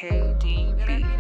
KDB.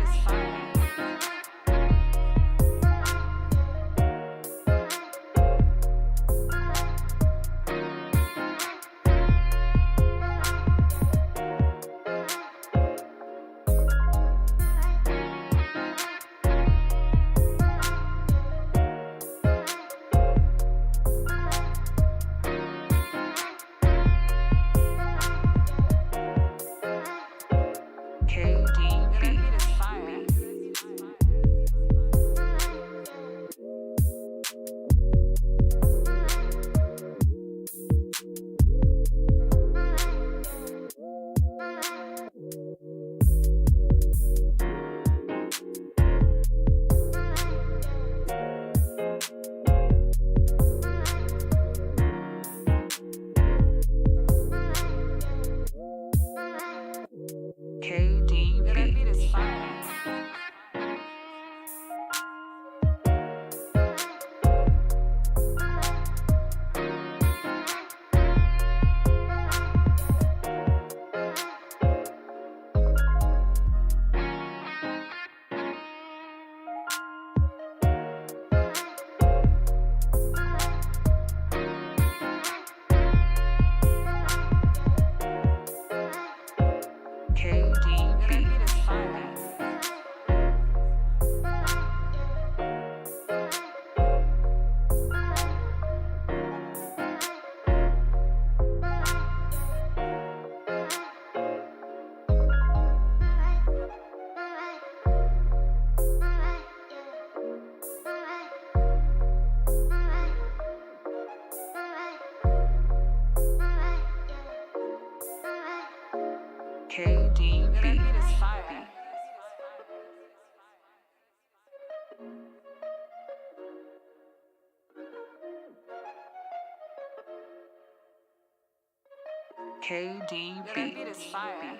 KDB. That beat is fire.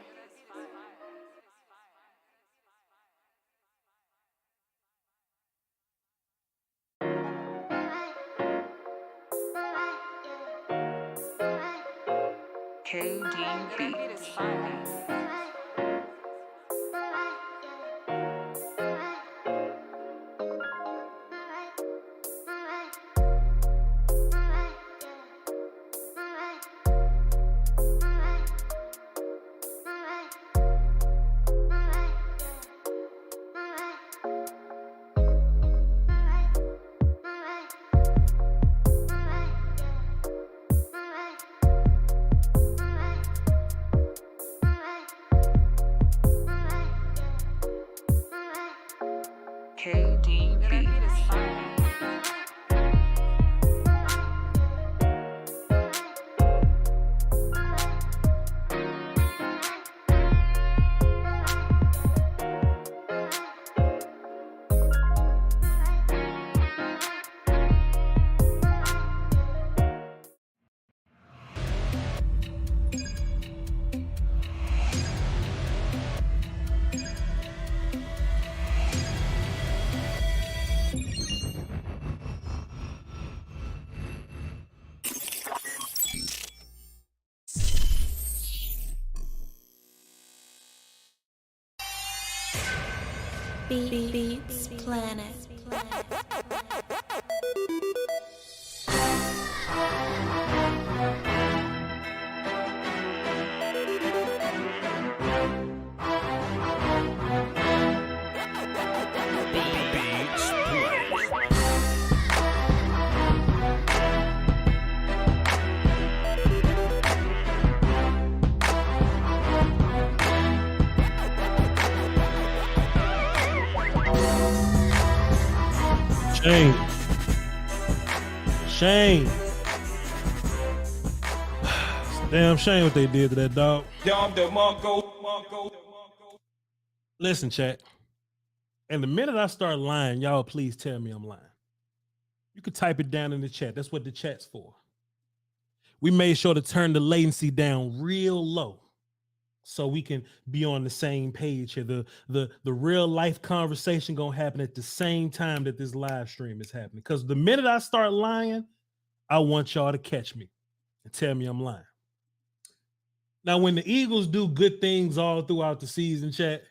KDB. That beat is fire. KDB. That beat is fire. Beats Planet. Shame. Damn shame what they did to that dog. Listen, chat. And the minute I start lying, y'all please tell me I'm lying. You can type it down in the chat. That's what the chat's for. We made sure to turn the latency down real low so we can be on the same page here. The real life conversation gonna happen at the same time that this live stream is happening. Because the minute I start lying, I want y'all to catch me and tell me I'm lying. Now, when the Eagles do good things all throughout the season, chat,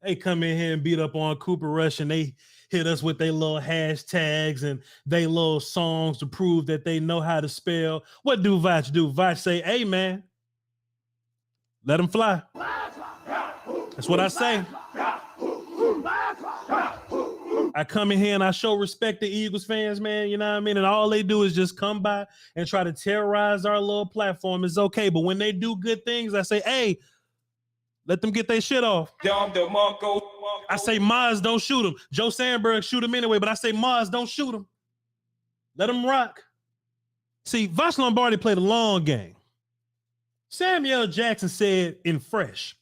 They come in here and beat up on Cooper Rush, and they hit us with their little hashtags and they little songs to prove that they know how to spell. What do Voch do? Voch say, hey, man, let them fly. That's what I say. I come in here and I show respect to Eagles fans, man. You know what I mean? And all they do is just come by and try to terrorize our little platform. It's okay. But when they do good things, I say, hey, let them get their shit off. I say, Maz, don't shoot him. Joe Sandberg shoot him anyway, but I say, Maz, don't shoot him. Let him rock. See, Voch Lombardi played a long game. Samuel Jackson said in Fresh,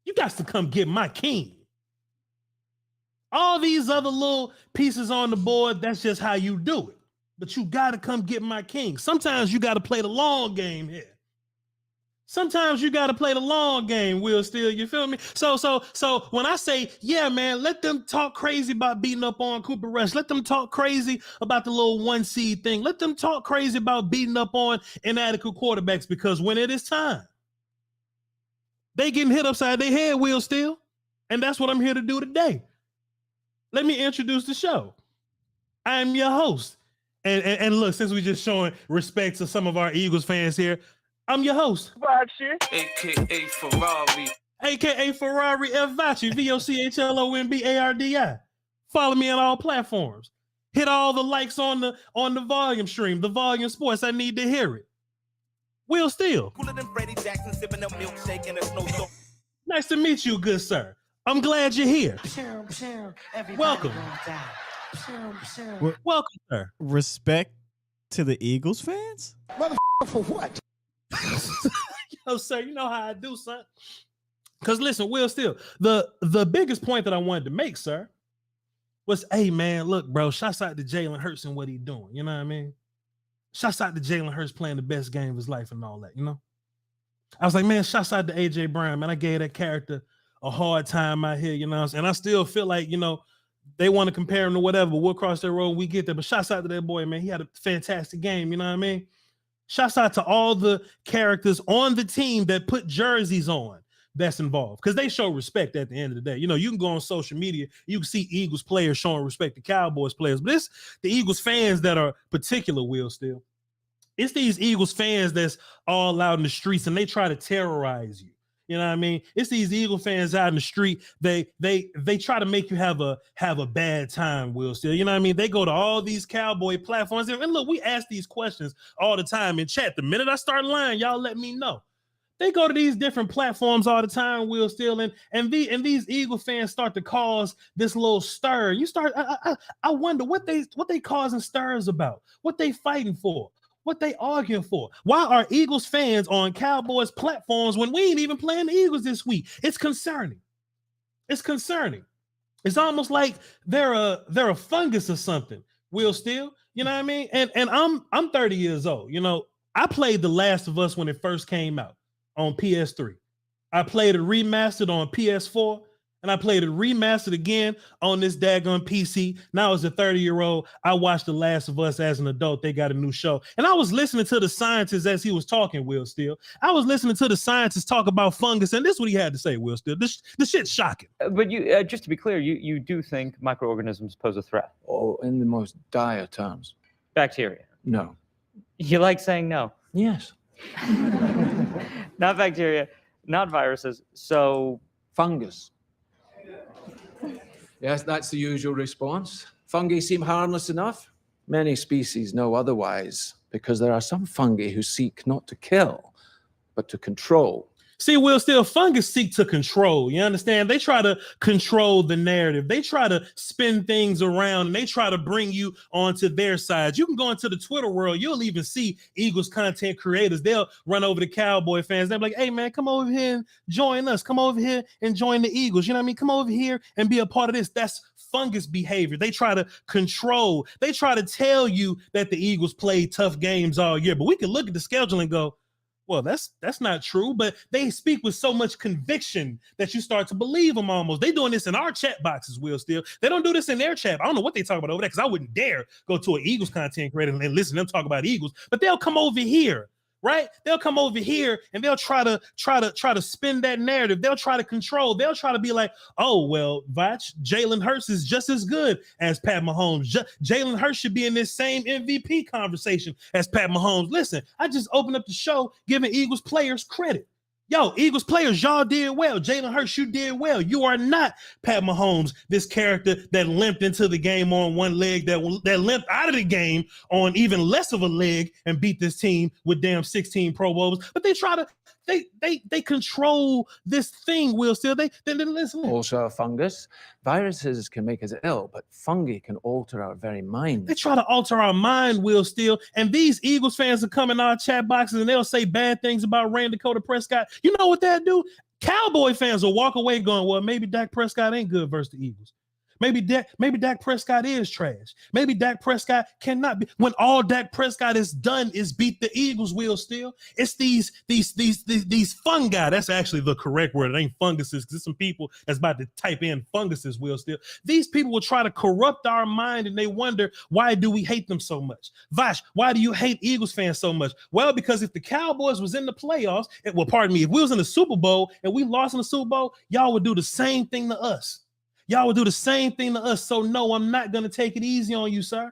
you got to come get my king. All these other little pieces on the board, that's just how you do it. But you got to come get my king. Sometimes you got to play the long game here. Sometimes you got to play the long game, Will Steele. You feel me? So when I say, yeah, man, let them talk crazy about beating up on Cooper Rush. Let them talk crazy about the little 1 seed thing. Let them talk crazy about beating up on inadequate quarterbacks, because when it is time, they getting hit upside their head, Will Steele. And that's what I'm here to do today. Let me introduce the show. I am your host. And look, since we just showing respect to some of our Eagles fans here, I'm your host. AKA Ferrari. AKA Ferrari F. Vachi, VOCHLOMBARDI. Follow me on all platforms. Hit all the likes on the volume stream, the volume sports. I need to hear it. Will Steele. Nice to meet you, good sir. I'm glad you're here. Welcome. Welcome, sir. Respect to the Eagles fans? For what? Yo, sir, you know how I do, son. Because listen, Will Steele, the biggest point that I wanted to make, sir, was, hey, man, look, bro, shouts out to Jalen Hurts and what he doing. You know what I mean? Shouts out to Jalen Hurts playing the best game of his life and all that, you know? I was like, man, shouts out to AJ Brown, man. I gave that character a hard time out here, you know what I'm saying? And I still feel like, you know, they want to compare him to whatever, but we'll cross that road when we get there. But shouts out to that boy, man. He had a fantastic game, you know what I mean? Shouts out to all the characters on the team that put jerseys on that's involved, because they show respect at the end of the day. You know, you can go on social media, you can see Eagles players showing respect to Cowboys players, but it's the Eagles fans that are particular, Will Steele. It's these Eagles fans that's all out in the streets and they try to terrorize you. You know what I mean? It's these Eagle fans out in the street. They try to make you have a bad time, Will Steele. You know what I mean? They go to all these Cowboy platforms. And look, we ask these questions all the time in chat. The minute I start lying, y'all let me know. They go to these different platforms all the time, Will Steele, and these Eagle fans start to cause this little stir. You start, I wonder what they causing stirs about, what they fighting for, what they arguing for. Why are Eagles fans on Cowboys platforms when we ain't even playing the Eagles this week? It's concerning. It's concerning. It's almost like they're a fungus or something, Will Steele. You know what I mean? And I'm 30 years old. You know, I played The Last of Us when it first came out on PS3. I played it remastered on PS4. And I played it remastered again on this daggone PC. Now as a 30-year-old, I watched The Last of Us as an adult. They got a new show. And I was listening to the scientist as he was talking, Will Steele. I was listening to the scientist talk about fungus, and this is what he had to say, Will Steele. This shit's shocking. But you, just to be clear, you do think microorganisms pose a threat? Oh, in the most dire terms. Bacteria? No. You like saying no? Yes. Not bacteria, not viruses. So Fungus. Yes, that's the usual response. Fungi seem harmless enough. Many species know otherwise, because there are some fungi who seek not to kill, but to control. See, Will Steele, fungus seek to control. You understand? They try to control the narrative. They try to spin things around, and they try to bring you onto their side. You can go into the Twitter world. You'll even see Eagles content creators. They'll run over to Cowboy fans. They'll be like, hey, man, come over here and join us. Come over here and join the Eagles. You know what I mean? Come over here and be a part of this. That's fungus behavior. They try to control. They try to tell you that the Eagles play tough games all year. But we can look at the schedule and go, well, that's not true, but they speak with so much conviction that you start to believe them almost. They doing this in our chat boxes, Will Steele. They don't do this in their chat. I don't know what they talk about over there, because I wouldn't dare go to an Eagles content creator and listen to them talk about Eagles, but they'll come over here right? They'll come over here and they'll try to spin that narrative. They'll try to control. They'll try to be like, oh, well, Voch, Jalen Hurts is just as good as Pat Mahomes. Jalen Hurts should be in this same MVP conversation as Pat Mahomes. Listen, I just opened up the show giving Eagles players credit. Yo, Eagles players, y'all did well. Jalen Hurts, you did well. You are not Pat Mahomes, this character that limped into the game on one leg, that limped out of the game on even less of a leg and beat this team with damn 16 Pro Bowls. But they try to, they control this thing, Will Steele. They listen. Also, Fungus. Viruses can make us ill, but fungi can alter our very mind. They try to alter our mind, Will Steele. And these Eagles fans will come in our chat boxes and they'll say bad things about Randy Dakota Prescott. You know what they'll do? Cowboy fans will walk away going, well, maybe Dak Prescott ain't good versus the Eagles. Maybe Dak Prescott is trash. Maybe Dak Prescott cannot be. When all Dak Prescott is done is beat the Eagles, Will Steele. It's these fungi. That's actually the correct word. It ain't funguses, because there's some people that's about to type in funguses, Will Steele. These people will try to corrupt our mind, and they wonder, why do we hate them so much? Voch, why do you hate Eagles fans so much? Well, because if the Cowboys was in the playoffs, if we was in the Super Bowl and we lost in the Super Bowl, y'all would do the same thing to us. Y'all would do the same thing to us. So no, I'm not going to take it easy on you, sir.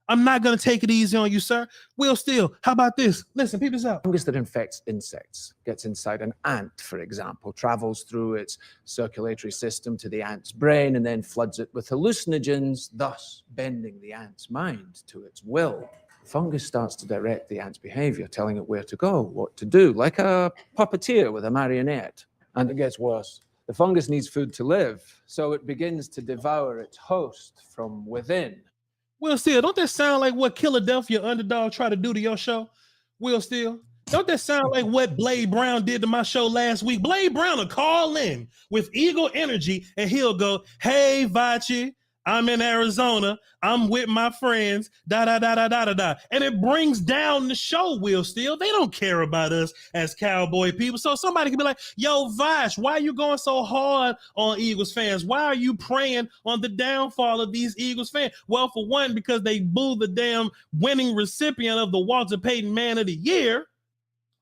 I'm not going to take it easy on you, sir. Will Steele, how about this? Listen, peep this out. Fungus that infects insects gets inside an ant, for example, travels through its circulatory system to the ant's brain and then floods it with hallucinogens, thus bending the ant's mind to its will. Fungus starts to direct the ant's behavior, telling it where to go, what to do, like a puppeteer with a marionette. And it gets worse. The fungus needs food to live, so it begins to devour its host from within. Will Steele, don't that sound like what Philadelphia Underdog tried to do to your show? Will Steele, don't that sound like what Blade Brown did to my show last week? Blade Brown will call in with Eagle energy, and he'll go, hey, Voch, I'm in Arizona. I'm with my friends, da-da-da-da-da-da-da. And it brings down the show, Will Steele. They don't care about us as Cowboy people. So somebody can be like, yo, Voch, why are you going so hard on Eagles fans? Why are you preying on the downfall of these Eagles fans? Well, for one, because they boo the damn winning recipient of the Walter Payton Man of the Year.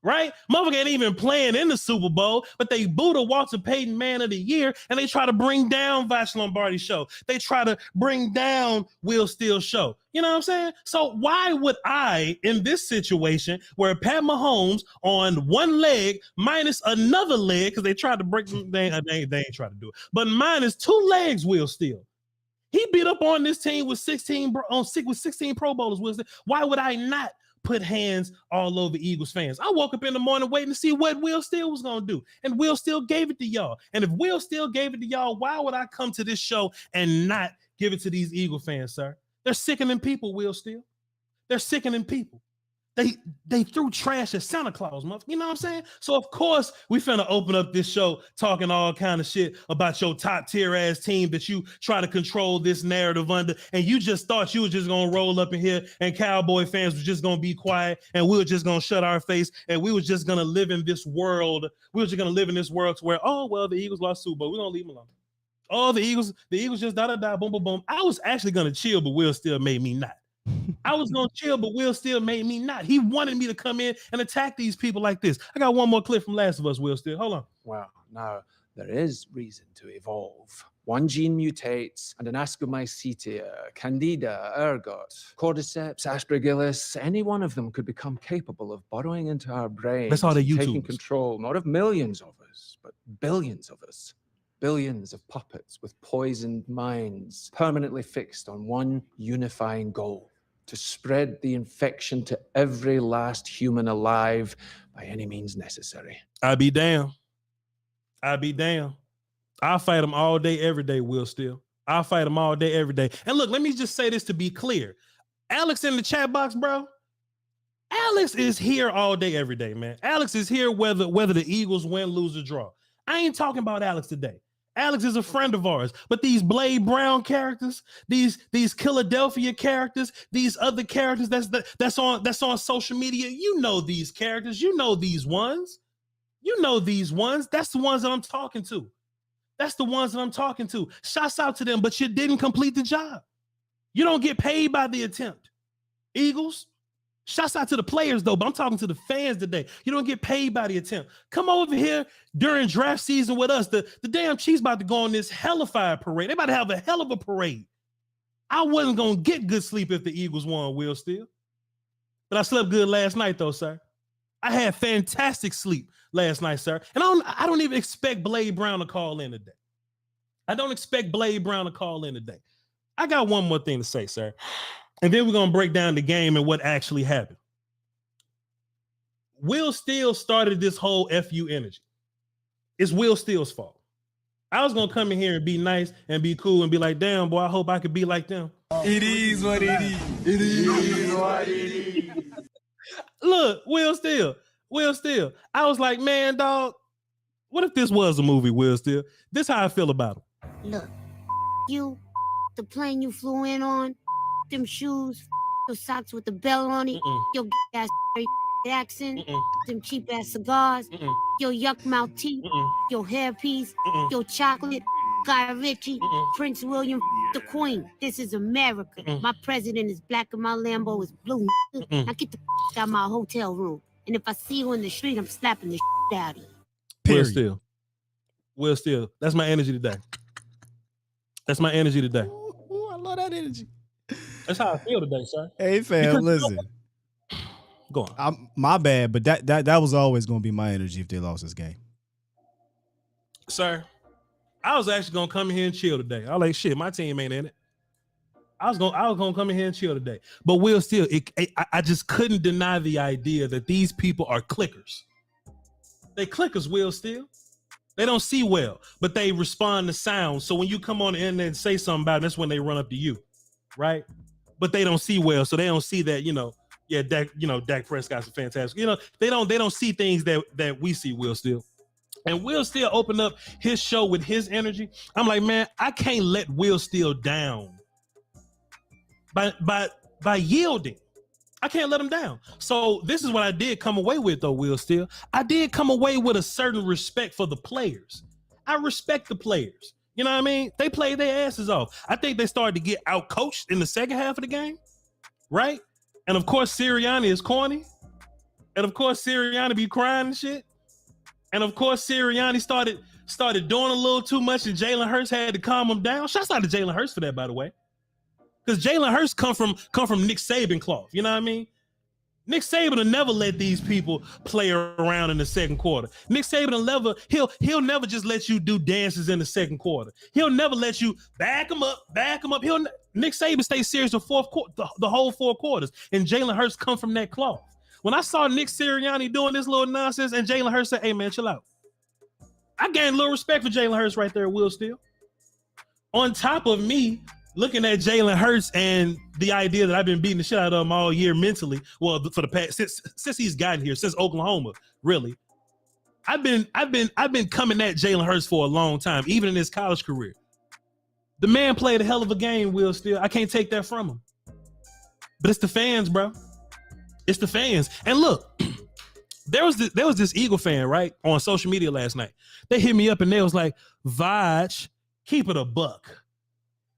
Right? Motherfucker ain't even playing in the Super Bowl, but they boo the Walter Payton Man of the Year, and they try to bring down Voch Lombardi's show. They try to bring down Will Steele's show. You know what I'm saying? So why would I, in this situation, where Pat Mahomes on one leg minus another leg, because they tried to break them, they ain't try to do it, but minus two legs, Will Steele. He beat up on this team with 16 Pro Bowlers, Will Steele. Why would I not put hands all over Eagles fans? I woke up in the morning waiting to see what Will Steele was going to do. And Will Steele gave it to y'all. And if Will Steele gave it to y'all, why would I come to this show and not give it to these Eagle fans, sir? They're sickening people, Will Steele. They're sickening people. They threw trash at Santa Claus, you know what I'm saying? So of course we finna open up this show talking all kind of shit about your top tier ass team that you try to control this narrative under, and you just thought you was just gonna roll up in here and Cowboy fans was just gonna be quiet and we were just gonna shut our face and we were just gonna live in this world. We were just gonna live in this world to where, oh well, the Eagles lost Super Bowl, we're gonna leave them alone. Oh, the Eagles just da-da-da, boom, boom, boom. I was actually gonna chill, but Will Steele made me not. I was going to chill, but Will Steele made me not. He wanted me to come in and attack these people like this. I got one more clip from Last of Us, Will Steele. Hold on. Well, now, there is reason to evolve. One gene mutates, and an Ascomycetia, Candida, ergot, Cordyceps, Aspergillus, any one of them could become capable of burrowing into our brains. That's all the taking YouTubers. control, not of millions of us, but billions of us. Billions of puppets with poisoned minds, permanently fixed on one unifying goal: to spread the infection to every last human alive by any means necessary. I'll be damned. I'll be damned. I'll fight them all day, every day, Will Steele. I'll fight them all day, every day. And look, let me just say this to be clear. Alex in the chat box, bro. Alex is here all day, every day, man. Alex is here whether the Eagles win, lose, or draw. I ain't talking about Alex today. Alex is a friend of ours, but these Blade Brown characters, these Philadelphia characters, these other characters that's on social media, you know these characters, you know these ones. You know these ones. That's the ones that I'm talking to. That's the ones that I'm talking to. Shouts out to them, but you didn't complete the job. You don't get paid by the attempt. Eagles, Shouts out to the players, though, but I'm talking to the fans today. You don't get paid by the attempt. Come over here during draft season with us. The damn Chiefs about to go on this hellified parade. They about to have a hell of a parade. I wasn't going to get good sleep if the Eagles won, Will Steele. But I slept good last night, though, sir. I had fantastic sleep last night, sir. And I don't even expect Blade Brown to call in today. I don't expect Blade Brown to call in today. I got one more thing to say, sir. And then we're going to break down the game and what actually happened. Will Steele started this whole FU energy. It's Will Steele's fault. I was going to come in here and be nice and be cool and be like, damn, boy, I hope I could be like them. It is what it is. It is what it is. Look, Will Steele. I was like, man, dog, what if this was a movie, Will Steele? This how I feel about him. Look, you, the plane you flew in on, them shoes, your socks with the bell on it, your ass accent, them cheap ass cigars, your yuck mouth teeth, your hairpiece, your chocolate, Guy Ritchie, Prince William, the Queen. This is America. My president is black and my Lambo is blue. Now get the out of my hotel room. And if I see you in the street, I'm slapping the out of you. Will Steele. That's my energy today. Ooh, I love that energy. That's how I feel today, sir. Hey, fam, listen. Go on. My bad, but that was always going to be my energy if they lost this game. Sir, I was actually going to come in here and chill today. I was like, shit, my team ain't in it. I was gonna come in here and chill today. But Will Steele, I just couldn't deny the idea that these people are clickers. They clickers, Will Steele. They don't see well, but they respond to sound. So when you come on the internet and say something about it, that's when they run up to you, right? But they don't see well, so they don't see that, Dak Prescott's a fantastic. They don't see things that we see, Will Steele. And Will Steele opened up his show with his energy. I'm like, man, I can't let Will Steele down by yielding. I can't let him down. So this is what I did come away with, though, Will Steele. I did come away with a certain respect for the players. I respect the players. You know what I mean? They played their asses off. I think they started to get out-coached in the second half of the game, right? And, of course, Sirianni is corny. And, of course, Sirianni be crying and shit. And, of course, Sirianni started doing a little too much, and Jalen Hurts had to calm him down. Shouts out to Jalen Hurts for that, by the way. Because Jalen Hurts come from Nick Saban cloth. You know what I mean? Nick Saban will never let these people play around in the second quarter. Nick Saban will he'll never just let you do dances in the second quarter. He'll never let you back him up. Nick Saban stays serious the whole 4 quarters. And Jalen Hurts come from that cloth. When I saw Nick Sirianni doing this little nonsense and Jalen Hurts said, hey man, chill out. I gained a little respect for Jalen Hurts right there, Will Steele. On top of me looking at Jalen Hurts and the idea that I've been beating the shit out of him all year mentally, well, for the past since he's gotten here, since Oklahoma, really. I've been coming at Jalen Hurts for a long time, even in his college career. The man played a hell of a game, Will Steele. I can't take that from him. But it's the fans, bro. It's the fans. And look, there was this Eagle fan, right, on social media last night. They hit me up and they was like, Voch, keep it a buck.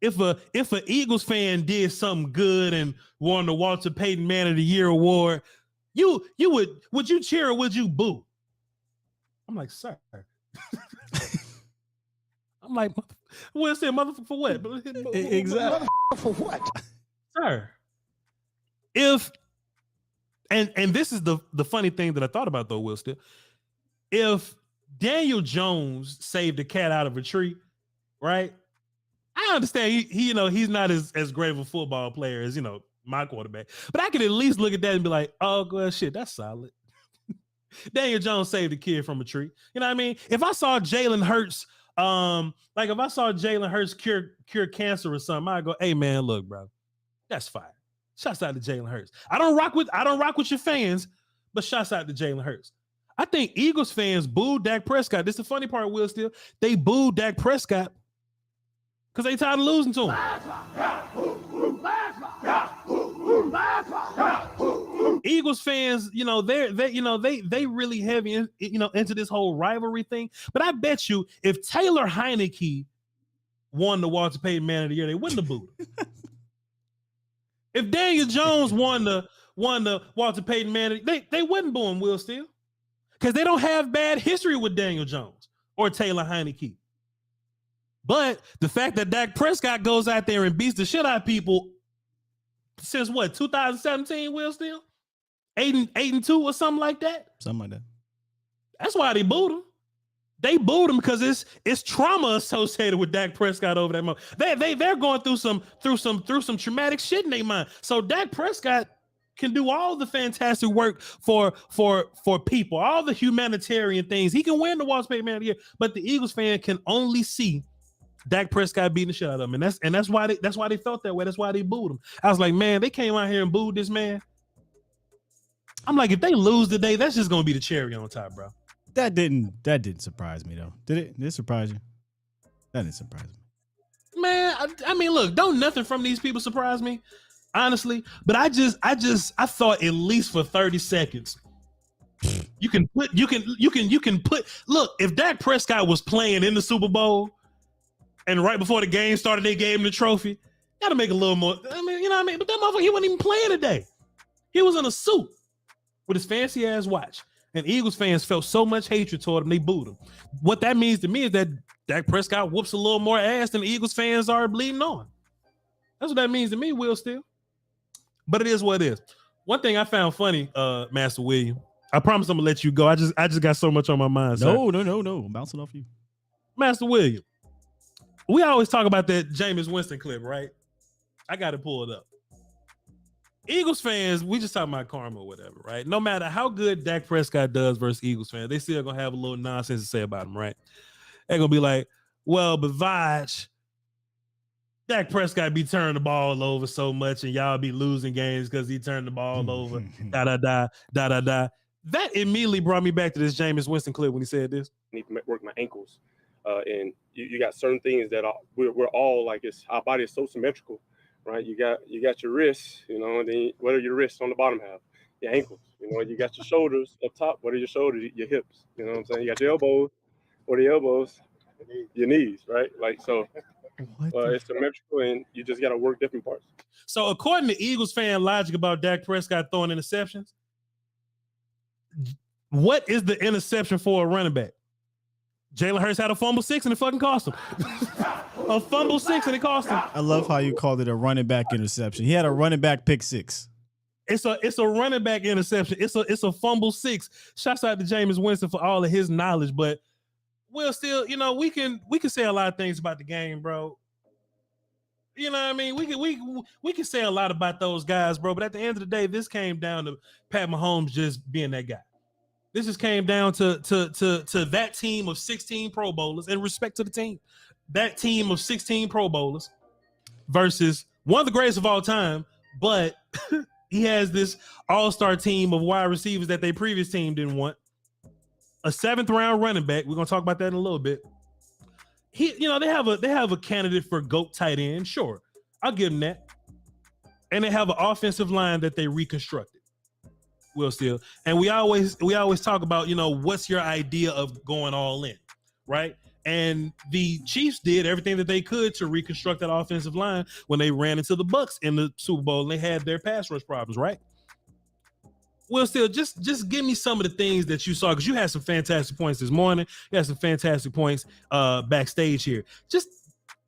If a Eagles fan did something good and won the Walter Payton Man of the Year award, would you cheer or would you boo? I'm like, sir. I'm like, Will say motherfucker for what? Exactly. For what? Sir. And this is the funny thing that I thought about though, Will Steele. If Daniel Jones saved a cat out of a tree, right? I understand he's not as great of a football player as my quarterback, but I could at least look at that and be like, oh well, shit, that's solid. Daniel Jones saved a kid from a tree. You know what I mean? If I saw Jalen Hurts, if I saw Jalen Hurts cure cancer or something, I'd go, hey man, look, bro, that's fire. Shouts out to Jalen Hurts. I don't rock with your fans, but shouts out to Jalen Hurts. I think Eagles fans booed Dak Prescott. This is the funny part, Will Steele. They booed Dak Prescott because they tired of losing to him. Eagles fans, they really heavy into this whole rivalry thing. But I bet you if Taylor Heineke won the Walter Payton Man of the Year, they wouldn't have booed him. If Daniel Jones won the won the Walter Payton Manning, they wouldn't boo him, Will Steele, because they don't have bad history with Daniel Jones or Taylor Heineke. But the fact that Dak Prescott goes out there and beats the shit out of people since what, 2017, Will Steele? 8-2 or something like that? Something like that. That's why they booed him. They booed him because it's trauma associated with Dak Prescott over that moment. They're going through some traumatic shit in their mind. So Dak Prescott can do all the fantastic work for people, all the humanitarian things. He can win the Walter Payton Man of the Year, but the Eagles fan can only see Dak Prescott beating the shit out of him, and that's why they felt that way. That's why they booed him. I was like, man, they came out here and booed this man. I'm like, if they lose today, that's just gonna be the cherry on top, bro. That didn't surprise me though. Did it surprise you? That didn't surprise me. Man, I mean, look, don't nothing from these people surprise me, honestly. But I thought at least for 30 seconds, you can put. Look, if Dak Prescott was playing in the Super Bowl, and right before the game started, they gave him the trophy. Gotta make a little more. I mean, you know what I mean? But that motherfucker, he wasn't even playing today. He was in a suit with his fancy ass watch. And Eagles fans felt so much hatred toward him, they booed him. What that means to me is that Dak Prescott whoops a little more ass than the Eagles fans are bleeding on. That's what that means to me, Will Steele. But it is what it is. One thing I found funny, Master William, I promise I'm gonna let you go. I just got so much on my mind. No. I'm bouncing off you. Master William, we always talk about that Jameis Winston clip, right? I got it pulled up. Eagles fans, we just talking about karma or whatever, right? No matter how good Dak Prescott does versus Eagles fans, they still gonna have a little nonsense to say about him, right? They're gonna be like, well, but Voch, Dak Prescott be turning the ball over so much and y'all be losing games because he turned the ball over, da. That immediately brought me back to this Jameis Winston clip when he said this. I need to work my ankles. And you got certain things that we're all like, our body is so symmetrical. Right, you got your wrists, you know, and then what are your wrists on the bottom half? Your ankles, you know, you got your shoulders up top. What are your shoulders? Your hips, you know what I'm saying? You got your elbows. What are your elbows? Your knees, right? Like, so it's symmetrical, and you just got to work different parts. So according to Eagles fan logic about Dak Prescott throwing interceptions, what is the interception for a running back? Jalen Hurts had a fumble 6 and it fucking cost him. A fumble 6 and it cost him. I love how you called it a running back interception. He had a running back pick 6. It's a running back interception. It's a fumble 6. Shouts out to Jameis Winston for all of his knowledge, but we'll still, you know, we can say a lot of things about the game, bro. You know what I mean? We can say a lot about those guys, bro. But at the end of the day, this came down to Pat Mahomes just being that guy. This just came down to that team of 16 Pro Bowlers, and respect to the team. That team of 16 Pro Bowlers versus one of the greatest of all time, but he has this all-star team of wide receivers that their previous team didn't want. A 7th-round running back. We're gonna talk about that in a little bit. They have a candidate for GOAT tight end. Sure, I'll give them that. And they have an offensive line that they reconstructed. Will Steele. And we always talk about, you know, what's your idea of going all in, right? And the Chiefs did everything that they could to reconstruct that offensive line when they ran into the Bucs in the Super Bowl and they had their pass rush problems, right? Will Steele, just give me some of the things that you saw, because you had some fantastic points this morning. You had some fantastic points backstage here. Just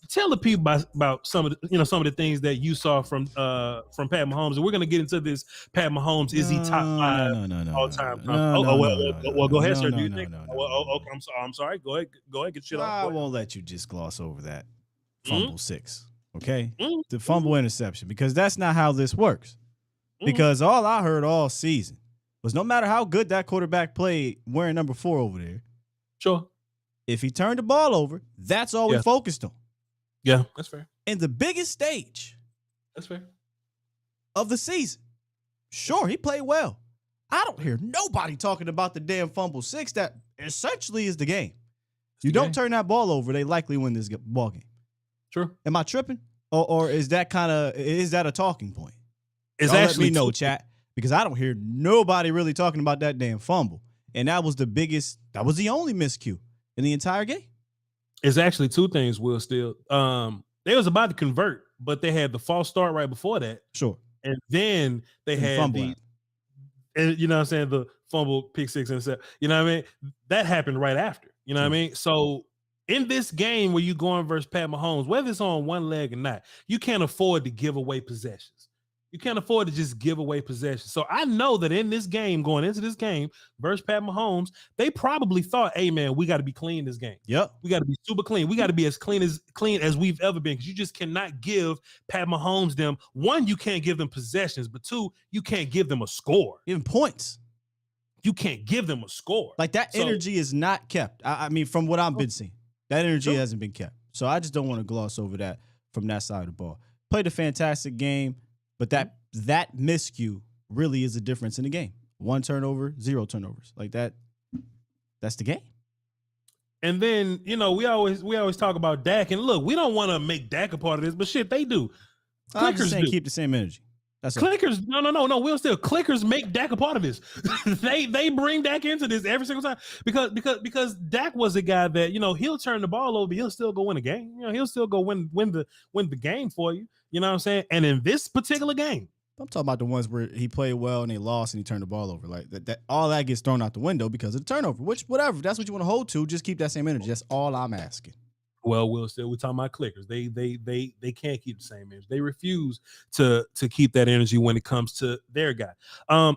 tell the people about some of the things that you saw from Pat Mahomes, and we're gonna get into this. Pat Mahomes, is he top 5 all time? Well, go ahead, sir. Do you think? Okay, I'm sorry. Go ahead, get shit off. I won't let you just gloss over that fumble 6. Okay, the fumble interception, because that's not how this works. Because all I heard all season was, no matter how good that quarterback played wearing number 4 over there, sure, if he turned the ball over, that's all we focused on. Yeah, that's fair. And the biggest stage, that's fair, of the season, sure, he played well. I don't hear nobody talking about the damn fumble 6 that essentially is the game. You don't turn that ball over, they likely win this ball game. True. Am I tripping? Or is that a talking point? It's Y'all actually let me know, chat, because I don't hear nobody really talking about that damn fumble. And that was the only miscue in the entire game. It's actually 2 things, Will Steele. They was about to convert, but they had the false start right before that. Sure. and then they And had fumble the, happened. and you know what I'm saying, the fumble, pick six, and stuff. You know what I mean? That happened right after. You know what I mean? So in this game where you going versus Pat Mahomes, whether it's on one leg or not, you can't afford to give away possessions. You can't afford to just give away possessions. So I know that in this game, going into this game versus Pat Mahomes, they probably thought, hey man, we got to be clean this game. Yep. We got to be super clean. We got to be as clean as we've ever been, because you just cannot give Pat Mahomes them. One, you can't give them possessions, but two, you can't give them a score. Even points. You can't give them a score. Like that energy is not kept. I mean, from what I've been seeing, that energy hasn't been kept. So I just don't want to gloss over that from that side of the ball. Played a fantastic game, but that miscue really is the difference in the game. 1 turnover, 0 turnovers. Like that. That's the game. And then, you know, we always talk about Dak, and look, we don't want to make Dak a part of this, but shit, they do. I'm just Clickers saying do. keep the same energy. That's all. Clickers, no. We'll still clickers make Dak a part of this. they bring Dak into this every single time because Dak was a guy that, you know, he'll turn the ball over, he'll still go win a game. You know, he'll still go win the game for you. You know what I'm saying? And in this particular game, I'm talking about the ones where he played well and they lost and he turned the ball over. Like that all that gets thrown out the window because of the turnover. Which whatever, if that's what you want to hold to. Just keep that same energy. That's all I'm asking. well, we're talking about clickers. They can't keep the same energy. They refuse to keep that energy when it comes to their guy.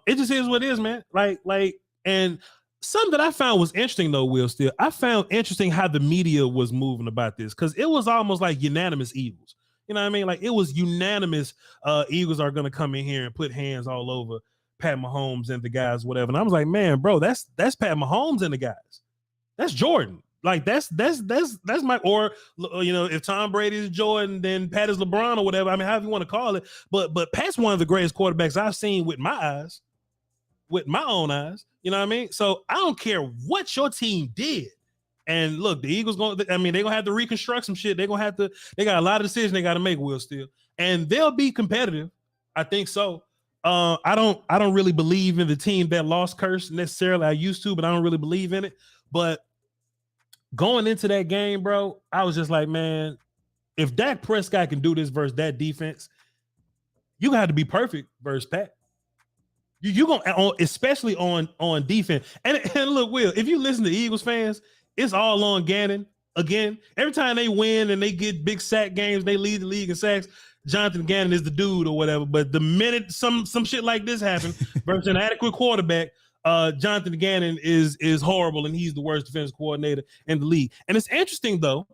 It just is what it is, man. Like, and something that I found was interesting though, Will Steele. I found interesting how the media was moving about this, because it was almost like unanimous Eagles. You know what I mean? Like it was unanimous. Eagles are gonna come in here and put hands all over Pat Mahomes and the guys, whatever. And I was like, man, bro, that's Pat Mahomes and the guys. That's Jordan. Like that's my, or you know, if Tom Brady is Jordan, then Pat is LeBron or whatever. I mean, however you want to call it. But Pat's one of the greatest quarterbacks I've seen with my eyes, with my own eyes. You know what I mean? So I don't care what your team did. And look, the Eagles they're gonna have to reconstruct some shit. They got a lot of decisions they got to make, Will Steele, and they'll be competitive. I think so. I don't really believe in the team that lost curse necessarily. I used to, but I don't really believe in it. But going into that game, bro, I was just like, man, if Dak Prescott can do this versus that defense, you got to be perfect versus Pat. You gonna, especially on defense. And look, Will, if you listen to Eagles fans, it's all on Gannon again. Every time they win and they get big sack games, they lead the league in sacks. Jonathan Gannon is the dude or whatever. But the minute some shit like this happens versus an adequate quarterback, Jonathan Gannon is horrible, and he's the worst defensive coordinator in the league. And it's interesting though,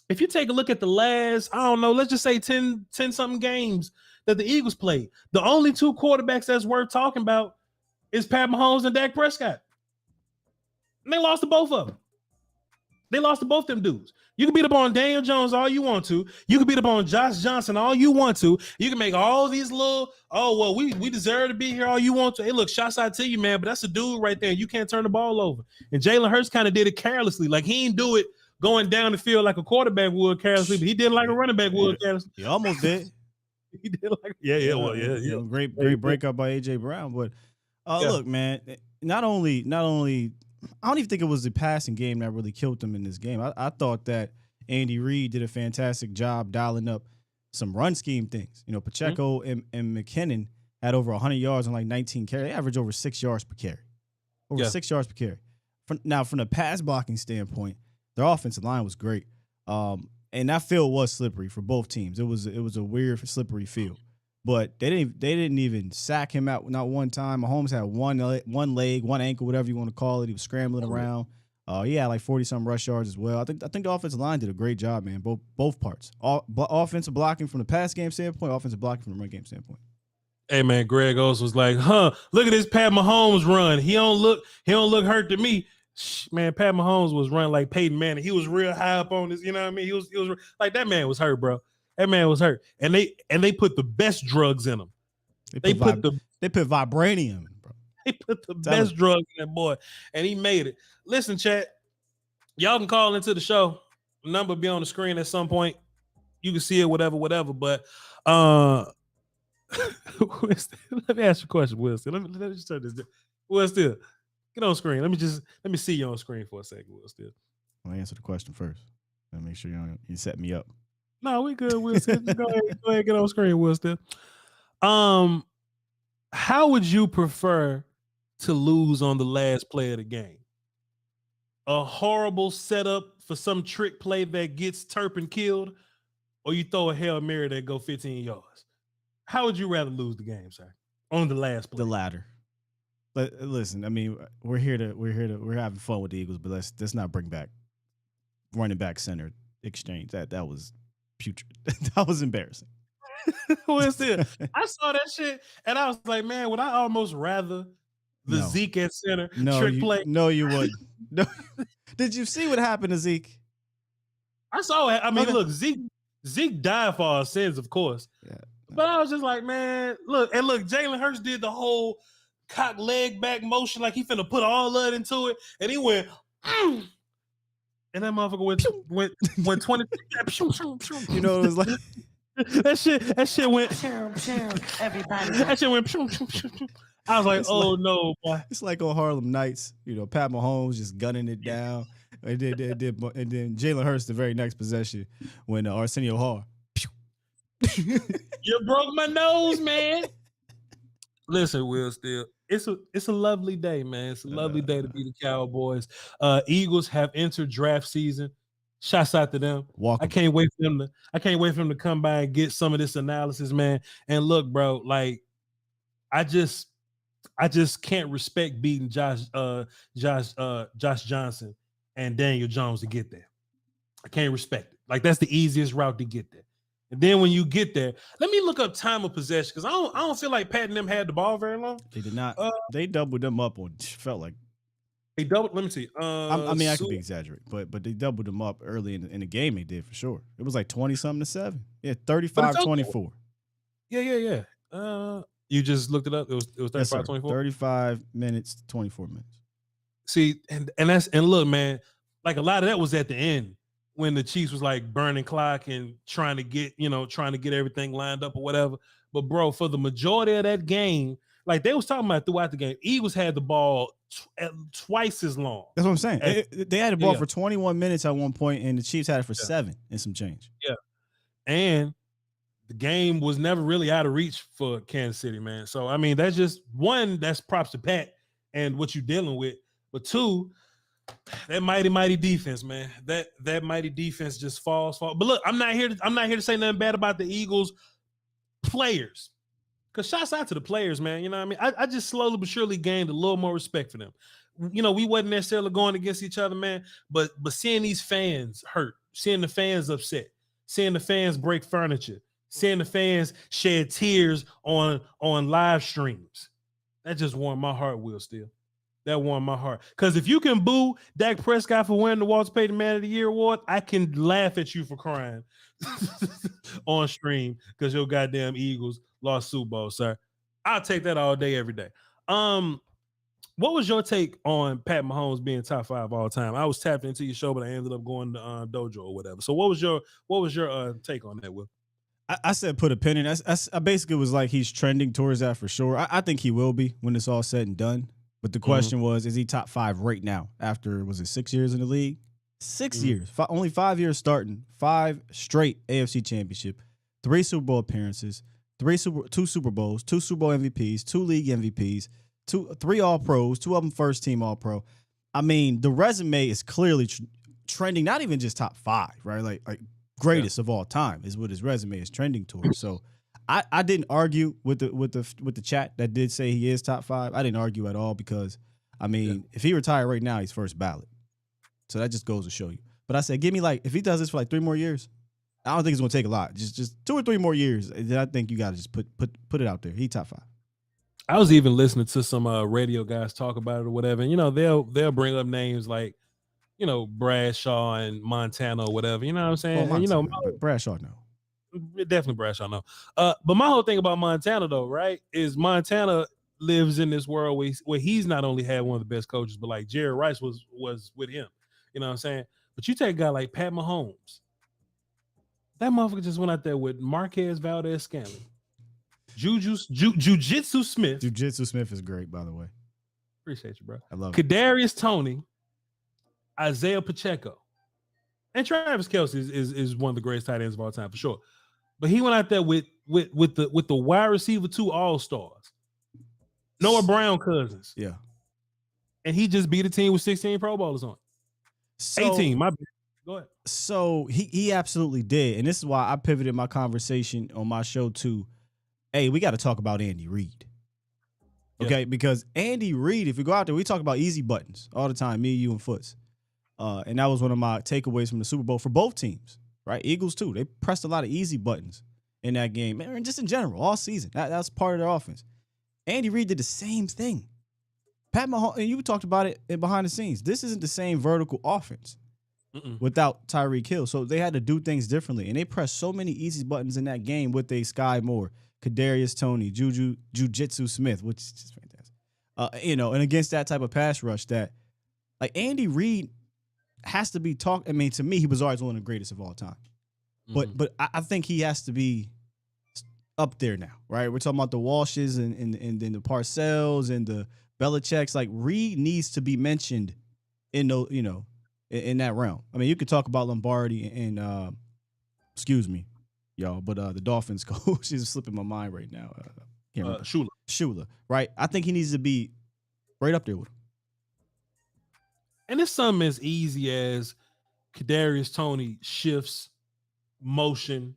if you take a look at the last, I don't know, let's just say 10 something games that the Eagles played, the only two quarterbacks that's worth talking about is Pat Mahomes and Dak Prescott. And they lost to both of them. They lost to both them dudes. You can beat up on Daniel Jones all you want to. You can beat up on Josh Johnson all you want to. You can make all these little, we deserve to be here all you want to. Hey, look, shots out to you, man, but that's a dude right there. You can't turn the ball over. And Jalen Hurts kind of did it carelessly. Like he didn't do it going down the field like a quarterback would carelessly, but he did it like a running back would carelessly. He almost did. He did like, yeah. Great breakup by AJ Brown. But look, man, not only I don't even think it was the passing game that really killed them in this game. I thought that Andy Reid did a fantastic job dialing up some run scheme things. You know, Pacheco and McKinnon had over 100 yards on like 19 carries. They averaged over 6 yards per carry. 6 yards per carry. From the pass blocking standpoint, their offensive line was great. And that field was slippery for both teams. It was a weird, slippery field. But they didn't even sack him out not one time. Mahomes had one leg, one ankle, whatever you want to call it. He was scrambling around. He had like 40-something rush yards as well. I think the offensive line did a great job, man. Both parts. Offensive blocking from the pass game standpoint, offensive blocking from the run game standpoint. Hey man, Greg Oates was like, look at this Pat Mahomes run. He don't look hurt to me. Man, Pat Mahomes was running like Peyton Manning. He was real high up on this. You know what I mean? He was like, that man was hurt, bro. That man was hurt, and they put the best drugs in him. They put vibranium, bro. They put the best drugs in that boy, and he made it. Listen, chat, y'all can call into the show. The number will be on the screen at some point. You can see it, whatever. But let me ask you a question, Will Steele. Let me just turn this down. Will Steele, get on screen. Let me see you on screen for a second, Will Steele. I'll answer the question first. Let me make sure you set me up. No, we good. Will Steele. Go ahead, get on screen, Will Steele. How would you prefer to lose on the last play of the game? A horrible setup for some trick play that gets Turpin killed, or you throw a Hail Mary that go 15 yards? How would you rather lose the game, sir? On the last play? The latter. But listen, I mean, we're having fun with the Eagles, but let's not bring back running back center exchange. That was putrid. That was embarrassing. Well, still, I saw that shit and I was like, man, would I almost rather the Zeke at center trick play? No, you wouldn't. No. Did you see what happened to Zeke? I saw it. I mean, look, Zeke died for our sins, of course. Yeah. But I was just like, man, look, Jalen Hurts did the whole cock leg back motion like he finna put all of it into it, and he went, and that motherfucker went 20. You know, it was like that shit went. Everybody. That shit went. I was like, it's no, boy. It's like on Harlem Nights, you know, Pat Mahomes just gunning it down, and then Jalen Hurts the very next possession when Arsenio Hall. You broke my nose, man. Listen, Will, still, it's a lovely day, man. It's a lovely day to be the Cowboys. Eagles have entered draft season. Shouts out to them. I can't wait for them to come by and get some of this analysis, man. And look, bro, like I just can't respect beating Josh Johnson and Daniel Jones to get there. I can't respect it. Like that's the easiest route to get there. And then when you get there, let me look up time of possession because I don't feel like Pat and them had the ball very long. They did not. They doubled them up on. Felt like they doubled. Let me see. I could be exaggerating, but they doubled them up early in the game. They did for sure. It was like 20-something to 7. Yeah, 35-24. Yeah. You just looked it up. It was 35-24. 35 minutes to 24 minutes. See, and look, man, like a lot of that was at the end. When the Chiefs was like burning clock and trying to get everything lined up or whatever. But bro, for the majority of that game, like they was talking about throughout the game, Eagles had the ball twice as long. That's what I'm saying. They had the ball for 21 minutes at one point, and the Chiefs had it for 7 and some change. Yeah. And the game was never really out of reach for Kansas City, man. So, I mean, that's just one, that's props to Pat and what you're dealing with. But two, that mighty defense, man. That mighty defense just falls. But look, I'm not here to say nothing bad about the Eagles players. Because shouts out to the players, man. You know what I mean? I just slowly but surely gained a little more respect for them. You know, we wasn't necessarily going against each other, man. But seeing these fans hurt, seeing the fans upset, seeing the fans break furniture, seeing the fans shed tears on live streams, that just warmed my heart, Will Steele. That warmed my heart. Because if you can boo Dak Prescott for winning the Walter Payton Man of the Year award, I can laugh at you for crying on stream because your goddamn Eagles lost Super Bowl, sir. I'll take that all day, every day. What was your take on Pat Mahomes being top 5 all time? I was tapped into your show, but I ended up going to Dojo or whatever. So what was your take on that, Will? I said put a pin in. I basically was like he's trending towards that for sure. I think he will be when it's all said and done. But the question was, is he top 5 right now after, was it 6 years in the league? 6 years. Only 5 years starting. 5 straight AFC championship, 3 Super Bowl appearances, 2 Super Bowls, 2 Super Bowl MVPs, 2 league MVPs, 3 All-Pros, 2 of them first team All-Pro. I mean, the resume is clearly trending, not even just top 5, right? Like greatest of all time is what his resume is trending towards. So I didn't argue with the chat that did say he is top 5. I didn't argue at all because, I mean, if he retired right now, he's first ballot. So that just goes to show you. But I said, give me if he does this for 3 more years, I don't think it's going to take a lot. Just 2 or 3 more years. Then I think you got to just put it out there. He top 5. I was even listening to some radio guys talk about it or whatever. And, you know, they'll bring up names like, you know, Bradshaw and Montana or whatever. You know what I'm saying? Well, and, you know, Bradshaw, no. Definitely Bradshaw, no. But my whole thing about Montana, though, right, is Montana lives in this world where he's not only had one of the best coaches, but like Jerry Rice was with him. You know what I'm saying? But you take a guy like Pat Mahomes. That motherfucker just went out there with Marquez Valdez-Scantling. Jiu-Jitsu Smith. Jiu-Jitsu Smith is great, by the way. Appreciate you, bro. I love it. Kadarius Toney, Isaiah Pacheco, and Travis Kelce is one of the greatest tight ends of all time, for sure. But he went out there with with the wide receiver 2 all-stars. Noah Brown cousins. Yeah. And he just beat a team with 16 Pro Bowlers on it. So, 18, my bad. Go ahead. So he absolutely did. And this is why I pivoted my conversation on my show to, hey, we got to talk about Andy Reid. Okay, yeah. Because Andy Reid, if you go out there, we talk about easy buttons all the time, me, you, and Foots. And that was one of my takeaways from the Super Bowl for both teams, right? Eagles, too. They pressed a lot of easy buttons in that game, and just in general, all season. That's part of their offense. Andy Reid did the same thing. Pat Mahomes, and you talked about it behind the scenes. This isn't the same vertical offense without Tyreek Hill. So they had to do things differently. And they pressed so many easy buttons in that game with a Sky Moore, Kadarius Toney, Jiu-Jitsu Smith, which is just fantastic. And against that type of pass rush that, like, Andy Reid has to be talked. I mean, to me, he was always one of the greatest of all time. But I think he has to be up there now, right? We're talking about the Walshes and the Parcells and the Belichick's. Like, Reid needs to be mentioned in in that realm. I mean, you could talk about Lombardi and excuse me, y'all, but the Dolphins coach is slipping my mind right now. Shula, right? I think he needs to be right up there with him. And it's something as easy as Kadarius Toney shifts motion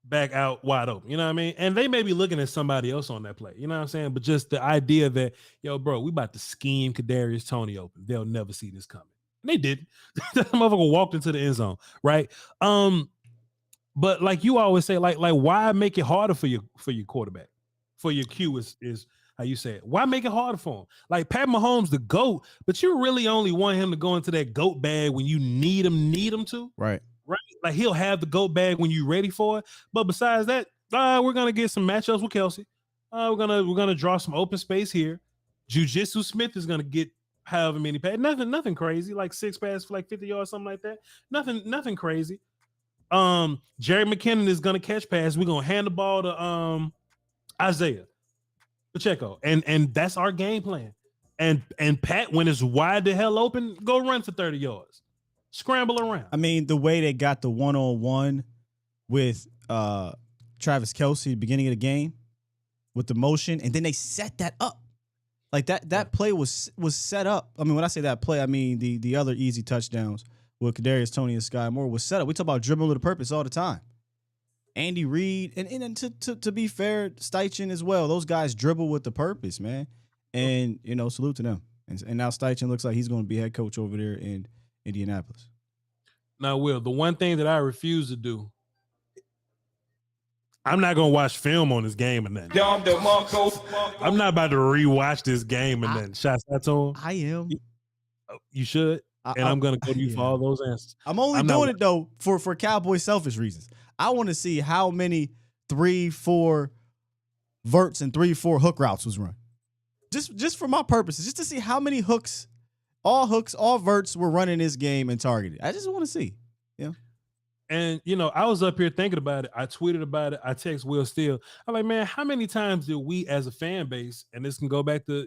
back out wide open. You know what I mean? And they may be looking at somebody else on that play. You know what I'm saying? But just the idea that, yo, bro, we about to scheme Kadarius Toney open. They'll never see this coming. And they did. That motherfucker walked into the end zone, right? But like you always say, like why make it harder for your quarterback? For your Q is how you say it. Why make it harder for him? Like Pat Mahomes, the GOAT, but you really only want him to go into that GOAT bag when you need him to. Right. Like he'll have the GOAT bag when you're ready for it. But besides that, we're gonna get some matchups with Kelsey. We're gonna draw some open space here. Jiu-Jitsu Smith is gonna get however many passes. Nothing crazy, like 6 passes for like 50 yards, something like that. Nothing crazy. Jerry McKinnon is gonna catch pass. We're gonna hand the ball to Isaiah Pacheco, and that's our game plan. And Pat, when it's wide the hell open, go run for 30 yards, scramble around. I mean, the way they got the 1-on-1 with Travis Kelce at the beginning of the game with the motion, and then they set that up. Like that play was set up. I mean, when I say that play, I mean the other easy touchdowns with Kadarius Toney and Sky Moore was set up. We talk about dribbling with a purpose all the time. Andy Reid, and to be fair, Steichen as well. Those guys dribble with the purpose, man. And, salute to them. And now Steichen looks like he's going to be head coach over there in Indianapolis. Now, Will, the one thing that I refuse to do, I'm not going to watch film on this game and then. I'm not about to rewatch this game and then. Shots out to him. I am. You should. I'm going to go to you for all those answers. I'm only doing it, though, for Cowboy selfish reasons. I want to see how many 3-4 verts and 3-4 hook routes was run. Just for my purposes, just to see how many hooks, all verts were running this game and targeted. I just want to see. Yeah. And, I was up here thinking about it. I tweeted about it. I text Will Steele. I'm like, man, how many times did we as a fan base, and this can go back to,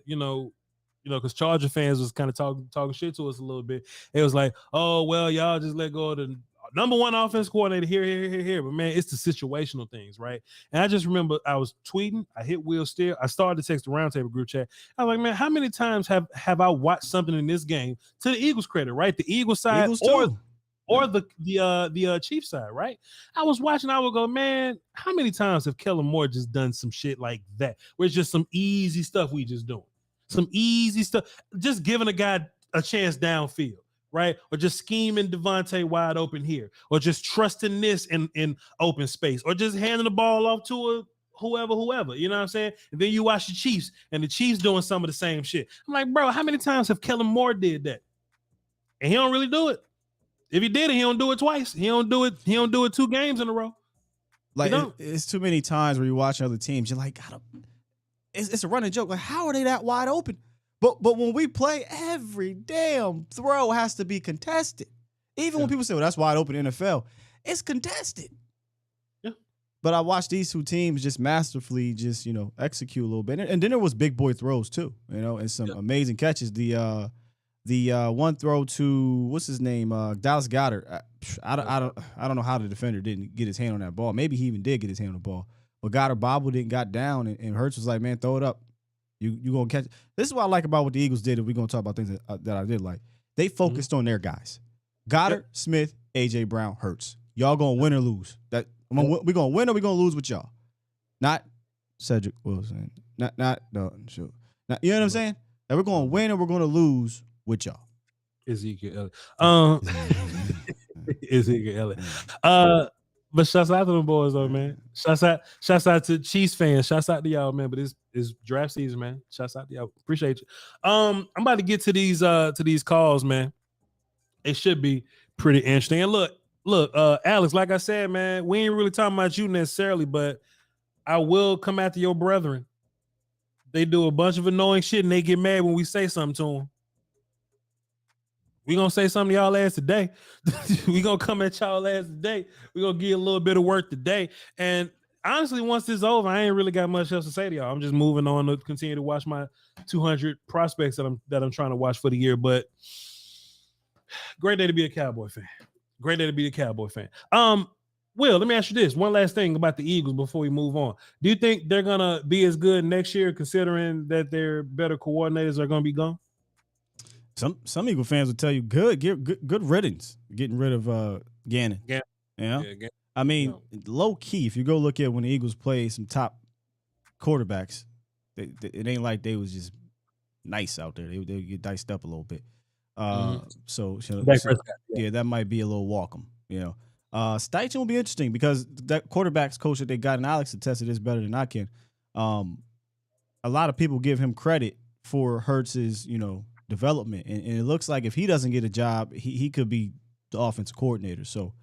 because Charger fans was kind of talking shit to us a little bit. It was like, oh, well, y'all just let go of the number one offense coordinator here. But, man, it's the situational things, right? And I just remember I was tweeting. I hit Will Steele. I started to text the Roundtable group chat. I was like, man, how many times have I watched something in this game to the Eagles' credit, right? The Eagles side or the Chiefs side, right? I was watching. I would go, man, how many times have Kellen Moore just done some shit like that? Where it's just some easy stuff we just doing. Some easy stuff. Just giving a guy a chance downfield. Right? Or just scheming Devontae wide open here, or just trusting this in open space, or just handing the ball off to whoever. You know what I'm saying? And then you watch the Chiefs, and the Chiefs doing some of the same shit. I'm like, bro, how many times have Kellen Moore did that? And he don't really do it. If he did it, he don't do it twice. He don't do it 2 games in a row. Like it's too many times where you watch other teams, you're like, it's a running joke. Like, how are they that wide open? But when we play, every damn throw has to be contested. Even when people say, well, that's wide open NFL, it's contested. Yeah. But I watched these 2 teams just masterfully just, execute a little bit. And then there was big boy throws too, and some amazing catches. The one throw to, what's his name? Dallas Goedert. I don't know how the defender didn't get his hand on that ball. Maybe he even did get his hand on the ball. but got her bobbled and got down, and Hurts was like, man, throw it up. You gonna catch it. This is what I like about what the Eagles did. If we're gonna talk about things that I did like, they focused on their guys: Goddard, Smith, AJ Brown, Hurts. Y'all gonna win or lose. We're gonna win or we're gonna lose with y'all. Not Cedric Wilson. Not no. Sure. Not, you know what I'm saying? That we're gonna win or we're gonna lose with y'all. Ezekiel Elliott. Ezekiel Elliott. But shouts out to them boys though, man. Shouts out to Chiefs fans. Shouts out to y'all, man. But it's draft season, man. Shouts out to y'all. Appreciate you. I'm about to get to these calls, man. It should be pretty interesting. And look, Alex, like I said, man, we ain't really talking about you necessarily, but I will come after your brethren. They do a bunch of annoying shit and they get mad when we say something to them. We gonna say something to y'all ass today. We gonna come at y'all ass today. We gonna get a little bit of work today. And honestly, once this is over, I ain't really got much else to say to y'all. I'm just moving on to continue to watch my 200 prospects that I'm trying to watch for the year. But great day to be a Cowboy fan. Great day to be a Cowboy fan. Will, let me ask you this. One last thing about the Eagles before we move on. Do you think they're gonna be as good next year, considering that their better coordinators are gonna be gone? Some Eagle fans will tell you good riddance, getting rid of Gannon. Yeah. You know? I mean, low key, if you go look at when the Eagles play some top quarterbacks, it ain't like they was just nice out there. They get diced up a little bit. So that might be a little welcome. You know, Steichen will be interesting because that quarterbacks coach that they got, and Alex attested this better than I can. A lot of people give him credit for Hurts's, development, and it looks like if he doesn't get a job, he could be the offensive coordinator. So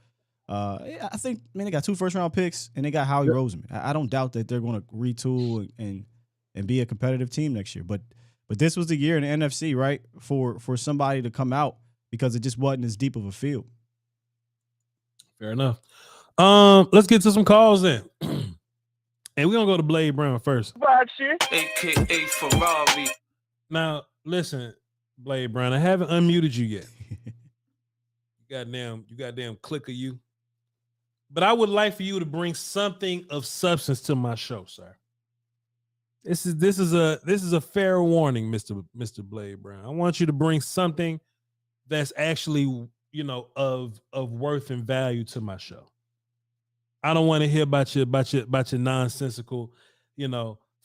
I think, man, they got 2 first-round picks and they got Howie Roseman. I don't doubt that they're going to retool and be a competitive team next year. But this was the year in the NFC, right, for somebody to come out because it just wasn't as deep of a field. Fair enough. Let's get to some calls then. And we're gonna go to Blade Brown first. AKA Ferrari. Now, listen, Blade Brown, I haven't unmuted you yet. You goddamn clicker you. But I would like for you to bring something of substance to my show, sir. This is a fair warning, Mr. Blade Brown. I want you to bring something that's actually, of worth and value to my show. I don't want to hear about your nonsensical,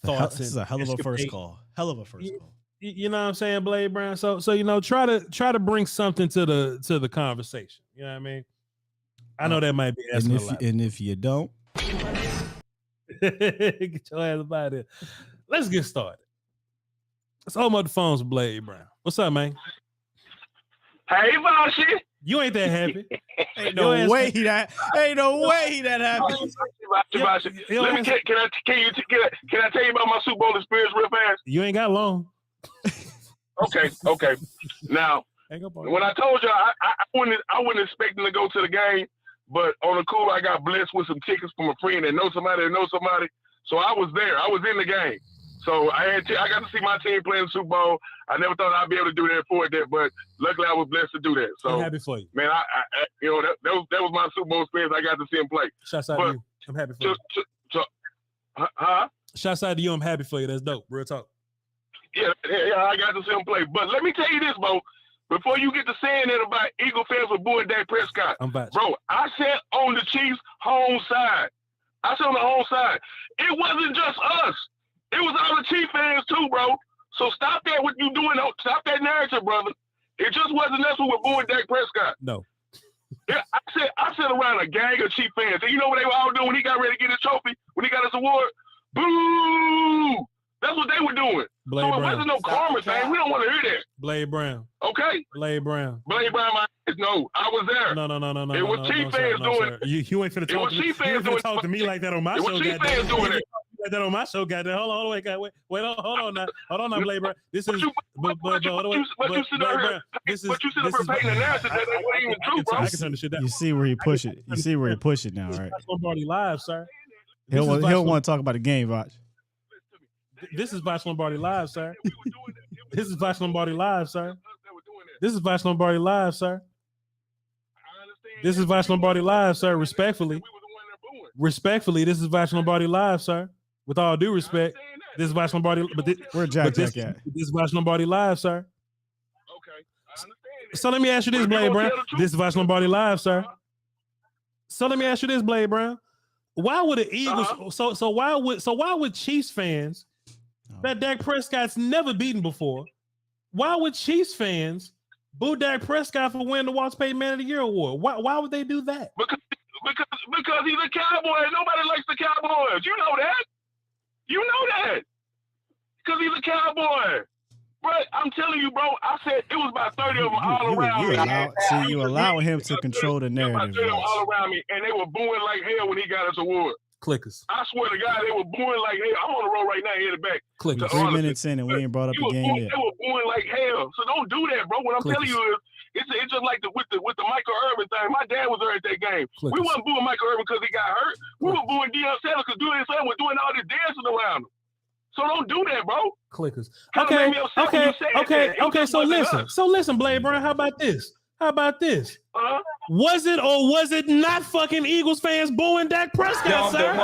thoughts. This is a hell of a first call. Hell of a first call. You know what I'm saying, Blade Brown? So try to bring something to the conversation. You know what I mean? I know that might be asking a lot. And if you don't, get your ass up out of here. Let's get started. Let's open up the phones with Blade Brown. What's up, man? Hey, Voch. You ain't that happy. Ain't no way he that happy. Can I tell you about my Super Bowl experience real fast? You ain't got long. Okay. Now, when I told you I wasn't expecting to go to the game, but on the cool, I got blessed with some tickets from a friend that knows somebody. So I was there. I was in the game. So I got to see my team play in the Super Bowl. I never thought I'd be able to do that for that, but luckily I was blessed to do that. So I'm happy for you, man. That was my Super Bowl experience. I got to see him play. Shouts out to you. I'm happy for you. Shouts out to you. I'm happy for you. That's dope. Real talk. Yeah, I got to see him play. But let me tell you this, Bo. Before you get to saying that about Eagle fans with booing Dak Prescott, bro, I sat on the Chiefs' home side. It wasn't just us. It was all the Chiefs fans too, bro. So stop that what you doing. Stop that narrative, brother. It just wasn't us who were booing Dak Prescott. No. Yeah, I sat around a gang of Chiefs fans. And you know what they were all doing when he got ready to get his trophy, when he got his award? Boo! That's what they were doing. Blade so Brown. it wasn't no karma thing. We don't want to hear that. Blade Brown. Okay? Blade Brown. No, I was there. No. It was Chiefs fans doing it. You ain't finna talk to me. You ain't finna talk to me like that on my show. It was Chiefs fans doing it. Like that on my show, goddamn. Hold on, wait, hold on now, Blade Brown. This is, but you sit up painting the narrative that ain't even true, bro. I can turn the shit down. You see where he push it. You see where he push it now, right? Voch Lombardi live, sir. He'll want to talk about the game, Voch. This is Voch Lombardi live, sir. This is Voch Lombardi live, sir. This is Voch Lombardi live, sir. This is Voch Lombardi live, sir. Respectfully. Respectfully, this is Voch Lombardi live, sir. With all due respect, this is Voch Lombardi. Where Jack at? This is Voch Lombardi live, sir. Okay, I understand that. So let me ask you this, Blade Brown. This is Voch Lombardi live, sir. So let me ask you this, Blade Brown. Why would the Eagles? So why would Chiefs fans that Dak Prescott's never beaten before? Why would Chiefs fans boo Dak Prescott for winning the Walter Payton Man of the Year award? Why would they do that? Because he's a Cowboy. Nobody likes the Cowboys. You know that. You know that. Because he's a Cowboy. But I'm telling you, bro, I said it was about 30 of them all around me. You allowing him to control the narrative. About 30 of them all around me, and they were booing like hell when he got his award. Clickers. I swear to God, they were booing like hell. I'm on the road right now, headed back. Clickers. 3 minutes in, and we ain't brought up the game yet. They were booing like hell. So don't do that, bro. What I'm telling you is, it's just like with the Michael Irvin thing. My dad was there at that game. Clickers. We wasn't booing Michael Irvin because he got hurt. We were booing Deion Sanders because Deion Sanders was doing all this dancing around him. So don't do that, bro. Clickers. Okay. So listen, Blade Brown. How about this? Was it or was it not fucking Eagles fans booing Dak Prescott, sir?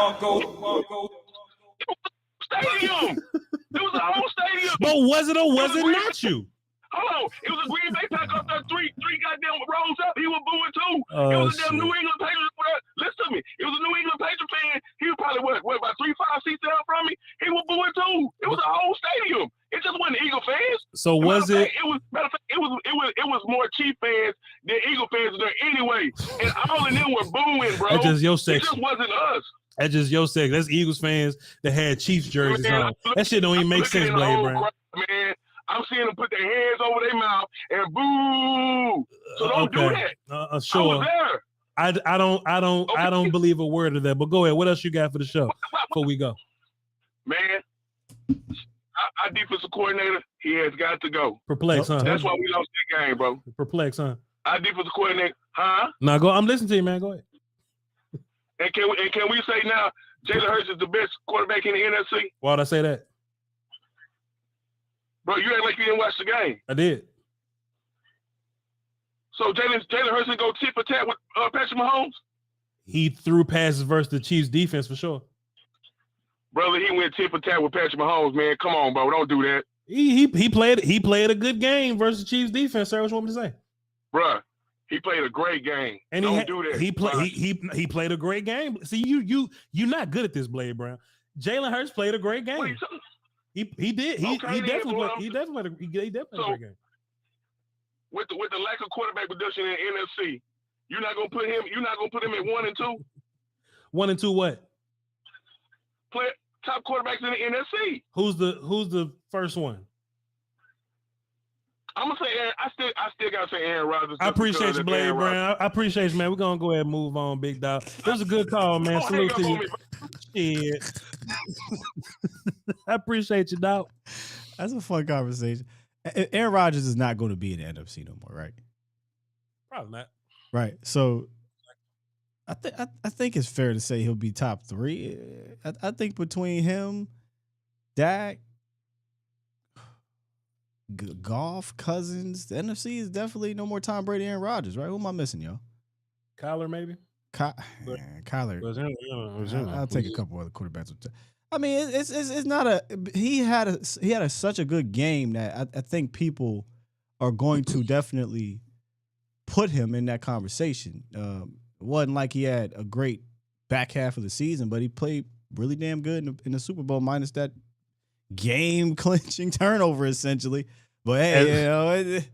Stadium. It was a whole stadium. But was it or was it not you? Hold on. It was a Green Bay pack up there, three goddamn rows up. He was booing too. It was a damn New England Patriots. Listen to me. It was a New England Patriot fan. He was probably about 3-5 seats down from me. He was booing too. It was a whole stadium. It just wasn't Eagle fans. So was it? It was more Chief fans than Eagle fans there anyway. And all of them were booing, bro. That's just your section. It just wasn't us. That's just your section. That's Eagles fans that had Chiefs jerseys on. That shit don't even make sense, Blade Brown. Man, I'm seeing them put their hands over their mouth and boo. So don't do that. Sure. I was there. I don't believe a word of that. But go ahead. What else you got for the show before we go? Man, our defensive coordinator, he has got to go. Perplex, huh? That's why we lost that game, bro. Perplex, huh? Our defensive coordinator, huh? No, go. I'm listening to you, man. Go ahead. And can we say now Jalen Hurts is the best quarterback in the NFC? Why'd I say that? Bro, you act like you didn't watch the game. I did. So Jalen Hurts didn't go tit for tat with Patrick Mahomes? He threw passes versus the Chiefs defense for sure. Brother, he went tit for tat with Patrick Mahomes, man. Come on, bro. Don't do that. He played a good game versus the Chiefs defense, sir. What you want me to say? Bruh, he played a great game. And don't do that. He played a great game. See, you're not good at this, Blade Brown. Jalen Hurts played a great game. He did. He definitely played a great game. With the lack of quarterback production in the NFC, you're not gonna put him at 1 and 2. 1 and 2 what? Play top quarterbacks in the NFC. Who's the first one? I'm gonna say I still gotta say Aaron Rodgers. I appreciate you, Blade Brown. I appreciate you, man. We're gonna go ahead and move on, big dog. It was a good call, man. Salute to you. Shit. I appreciate you, dog. That's a fun conversation. Aaron Rodgers is not going to be in the NFC no more, right? Probably not. Right. So I think it's fair to say he'll be top 3. I think between him, Dak, Goff, Cousins, the NFC is definitely no more Tom Brady, Aaron Rodgers, right? Who am I missing, y'all? Kyler, maybe? Kyler. I'll take a couple other quarterbacks. I mean, it's not he had such a good game that I think people are going to definitely put him in that conversation. It wasn't like he had a great back half of the season, but he played really damn good in the Super Bowl, minus that game clinching turnover essentially. But hey,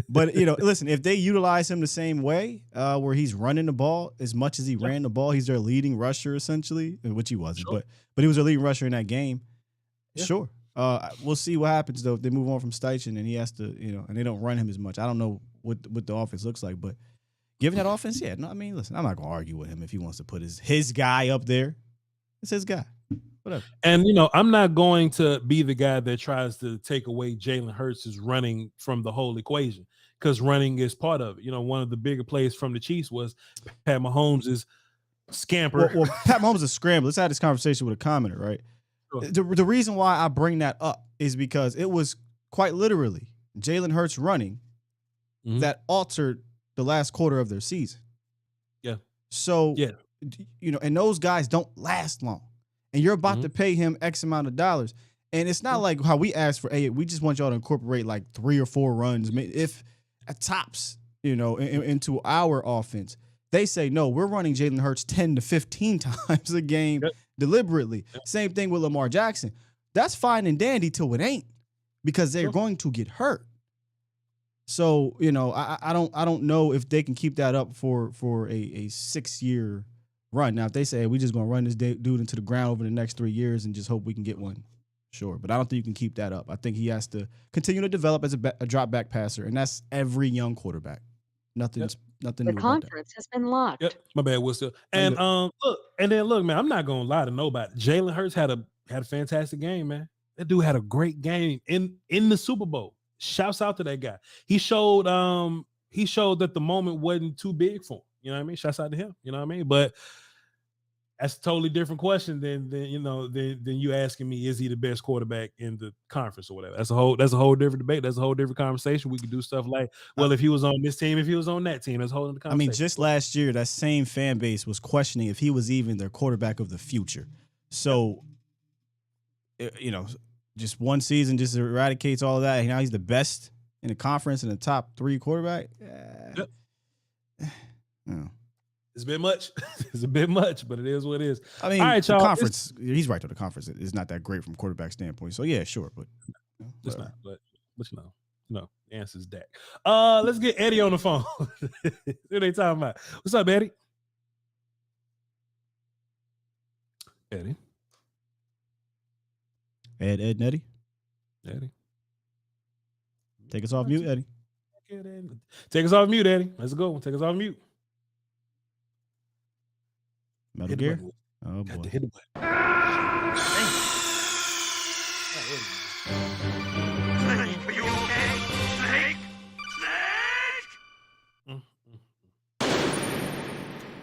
listen, if they utilize him the same way, where he's running the ball as much as he ran the ball, he's their leading rusher essentially, which he wasn't, but he was their leading rusher in that game. Yeah. Sure. We'll see what happens though if they move on from Steichen and he has to, and they don't run him as much. I don't know what the offense looks like, but given that offense, yeah. No, I mean, listen, I'm not gonna argue with him if he wants to put his guy up there. It's his guy. Whatever. And I'm not going to be the guy that tries to take away Jalen Hurts' running from the whole equation, because running is part of it. One of the bigger plays from the Chiefs was Pat Mahomes' scamper. Well, Pat Mahomes is a scrambler. Let's have this conversation with a commenter, right? Sure. The reason why I bring that up is because it was quite literally Jalen Hurts running that altered the last quarter of their season. Yeah. So and those guys don't last long. And you're about to pay him X amount of dollars. And it's not like how we asked for, hey, we just want y'all to incorporate like 3 or 4 runs, if at tops, into our offense. They say, no, we're running Jalen Hurts 10 to 15 times a game deliberately. Same thing with Lamar Jackson. That's fine and dandy till it ain't, because they're going to get hurt. So, I don't know if they can keep that up for a 6-year run. Now, if they say, hey, we just going to run this dude into the ground over the next 3 years and just hope we can get one, sure. But I don't think you can keep that up. I think he has to continue to develop as a drop back passer, and that's every young quarterback. Nothing new The conference has been locked. Yep, my bad, Will. And look, man, I'm not gonna lie to nobody. Jalen Hurts had a fantastic game, man. That dude had a great game in the Super Bowl. Shouts out to that guy. He showed that the moment wasn't too big for him. You know what I mean? Shouts out to him. You know what I mean? But that's a totally different question than you asking me, is he the best quarterback in the conference or whatever? That's a whole different debate. That's a whole different conversation. We could do stuff like, well, if he was on this team, if he was on that team, that's a whole other conversation. I mean, just last year, that same fan base was questioning if he was even their quarterback of the future. So, just one season just eradicates all of that. And now he's the best in the conference and the top 3 quarterback. It's a bit much. It's a bit much, but it is what it is. I mean, all right, y'all. The conference, he's right, though. The conference is not that great from a quarterback standpoint. So, yeah, sure. But it's not. But no, the answer is Dak. Let's get Eddie on the phone. What they talking about? What's up, Eddie? Eddie. Ed, and Eddie. Eddie. Take us off mute, Eddie. Take us off mute, Eddie. Let's go. Take us off mute. Metal Gear? Oh, boy. Hit the button. Are you okay? Snake?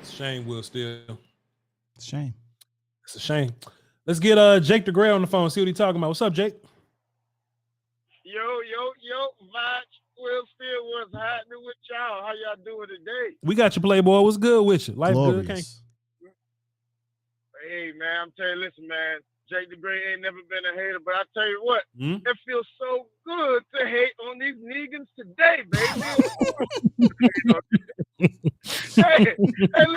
It's a shame, Will Steele. It's a shame. It's a shame. Let's get Jake the Gray on the phone. See what he's talking about. What's up, Jake? Yo, Voch, Will Steele, what's happening with y'all? How y'all doing today? We got you, Playboy. What's good with you? Life Glorious. good, can't? Hey, man, I'm telling you, listen, man, Jake the Great ain't never been a hater, but I tell you what, it feels so good to hate on these niggas today, baby. hey, listen,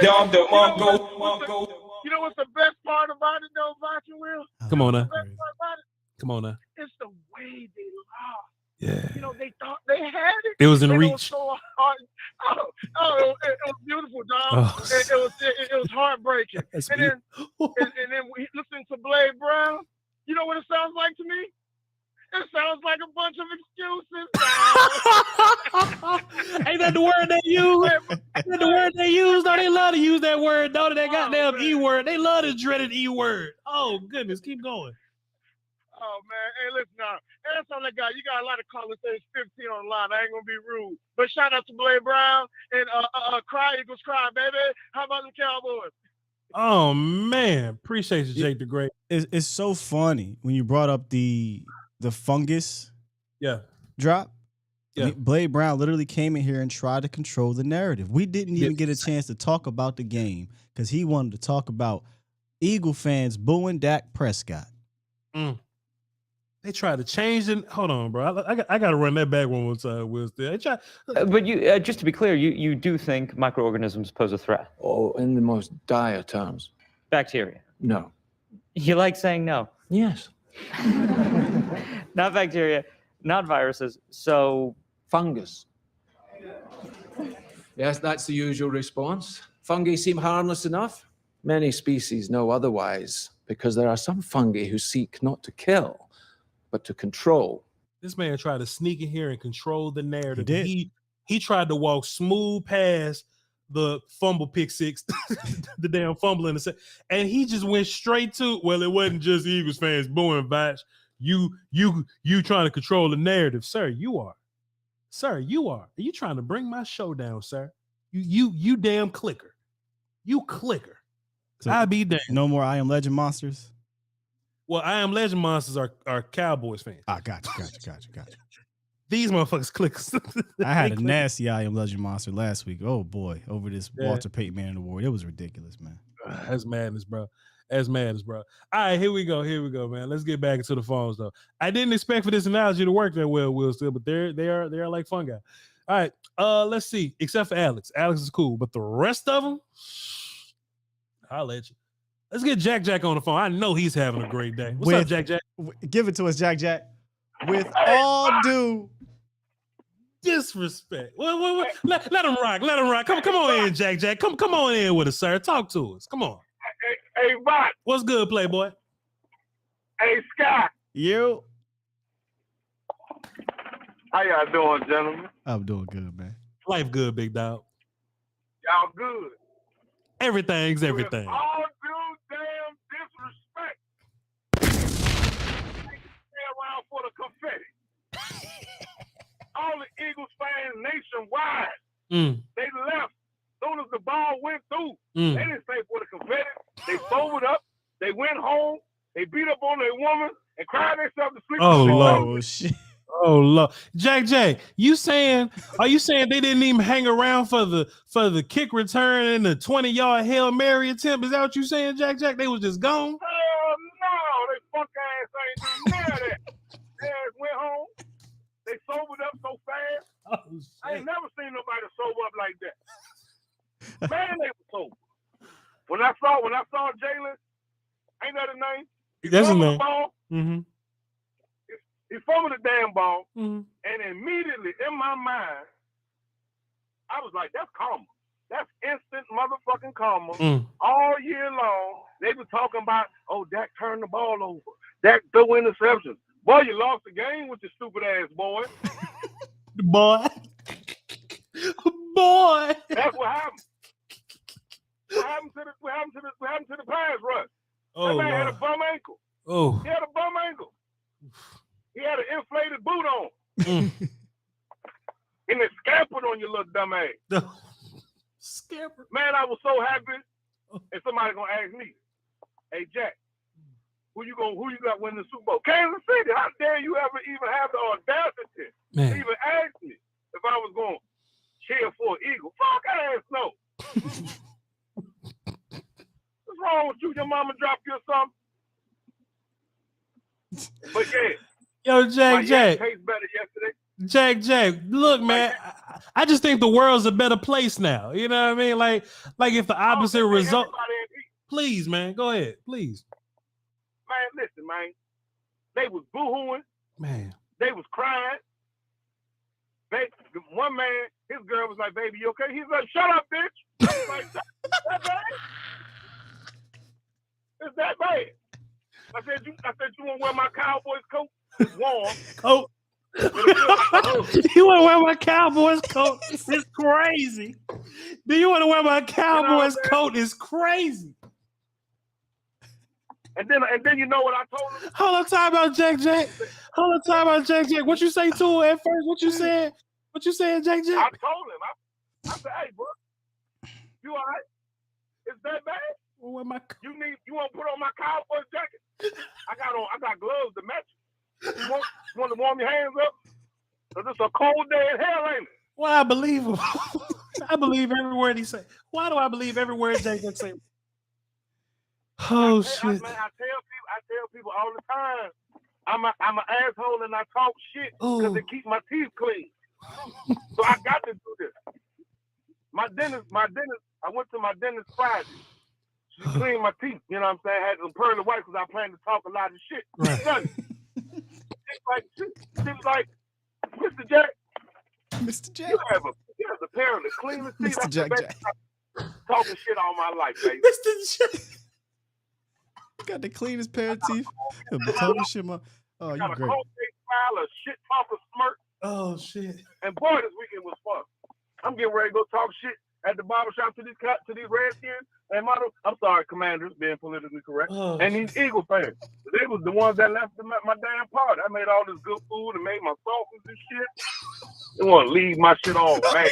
you know what's the best part about it, though, Voch and Will? Come on now. The best part about it? Come on now. It's the way they lost. Yeah. They thought they had it. It was in reach. It was so hard. It was beautiful, dog. It was heartbreaking. And then we listening to Blade Brown. You know what it sounds like to me? It sounds like a bunch of excuses. Ain't that the word they use? Ain't that the word they use? No, they love to use that word. Don't they? That goddamn E word. They love this dreaded E word. Oh goodness, keep going. Oh man, hey, listen now. That's all I got. You got a lot of callers. Say it's 15 on the line. I ain't gonna be rude, but shout out to Blade Brown and Cry Eagles Cry, baby. How about the Cowboys? Oh man, appreciate you, Jake the Great. It's so funny when you brought up the Fungus drop. Yeah. Blade Brown literally came in here and tried to control the narrative. We didn't even get a chance to talk about the game because he wanted to talk about Eagle fans booing Dak Prescott. They tried to change it. Hold on, bro. I got to run that back one more time. Will Steele. But you, just to be clear, you do think microorganisms pose a threat? Oh, in the most dire terms. Bacteria? No. You like saying no? Yes. Not bacteria, not viruses. So fungus. Yes, that's the usual response. Fungi seem harmless enough. Many species know otherwise because there are some fungi who seek not to kill, but to control. This man tried to sneak in here and control the narrative. He did. He tried to walk smooth past the fumble pick six, the damn fumble in the set, and he just went straight to, well, it wasn't just Eagles fans booing Voch. You trying to control the narrative, sir. You are. Are you trying to bring my show down, sir? You damn clicker. You clicker. So I be damned. No more I Am Legend monsters. Well, I Am Legend monsters are Cowboys fans. Gotcha. These motherfuckers click. I had a nasty I Am Legend monster last week. Oh boy, over this Walter Payton Man Award. It was ridiculous, man. That's madness, bro. That's madness, bro. All right, here we go, man. Let's get back into the phones, though. I didn't expect for this analogy to work that well, Will, still, but they are like fungi. All right, let's see. Except for Alex. Alex is cool, but the rest of them, I'll let you. Let's get Jack on the phone. I know he's having a great day. What's up, Jack? Give it to us, Jack. With all due disrespect. Wait. Let him rock. Come on in, Jack. Come on in with us, sir. Talk to us. Come on. Hey, Voch. What's good, Playboy? Hey, Sky. You. How y'all doing, gentlemen? I'm doing good, man. Life good, big dog. Y'all good. Everything's everything. With all due damn disrespect. Stay around for the confetti. All the Eagles fans nationwide, they left. As soon as the ball went through, they didn't stay for the confetti. They sobered up. They went home. They beat up on their woman and cried themselves to sleep. Oh, Lord. Shit. Oh, Lord. Jack, are you saying they didn't even hang around for the kick return and the 20-yard Hail Mary attempt? Is that what you saying, Jack? They was just gone? No, they fuck ass ain't do none of that. They ass went home. They sobered up so fast. Oh, I ain't never seen nobody sober up like that. Man, they were sober. When I saw Jalen, ain't that his name? That's his name. Mm-hmm. He fumbled the damn ball, and immediately in my mind, I was like, "That's karma. That's instant motherfucking karma." All year long, they were talking about, "Oh, Dak turned the ball over. Dak threw interceptions." Boy, you lost the game with your stupid ass, boy. Boy. That's what happened. What happened to the pass rush? Oh, that man had a bum ankle. Oh. He had a bum ankle. He had an inflated boot on. And it scampered on your little dumb ass. Scampered. Man, I was so happy. And somebody gonna ask me, "Hey, Jack, who you got winning the Super Bowl?" Kansas City. How dare you ever even have the audacity to even ask me if I was going to cheer for an Eagle? Fuck ass no. What's wrong with you? Your mama dropped you or something? But yeah. Yo, Jack. Tastes better yesterday. Jack, look, man. I just think the world's a better place now. You know what I mean? Like if the opposite result. Please, man, go ahead, please. Man, listen, man. They was boo-hooing. Man. They was crying. One man, his girl was like, "Baby, you okay?" He's like, "Shut up, bitch." I was like, that bad? It's that bad. I said, you want to wear my Cowboys coat? It's warm. Coat. You want to wear my Cowboys coat? It's crazy. Do you want to wear my Cowboys coat? It's crazy. And then you know what I told him? Hold on, time about Jack. What you say to her at first? What you said, Jack? I told him. I said, "Hey, bro, you all right? Is that bad? You want to put on my Cowboys jacket? I got gloves to match it. You want to warm your hands up? Cause it's a cold day in hell, ain't it?" Well, I believe him. I believe every word he said. Why do I believe every word Jack say? Oh shit! I tell people all the time, I'm an asshole and I talk shit because it keeps my teeth clean. So I got to do this. My dentist. I went to my dentist Friday. She cleaned my teeth. You know what I'm saying? I had some pearly white because I plan to talk a lot of shit. Right. She was like, "Mr. Jack, you have a pair of the cleanest teeth Mr. Jack. talking shit all my life, baby." Mr. Jack. Got the cleanest pair of teeth. Talking shit, oh, you got great. A cold smile, a shit talker smirk. Oh shit! And boy, this weekend was fun. I'm getting ready to go talk shit at the barbershop to these Redskins and I'm sorry, Commanders, being politically correct, and these Eagles fans. They was the ones that left my damn party. I made all this good food and made my sauces and shit. They want to leave my shit on, man.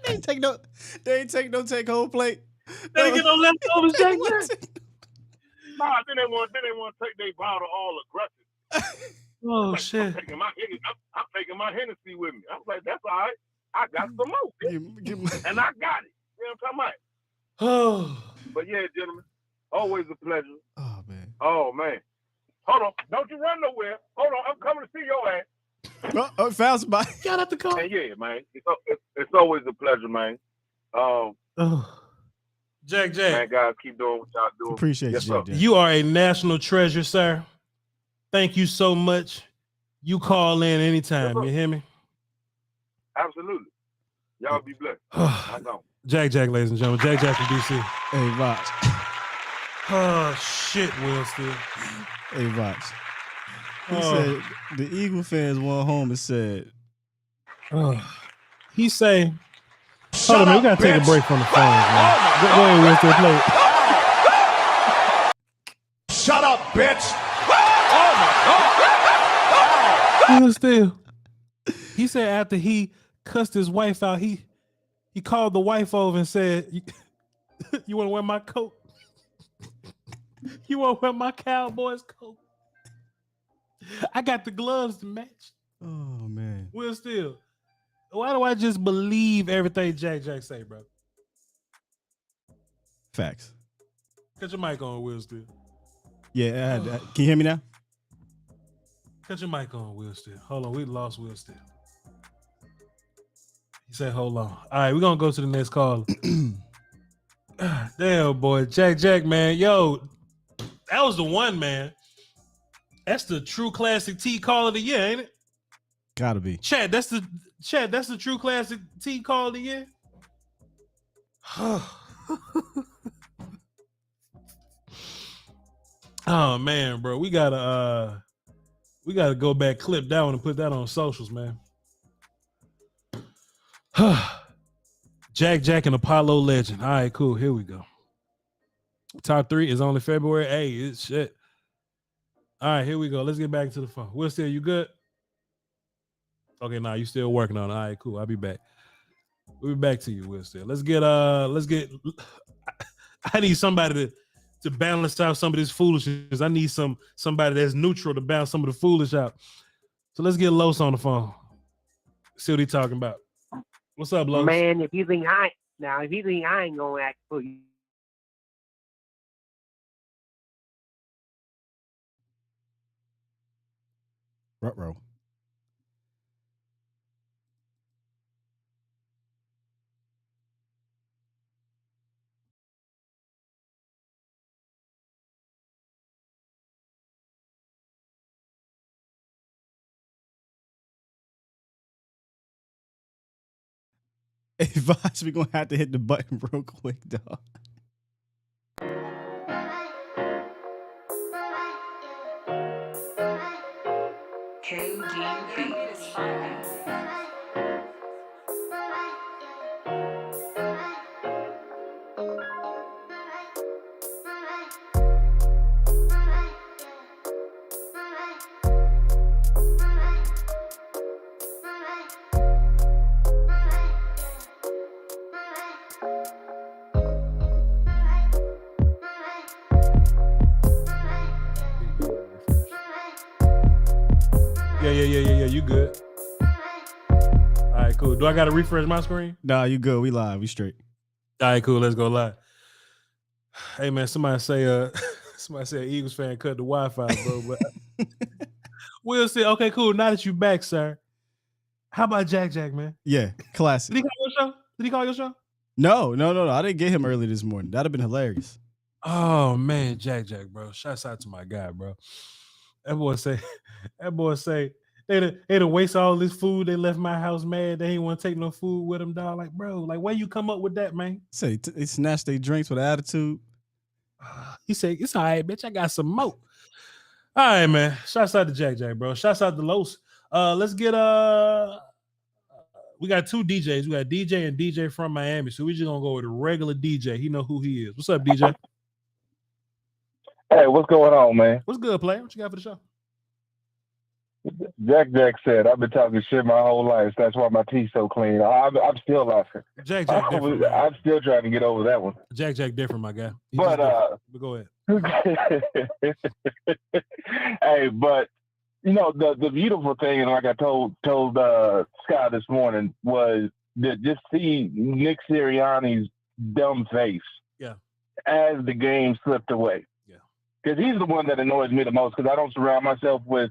They ain't take no take home plate. They ain't get no leftovers, Jack. Nah, then they want to take their bottle all aggressive. Oh shit! I'm taking my Hennessy with me. I was like, that's all right. I got some more, and I got it. You know what I'm talking about? Oh. But yeah, gentlemen, always a pleasure. Oh man. Oh man. Hold on, don't you run nowhere. Hold on, I'm coming to see your ass. Oh, found somebody. Got out the car. And yeah, man, it's always a pleasure, man. Jack. Man, guys, keep doing what y'all doing. Appreciate you, Jack. You are a national treasure, sir. Thank you so much. You call in anytime. You hear me? Absolutely. Y'all be blessed. I know. Jack, ladies and gentlemen. Jack from DC. Hey, Voch. Oh, shit, Will Steele. Hey, Voch. He said the Eagle fans went home and said, he say, hold on, man, we got to take a break from the phones, man. Go ahead, Will Steele, play it. Shut up, bitch. Will Steele. He said after he cussed his wife out, he called the wife over and said, you want to wear my coat? You want to wear my Cowboys coat? I got the gloves to match. Oh, man. Will Steele, why do I just believe everything Jack say, bro? Facts. Cut your mic on, Will Steele. Yeah, can you hear me now? Cut your mic on, Will Steele. Hold on, we lost Will Steele. He said, hold on. All right, we're going to go to the next caller. Damn, boy. Jack, man. Yo, that was the one, man. That's the true classic T call of the year, ain't it? Gotta be. Chad, that's the true classic T call of the year. Oh man, bro. We gotta go back, clip that one, and put that on socials, man. Jack and Apollo legend. All right, cool. Here we go. Top 3 is only February. Hey, it's shit. All right, here we go. Let's get back to the phone. Will Steele, you good? Okay, nah, you still working on it. All right, cool. I'll be back. We'll be back to you, Will Steele. Let's get I need somebody to balance out some of this foolishness. I need somebody that's neutral to balance some of the foolish out. So let's get Los on the phone. See what he talking about. What's up, Los? Man, if you think I ain't gonna act for you. Ruh-roh. Hey, Voch, we're going to have to hit the button real quick, dog. Yeah, you good. All right, cool. Do I got to refresh my screen? Nah, you good. We live. We straight. All right, cool. Let's go live. Hey, man, somebody say an Eagles fan cut the Wi-Fi, bro. But Will say, okay, cool. Now that you back, sir, how about Jack, man? Yeah, classic. Did he call your show? No. I didn't get him early this morning. That'd have been hilarious. Oh, man, Jack, bro. Shouts out to my guy, bro. That boy say, they done waste all this food. They left my house mad. They ain't want to take no food with them, dog. Like, bro, like, where you come up with that, man? Say they snatched their drinks with attitude. He said, it's all right, bitch. I got some more. All right, man. Shouts out to Jack, bro. Shouts out to Los. Let's get we got 2 DJs. We got DJ and DJ from Miami. So we just gonna go with a regular DJ. He know who he is. What's up, DJ? Hey, what's going on, man? What's good, player? What you got for the show? Jack said, I've been talking shit my whole life. That's why my teeth so clean. I'm still laughing. Jack different. I'm still trying to get over that one. Jack different, my guy. But go ahead. Hey, but You know, the beautiful thing, and like I told Scott this morning, was to just see Nick Sirianni's dumb face. Yeah. As the game slipped away. Yeah. Because he's the one that annoys me the most. Because I don't surround myself with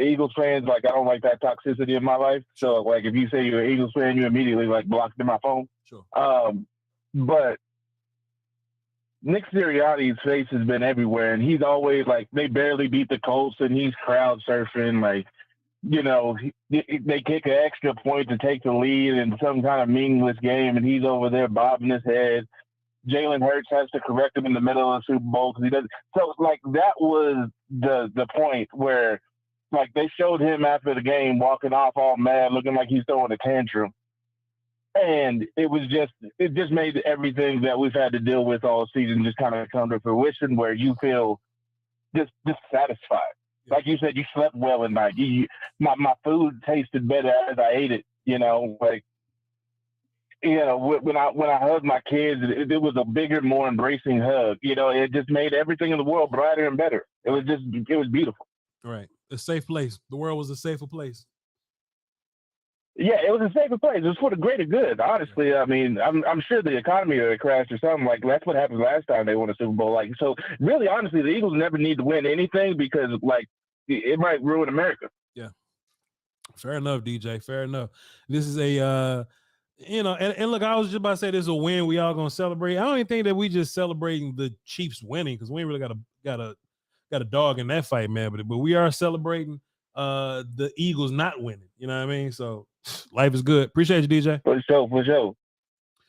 Eagles fans. Like I don't like that toxicity in my life. So like if you say you're an Eagles fan, you immediately like blocked in my phone. Sure. But Nick Sirianni's face has been everywhere, and he's always like they barely beat the Colts, and he's crowd surfing like. You know, they kick an extra point to take the lead in some kind of meaningless game, and he's over there bobbing his head. Jalen Hurts has to correct him in the middle of the Super Bowl because he doesn't. So, like, that was the point where, like, they showed him after the game walking off all mad, looking like he's throwing a tantrum. And it just made everything that we've had to deal with all season just kind of come to fruition where you feel just satisfied. Like you said, you slept well at night. My food tasted better as I ate it. You know, like when I hugged my kids, it was a bigger, more embracing hug. You know, it just made everything in the world brighter and better. It was beautiful. Right, a safe place. The world was a safer place. Yeah, it was a safer place. It was for the greater good. Honestly, I mean, I'm sure the economy would have crashed or something. Like that's what happened last time they won a Super Bowl. Like so, really, honestly, the Eagles never need to win anything because like it might ruin America. Yeah, fair enough, DJ. Fair enough. This is a and look, I was just about to say this is a win. We all gonna celebrate. I don't even think that we just celebrating the Chiefs winning because we ain't really got a dog in that fight, man. But we are celebrating the Eagles not winning. You know what I mean? So. Life is good. Appreciate you, DJ. For sure.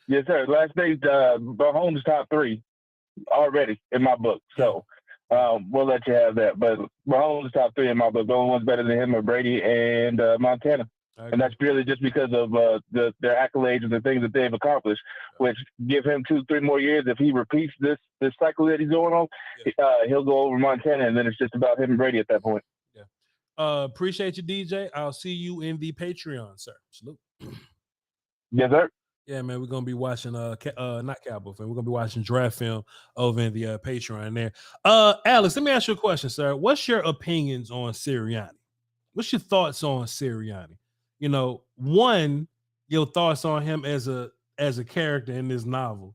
Yes, sir. Last night, Mahomes top 3 already in my book. So we'll let you have that. But Mahomes top 3 in my book. The only one's better than him are Brady and Montana. And that's purely just because of their accolades and the things that they've accomplished, which give him 2-3 more years. If he repeats this cycle that he's going on, he'll go over Montana, and then it's just about him and Brady at that point. Appreciate you, DJ. I'll see you in the Patreon, sir. Salute. Yes, sir. Yeah, man, we're gonna be watching not Cowboy film. We're gonna be watching draft film over in the Patreon there. Alex, let me ask you a question, sir. What's your opinions on Sirianni? What's your thoughts on Sirianni? You know, one, your thoughts on him as a character in this novel,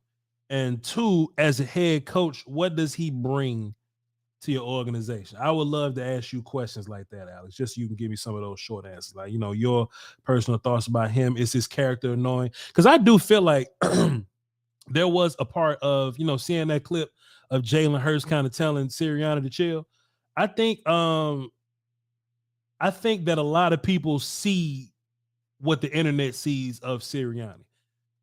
and two, as a head coach, what does he bring to your organization? I would love to ask you questions like that, Alex, just so you can give me some of those short answers. Like, you know, your personal thoughts about him. Is his character annoying? Because I do feel like there was a part of, you know, seeing that clip of Jalen Hurts kind of telling Sirianni to chill. I think that a lot of people see what the internet sees of Sirianni.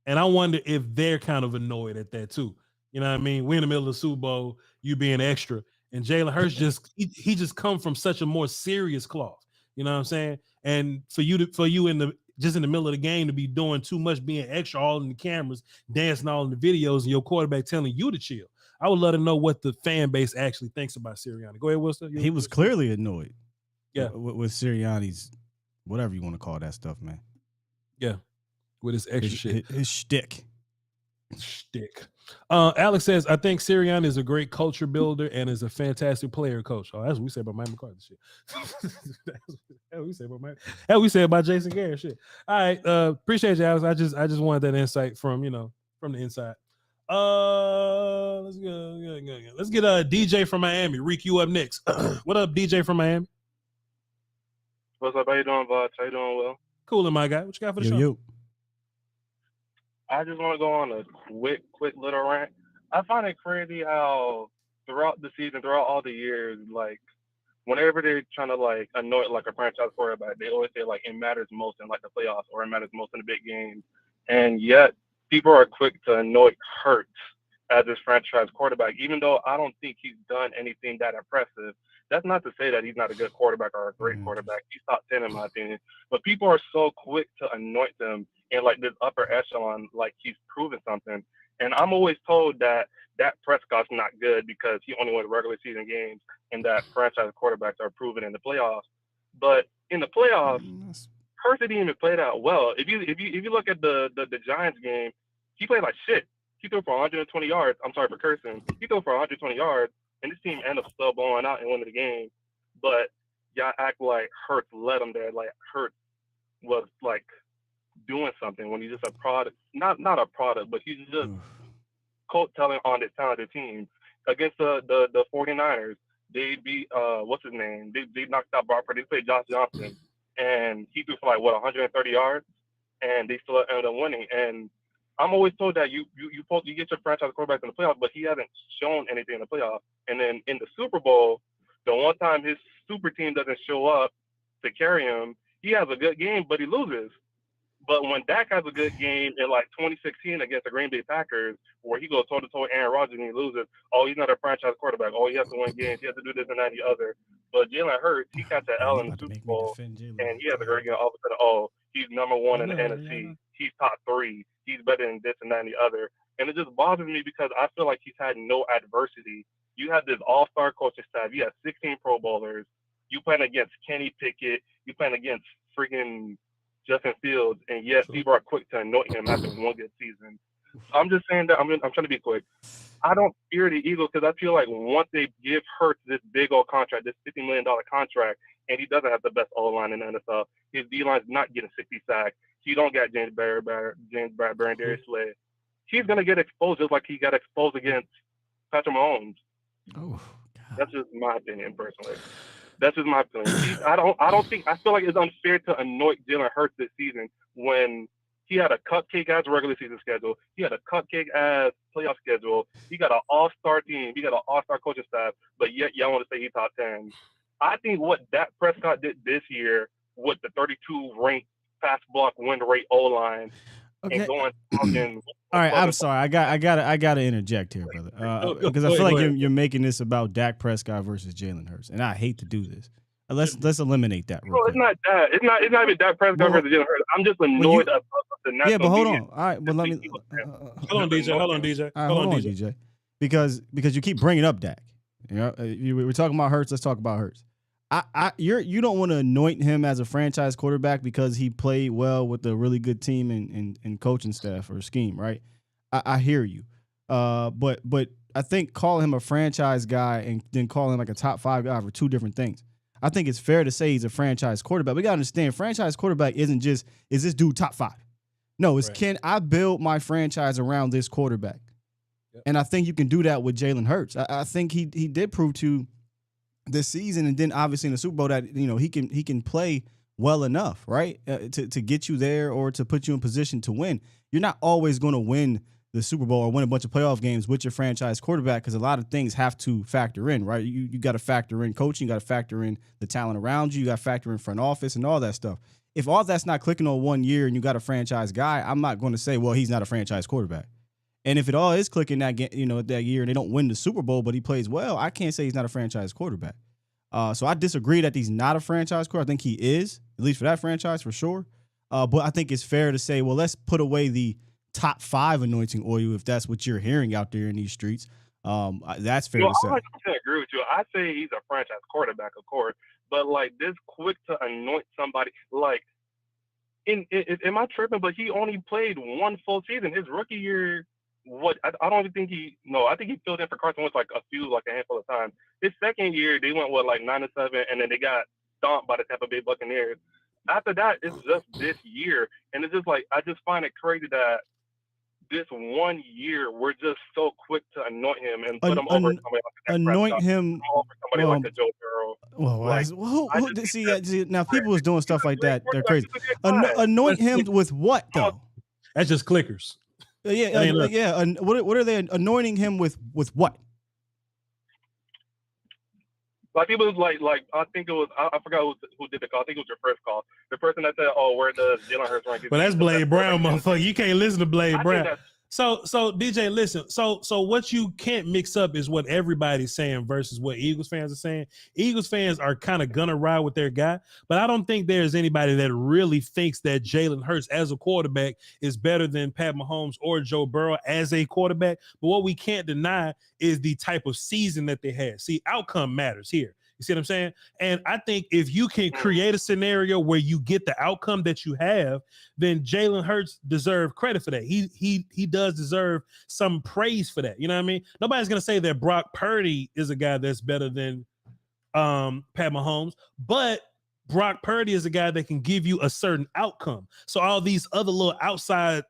And I wonder if they're kind of annoyed at that too. You know what I mean? We're in the middle of the Super Bowl, you being extra. And Jalen Hurts he just come from such a more serious cloth. You know what I'm saying? And for you in the middle of the game to be doing too much, being extra all in the cameras, dancing all in the videos, and your quarterback telling you to chill. I would love to know what the fan base actually thinks about Sirianni. Go ahead, Wilson. He was clearly annoyed. Yeah. With Sirianni's, whatever you want to call that stuff, man. Yeah. With his extra shit. His shtick. Alex says, I think Sirianni is a great culture builder and is a fantastic player coach. Oh, that's what we say about Mike McCarthy shit. That's what we say about Jason Garrett shit. All right, appreciate you, Alex. I just wanted that insight from the inside. Let's get DJ from Miami. Reek, you up next. What up, DJ from Miami? What's up? How you doing, Voch? How you doing, Will? Coolin', my guy. What you got for the show? I just want to go on a quick little rant. I find it crazy how throughout the season, throughout all the years, like whenever they're trying to like annoy like a franchise quarterback, they always say like it matters most in like the playoffs or it matters most in the big games. And yet people are quick to annoy Hurts as his franchise quarterback, even though I don't think he's done anything that impressive. That's not to say that he's not a good quarterback or a great quarterback. He's top 10 in my opinion. But people are so quick to anoint them in like this upper echelon, like he's proven something. And I'm always told that Prescott's not good because he only won regular season games and that franchise quarterbacks are proven in the playoffs. But in the playoffs, Hurts didn't even play that well. If you look at the Giants game, he played like shit. He threw for 120 yards. I'm sorry for cursing. He threw for 120 yards, and this team ended up still blowing out and winning the game. But y'all act like Hurts led him there, like Hurts was like doing something when he's just a product, not a product, but he's just coattailling on this talented team. Against the 49ers, they beat what's his name? They knocked out Brock Purdy. They played Josh Johnson, and he threw for like 130 yards, and they still ended up winning. And I'm always told that you get your franchise quarterback in the playoffs, but he hasn't shown anything in the playoffs. And then in the Super Bowl, the one time his super team doesn't show up to carry him, he has a good game, but he loses. But when Dak has a good game in like 2016 against the Green Bay Packers, where he goes toe-to-toe with Aaron Rodgers and he loses, oh, he's not a franchise quarterback. Oh, he has to win games. He has to do this and that and the other. But Jalen Hurts, he got that L in the Super Bowl, and he has a great game. All of a sudden, oh, he's number one in the NFC. He's top 3. He's better than this and that and the other. And it just bothers me because I feel like he's had no adversity. You have this all-star coaching staff. You have 16 Pro Bowlers. You playing against Kenny Pickett. You playing against freaking Justin Fields, and yes, people are quick to anoint him after one good season. I'm just saying that I'm trying to be quick. I don't fear the Eagles because I feel like once they give Hurts this big old contract, this $50 million contract, and he doesn't have the best O-line in the NFL, his D-line's not getting 60 sacks. He don't got James Bradbury and Darius Slay. He's gonna get exposed just like he got exposed against Patrick Mahomes. Oh, God. That's just my opinion personally. That's just my opinion. I feel like it's unfair to anoint Jalen Hurts this season when he had a cupcake-ass regular season schedule. He had a cupcake-ass playoff schedule. He got an all-star team. He got an all-star coaching staff, but yet y'all want to say he's top 10. I think what Dak Prescott did this year with the 32 ranked pass block win rate O-line and going all right, I'm sorry. I gotta interject here, brother, because I feel like you're making this about Dak Prescott versus Jalen Hurts, and I hate to do this. Let's eliminate that. No, it's not that. It's not even Dak Prescott versus Jalen Hurts. I'm just annoyed about the national. Yeah, but hold media. on. All right, but let me. Hold on, DJ. Hold on, DJ. Because you keep bringing up Dak. You know, we're talking about Hurts. Let's talk about Hurts. You don't want to anoint him as a franchise quarterback because he played well with a really good team and coaching staff or scheme, right? I hear you, but I think calling him a franchise guy and then calling him like a top 5 guy for 2 different things. I think it's fair to say he's a franchise quarterback. We gotta understand, franchise quarterback isn't just is this dude top 5. No, it's can I build my franchise around this quarterback? Yep. And I think you can do that with Jalen Hurts. I think he did prove to this season, and then obviously in the Super Bowl that he can play well enough, right, to get you there or to put you in position to win. You're not always going to win the Super Bowl or win a bunch of playoff games with your franchise quarterback because a lot of things have to factor in, right? You got to factor in coaching, you got to factor in the talent around you, you got to factor in front office and all that stuff. If all that's not clicking on one year and you got a franchise guy, I'm not going to say, well, he's not a franchise quarterback. And if it all is clicking that year and they don't win the Super Bowl, but he plays well, I can't say he's not a franchise quarterback. So I disagree that he's not a franchise quarterback. I think he is, at least for that franchise, for sure. But I think it's fair to say, well, let's put away the top 5 anointing oil if that's what you're hearing out there in these streets. That's fair to say. I agree with you. I say he's a franchise quarterback, of course, but like this quick to anoint somebody, like, am I tripping? But he only played 1 full season. His rookie year. I don't even think I think he filled in for Carson Wentz like a handful of times. His second year, they went 9-7, and then they got stomped by the Tampa Bay Buccaneers. After that, it's just this year, and it's just like I just find it crazy that this 1 year we're just so quick to anoint him and put him over somebody like anoint him over somebody like a Joe Burrow. See, now people is doing stuff like that. They're crazy. Anoint him with what though? That's just clickers. What are they anointing him with? With what? Like it was like I think it was I forgot who did the call. I think it was your first call. The person that said, "Oh, where does Jalen Hurts rank?" Well, that's Blade Brown, motherfucker. You can't listen to Blade Brown. So DJ, listen. So what you can't mix up is what everybody's saying versus what Eagles fans are saying. Eagles fans are kind of gonna ride with their guy, but I don't think there's anybody that really thinks that Jalen Hurts as a quarterback is better than Pat Mahomes or Joe Burrow as a quarterback. But what we can't deny is the type of season that they had. See, outcome matters here. You see what I'm saying? And I think if you can create a scenario where you get the outcome that you have, then Jalen Hurts deserves credit for that. He does deserve some praise for that. You know what I mean? Nobody's going to say that Brock Purdy is a guy that's better than Pat Mahomes, but Brock Purdy is a guy that can give you a certain outcome. So all these other little outside,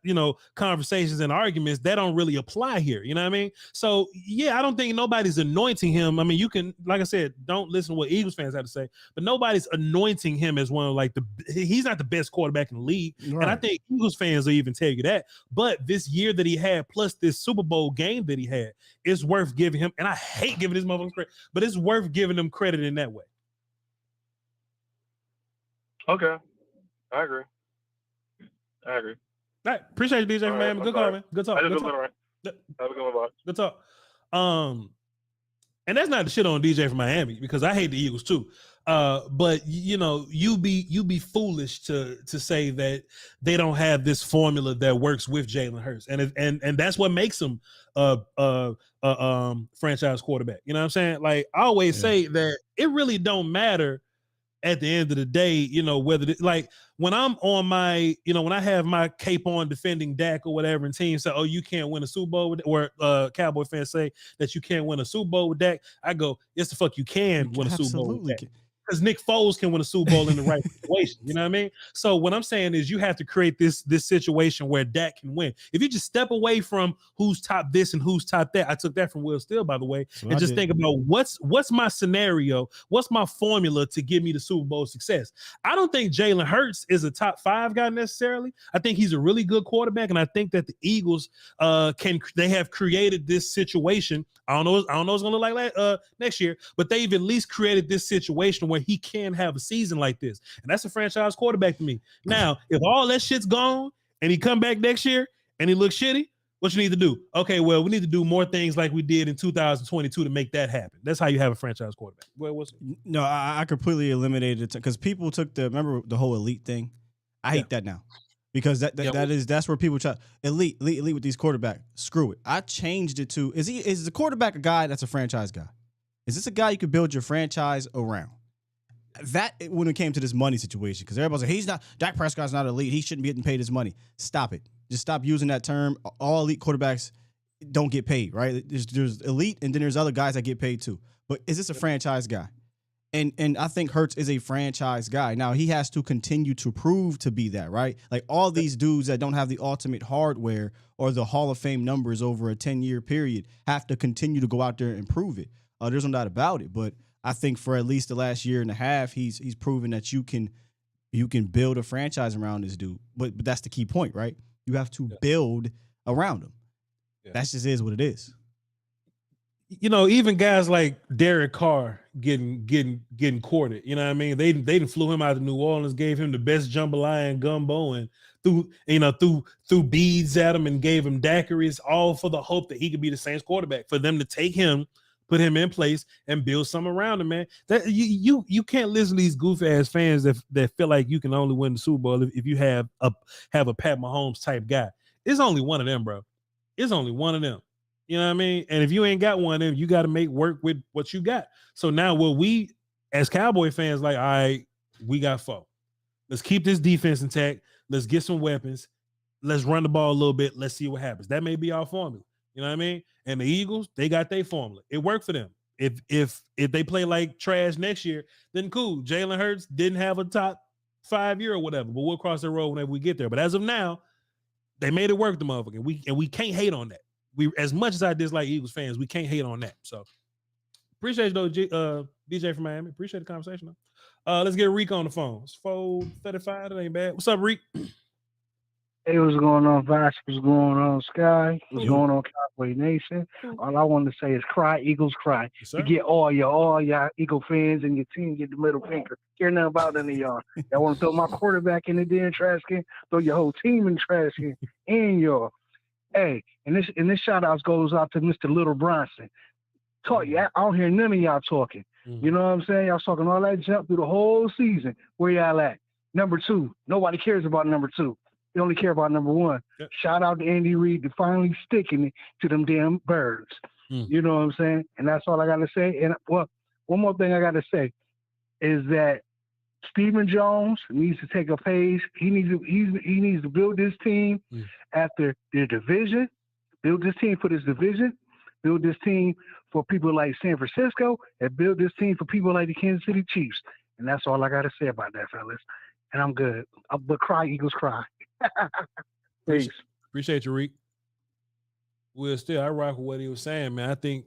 conversations and arguments that don't really apply here. You know what I mean? So yeah, I don't think nobody's anointing him. I mean, you can, like I said, don't listen to what Eagles fans have to say, but nobody's anointing him as one of he's not the best quarterback in the league. Right. And I think Eagles fans will even tell you that. But this year that he had, plus this Super Bowl game that he had, it's worth giving him. And I hate giving this motherfucker credit, but it's worth giving him credit in that way. Okay, I agree. All right, appreciate you, DJ from Miami. Good call, man. Good talk. Good talk. Right. Have a good one, Good talk. And that's not the shit on DJ from Miami because I hate the Eagles too. But you be foolish to say that they don't have this formula that works with Jalen Hurts, and that's what makes him a franchise quarterback. You know what I'm saying? Like I always say that it really don't matter. At the end of the day, whether when I'm on my, when I have my cape on defending Dak or whatever, and teams say, "Oh, you can't win a Super Bowl," or Cowboy fans say that you can't win a Super Bowl with Dak, I go, "Yes, the fuck you can win a Super Bowl with Dak." Because Nick Foles can win a Super Bowl in the right situation. You know what I mean? So what I'm saying is you have to create this situation where Dak can win. If you just step away from who's top this and who's top that, I took that from Will Steele, by the way, and just think about what's my scenario, what's my formula to give me the Super Bowl success. I don't think Jalen Hurts is a top 5 guy necessarily. I think he's a really good quarterback, and I think that the Eagles they have created this situation. I don't know what it's gonna look like next year, but they've at least created this situation where he can have a season like this. And that's a franchise quarterback to me. Now, if all that shit's gone and he come back next year and he looks shitty, what you need to do? Okay, well, we need to do more things like we did in 2022 to make that happen. That's how you have a franchise quarterback. Well, no, I completely eliminated it because people took remember the whole elite thing. I hate that now. Because that's where people try elite with these quarterbacks. Screw it. I changed it to is the quarterback a guy that's a franchise guy? Is this a guy you could build your franchise around? That when it came to this money situation, because everybody's like, he's not Dak Prescott's not elite. He shouldn't be getting paid his money. Stop it. Just stop using that term. All elite quarterbacks don't get paid, right? There's elite, and then there's other guys that get paid too. But is this a franchise guy? And I think Hurts is a franchise guy. Now, he has to continue to prove to be that, right? Like all these dudes that don't have the ultimate hardware or the Hall of Fame numbers over a 10-year period have to continue to go out there and prove it. There's no doubt about it. But I think for at least the last year and a half, he's proven that you can build a franchise around this dude. But that's the key point, right? You have to build around him. Yeah. That just is what it is. Even guys like Derek Carr getting courted. You know what I mean? They flew him out to New Orleans, gave him the best jambalaya and gumbo, and threw beads at him and gave him daiquiris, all for the hope that he could be the Saints quarterback. For them to take him, put him in place, and build something around him, man. That you can't listen to these goof ass fans that feel like you can only win the Super Bowl if you have a Pat Mahomes type guy. It's only one of them, bro. It's only one of them. You know what I mean? And if you ain't got one of them, you got to make work with what you got. So now what we as Cowboy fans like, all right, we got 4. Let's keep this defense intact. Let's get some weapons. Let's run the ball a little bit. Let's see what happens. That may be our formula. You know what I mean? And the Eagles, they got their formula. It worked for them. If they play like trash next year, then cool. Jalen Hurts didn't have a top 5 year or whatever, but we'll cross the road whenever we get there. But as of now, they made it work, the motherfucker. We can't hate on that. We, as much as I dislike Eagles fans, we can't hate on that. So appreciate you though, DJ from Miami. Appreciate the conversation though. Let's get Reek on the phone. It's 4:35. That ain't bad. What's up, Reek? Hey, what's going on, Voch? What's going on, Sky? What's going on, Cowboy Nation? All I want to say is cry, Eagles, cry. Yes, you get all y'all Eagle fans and your team get the middle finger. Care nothing about any of y'all. Y'all want to throw my quarterback in the damn trash can? Throw your whole team in the trash can and y'all. Hey, and this shout out goes out to Mr. Little Bronson. I don't hear none of y'all talking. Mm-hmm. You know what I'm saying? Y'all talking all that jump through the whole season. Where y'all at? Number 2. Nobody cares about number 2. They only care about number 1. Yep. Shout out to Andy Reid for finally sticking it to them damn birds. You know what I'm saying? And that's all I got to say. And one more thing I got to say is that Stephen Jones needs to take a page. He needs to build this team after their division, build this team for this division, build this team for people like San Francisco and built this team for people like the Kansas City Chiefs. And that's all I got to say about that, fellas. And I'm good. But cry, Eagles, cry. Peace. Appreciate you, Reek. I rock with what he was saying, man. I think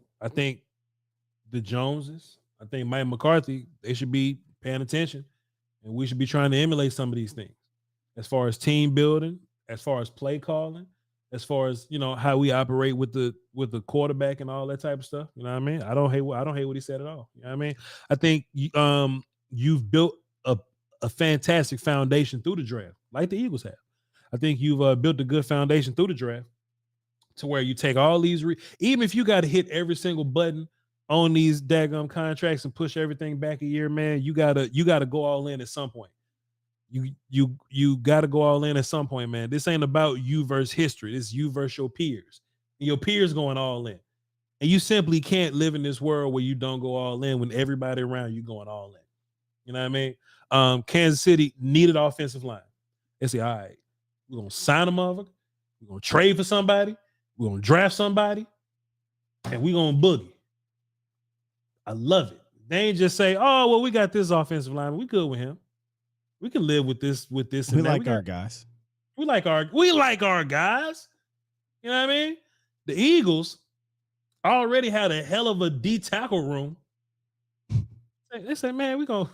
the Joneses, I think Mike McCarthy, they should be paying attention, and we should be trying to emulate some of these things as far as team building, as far as play calling, as far as, you know, how we operate with the quarterback and all that type of stuff. You know what I mean? I don't hate what he said at all. You know what I mean? I think you've built a fantastic foundation through the draft, like the Eagles have. I think you've built a good foundation through the draft to where you take all these, even if you got to hit every single button on these daggum contracts and push everything back a year, man, you gotta go all in at some point. You got to go all in at some point, man. This ain't about you versus history. This is you versus your peers. And your peers going all in. And you simply can't live in this world where you don't go all in when everybody around you going all in. You know what I mean? Kansas City needed offensive line. They say, all right, we're going to sign a motherfucker. We're going to trade for somebody. We're going to draft somebody. And we're going to boogie. I love it. They ain't just say, oh, well, we got this offensive line. We good with him. We can live with this. We like our guys. We like our guys. You know what I mean? The Eagles already had a hell of a D tackle room. They say, man, we're gonna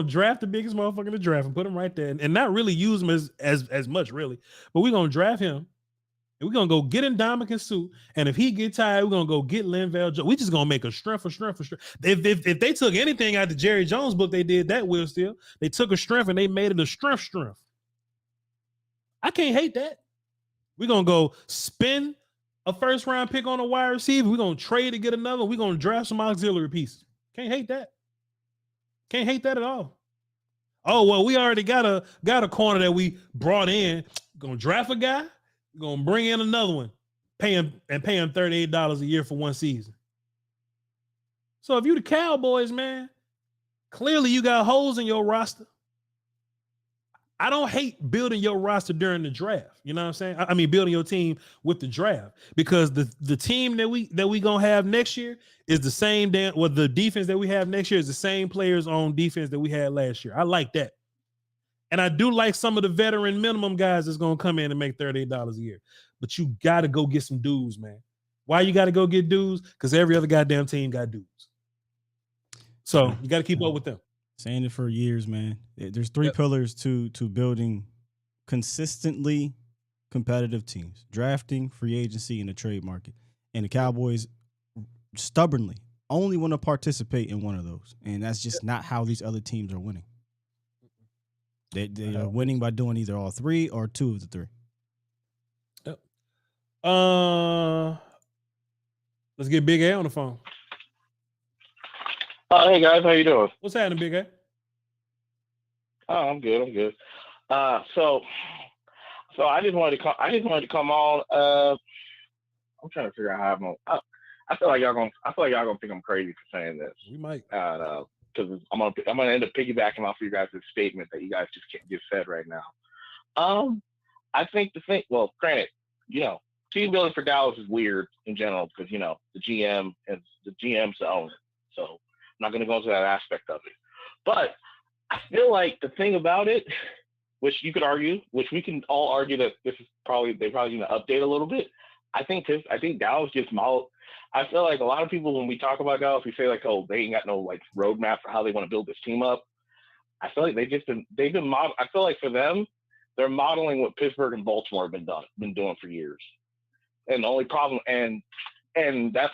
draft the biggest motherfucker in the draft and put him right there, and not really use him as much, really. But we're gonna draft him, and we're gonna go get Ndamukong Suh. And if he get tired, we're gonna go get Linval Jones. We just gonna make a strength for strength for strength. If they took anything out of the Jerry Jones book, they did that. Will Steele. They took a strength and they made it a strength. I can't hate that. We're gonna go spend a first round pick on a wide receiver. We're gonna trade to get another. We're gonna draft some auxiliary pieces. Can't hate that. Can't hate that at all. Oh, well, we already got a corner that we brought in. Gonna draft a guy, gonna bring in another one, pay him $38 a year for one season. So if you the Cowboys, man, clearly you got holes in your roster. I don't hate building your roster during the draft. You know what I'm saying? I mean, building your team with the draft, because the team that we gonna have next year is the same the defense that we have next year is the same players on defense that we had last year. I like that. And I do like some of the veteran minimum guys that's gonna come in and make $38 a year. But you gotta go get some dudes, man. Why you gotta go get dudes? Because every other goddamn team got dudes. So you gotta keep up with them. Saying it for years, man. There's three pillars to building consistently competitive teams: drafting, free agency, and the trade market. And the Cowboys stubbornly only want to participate in one of those. And that's just not how these other teams are winning. They are winning by doing either all three or two of the three. Yep. Let's get Big A on the phone. Hey guys, how you doing? What's happening, Big A? Oh, I'm good. So I just wanted to come on. I'm trying to figure out how I'm gonna. I feel like y'all gonna think I'm crazy for saying this. We might. Because I'm gonna end up piggybacking off your guys' statement that you guys just can't get fed right now. I think well, granted, team building for Dallas is weird in general because the GM's the owner, so I'm not gonna go into that aspect of it. But I feel like the thing about it, which you could argue, which we can all argue that they probably need to update a little bit. I think Dallas just modeled. I feel like a lot of people, when we talk about Dallas, we say like, oh, they ain't got no like roadmap for how they want to build this team up. I feel like they've been model. I feel like for them, they're modeling what Pittsburgh and Baltimore have been doing for years. And the only problem, and I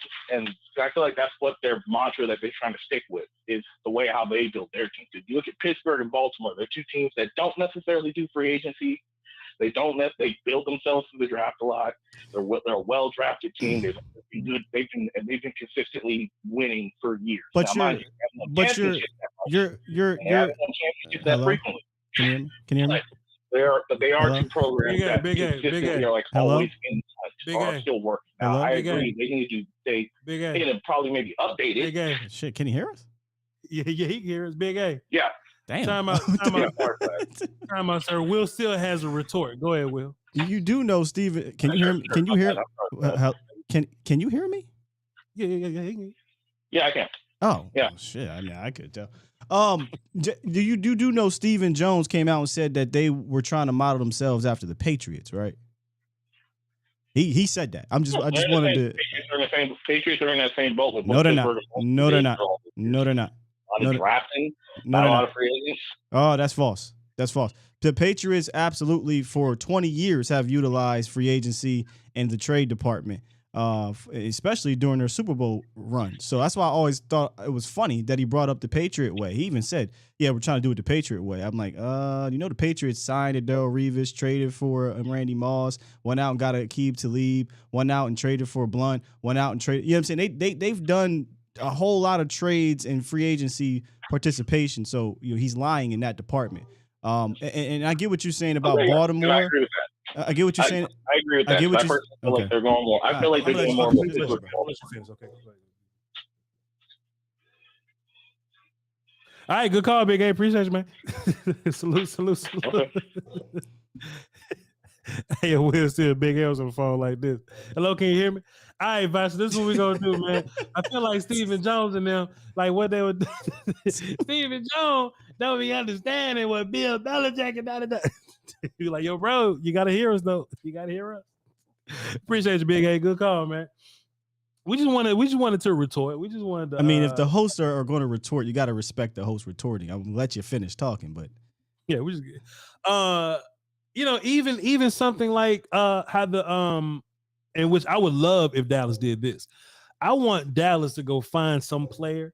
feel like that's what their mantra that they're trying to stick with is the way how they build their teams. If you look at Pittsburgh and Baltimore, they're two teams that don't necessarily do free agency. They build themselves through the draft a lot. They're a well-drafted team. They've been consistently winning for years. But now, you're hello? Can you hear me? They are two programs that consistently are like always in touch or still working. Now, I agree. They need to they need to probably maybe update it. Big A. Shit, can you hear us? Yeah, he can hear us. Big A. Yeah. Damn. Time out, sir. Will still has a retort. Go ahead, Will. You do know, Steven. Can you hear me? Can you hear? Can you hear me? Yeah. Yeah, I can. Oh, yeah. Oh, shit. I mean, I could tell. Do you know Stephen Jones came out and said that they were trying to model themselves after the Patriots, right? He said that. I just wanted to. Patriots are in that same boat with. No, they're not. No, they're not. No, they're not. A lot of drafting. Not a lot of free agents. Oh, that's false. That's false. The Patriots absolutely for 20 years have utilized free agency and the trade department, especially during their Super Bowl run. So that's why I always thought it was funny that he brought up the Patriot way. He even said, yeah, we're trying to do it the Patriot way. I'm like, the Patriots signed Adele Revis, traded for Randy Moss, went out and got Aqib Talib, went out and traded for Blunt, went out and traded. You know what I'm saying? They've done a whole lot of trades and free agency participation. So he's lying in that department. And I get what you're saying about Baltimore. I agree with that. I get what you're saying. I agree with that. I feel like they're going more. I feel like they're going more. Okay. All right, good call, Big A. Appreciate you, man. salute. Okay. Hey, Will still Big L's on the phone like this. Hello, can you hear me? All right, Voch, this is what we're going to do, man. I feel like Stephen Jones and them, like what they would do. Stephen Jones don't be understanding what Bill Belichick and da. You're like, yo, bro, you got to hear us, though. You got to hear us. Appreciate you, Big A. Good call, man. We just wanted to retort. We just wanted to. I mean, if the hosts are going to retort, you got to respect the host retorting. I'm gonna let you finish talking, but yeah, we just even something like how the in which I would love if Dallas did this. I want Dallas to go find some player,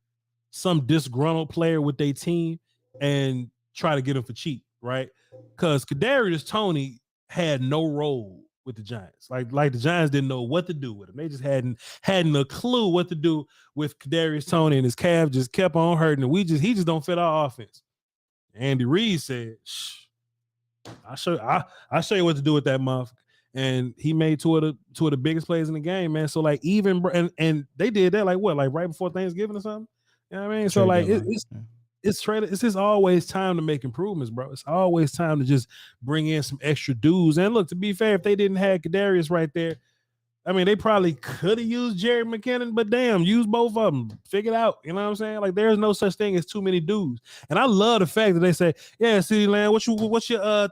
some disgruntled player with their team, and try to get him for cheap, right? Because Kadarius Toney had no role with the Giants. Like the Giants didn't know what to do with him. They just hadn't a clue what to do with Kadarius Toney, and his calf just kept on hurting. And he just don't fit our offense. Andy Reid said, "Shh, I'll show you what to do with that motherfucker." And he made two of the biggest plays in the game, man. So like even and they did that like right before Thanksgiving or something. You know what I mean? So like it's just always time to make improvements, bro. It's always time to just bring in some extra dudes. And look, to be fair, if they didn't have Kadarius right there, I mean, they probably could have used Jerry McKinnon, but damn, use both of them. Figure it out. You know what I'm saying? Like, there's no such thing as too many dudes. And I love the fact that they say, yeah, CeeDee Lamb, what you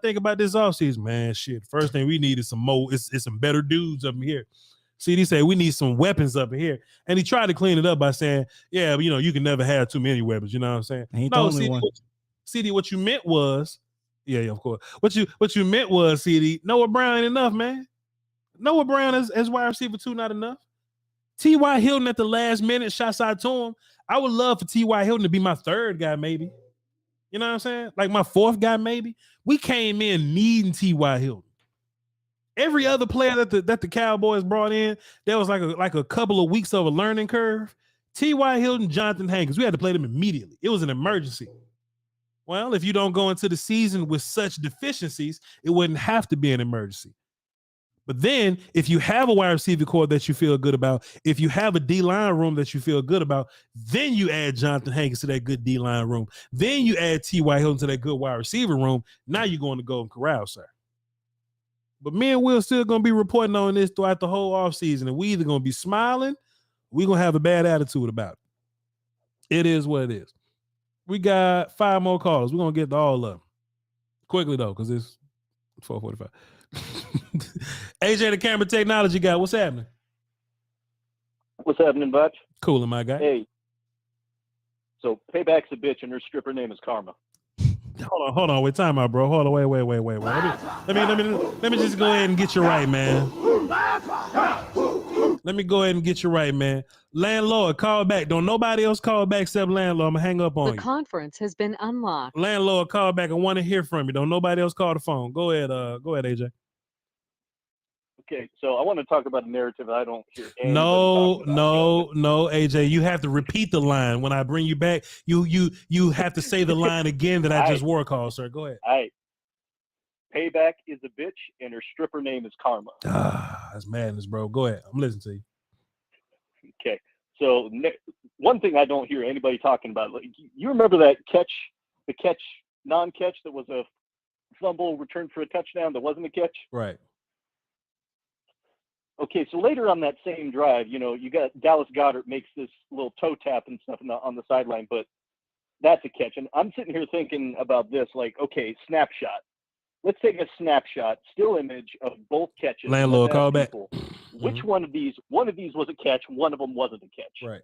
think about this offseason? Man, shit, first thing we need is some more, it's some better dudes up here. CD said we need some weapons up here. And he tried to clean it up by saying, yeah, but, you can never have too many weapons. You know what I'm saying? Ain't no, CD, one. CD, what you meant was, yeah, of course. What you meant was, CD, Noah Brown ain't enough, man. Noah Brown as wide receiver 2 not enough. T.Y. Hilton at the last minute, shots out to him. I would love for T.Y. Hilton to be my third guy, maybe. You know what I'm saying? Like my fourth guy, maybe. We came in needing T.Y. Hilton. Every other player that the Cowboys brought in, there was like a couple of weeks of a learning curve. T.Y. Hilton, Jonathan Hankins, we had to play them immediately. It was an emergency. Well, if you don't go into the season with such deficiencies, it wouldn't have to be an emergency. But then if you have a wide receiver core that you feel good about, if you have a D-line room that you feel good about, then you add Jonathan Hankins to that good D-line room. Then you add T.Y. Hilton to that good wide receiver room. Now you're going to Golden Corral, sir. But me and Will still going to be reporting on this throughout the whole offseason, and we either going to be smiling, or we're going to have a bad attitude about it. It is what it is. We got 5 more calls. We're going to get to all of them. Quickly, though, because it's 4:45. AJ, the camera technology guy, what's happening? What's happening, Voch? Cooling, my guy. Hey, so Payback's a bitch, and her stripper name is Karma. Hold on, wait, time out, bro. Hold on, wait. Let me just go ahead and get you right, man. Let me go ahead and get you right, man. Landlord, call back. Don't nobody else call back except landlord. I'm gonna hang up on you. The conference has been unlocked. Landlord, call back. I want to hear from you. Don't nobody else call the phone. Go ahead, AJ. Okay, so I want to talk about a narrative I don't hear. No, AJ. You have to repeat the line when I bring you back. You have to say the line again that I just wore call, sir. Go ahead. All right. Payback is a bitch, and her stripper name is Karma. That's madness, bro. Go ahead. I'm listening to you. Okay, so one thing I don't hear anybody talking about, like, you remember that non-catch that was a fumble returned for a touchdown that wasn't a catch? Right. Okay, so later on that same drive, you got Dallas Goedert makes this little toe tap and stuff on the sideline, but that's a catch. And I'm sitting here thinking about this, like, okay, snapshot. Let's take a snapshot, still image of both catches. Landlord, call back. Which one of these was a catch, one of them wasn't a catch. Right.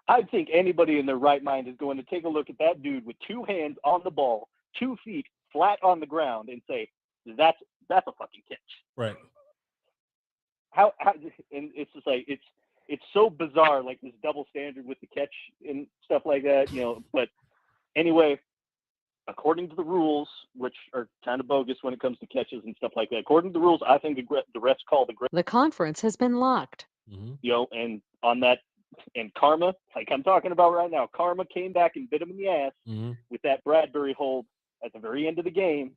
I think anybody in their right mind is going to take a look at that dude with 2 hands on the ball, 2 feet flat on the ground, and say, that's a fucking catch. Right. How and it's just like it's so bizarre, like this double standard with the catch and stuff like that, but anyway, according to the rules, which are kind of bogus when it comes to catches and stuff like that, according to the rules, I think the refs call the conference has been locked. And on that, and karma, like I'm talking about right now, karma came back and bit him in the ass with that Bradbury hold at the very end of the game,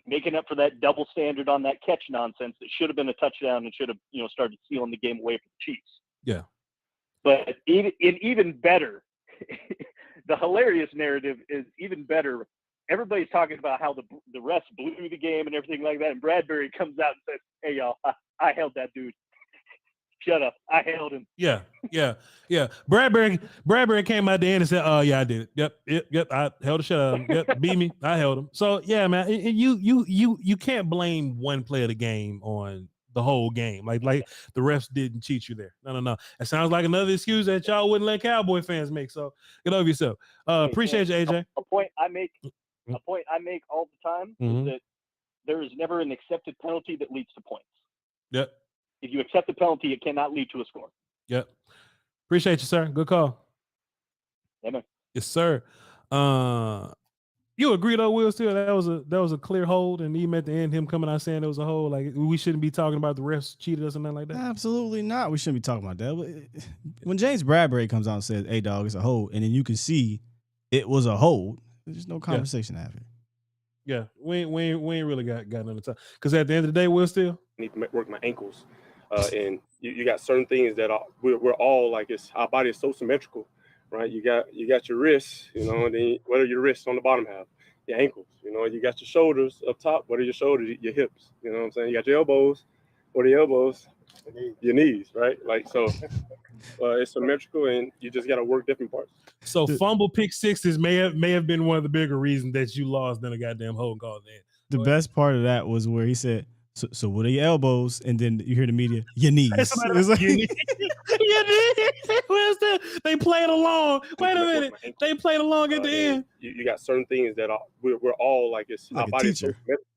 making up for that double standard on that catch nonsense that should have been a touchdown and should have, started sealing the game away from the Chiefs. Yeah. But even better, the hilarious narrative is even better. Everybody's talking about how the refs blew the game and everything like that, and Bradbury comes out and says, "Hey y'all, I held that dude. Shut up, I held him." Yeah. Bradbury came out the end and said, "Oh yeah, I did it. Yep. I held the shit out of him. Yep, beat me. I held him." So yeah, man, you can't blame one play of the game on the whole game. Like the refs didn't cheat you there. No. It sounds like another excuse that y'all wouldn't let Cowboy fans make. So get over yourself. Appreciate you, AJ. A point I make all the time is that there is never an accepted penalty that leads to points. Yep. If you accept the penalty, it cannot lead to a score. Yep. Appreciate you, sir. Good call. Yeah, man. Yes, sir. You agree though, Will? Still, that was a clear hold, and even at the end, him coming out saying it was a hold. Like we shouldn't be talking about the refs cheated us and nothing like that. Absolutely not. We shouldn't be talking about that. When James Bradbury comes out and says, "Hey, dog, it's a hold," and then you can see it was a hold, there's no conversation happening. Yeah, we ain't really got none of time. Because at the end of the day, Will, still I need to work my ankles, and you got certain things that we're all like. Our body is so symmetrical. Right, you got your wrists, and then what are your wrists on the bottom half? Your ankles, you got your shoulders up top. What are your shoulders? Your hips, you know what I'm saying? You got your elbows. What are your elbows? Your knees, right? Like so, it's symmetrical, and you just got to work different parts. So fumble pick sixes may have been one of the bigger reasons that you lost than a goddamn hold call. The best part of that was where he said, So what are your elbows? And then you hear the media, your knees. It's like, your knees. Where's that? They played along. Wait a minute. They played along at the end. You got certain things that we're all like. Our body's so symmetrical,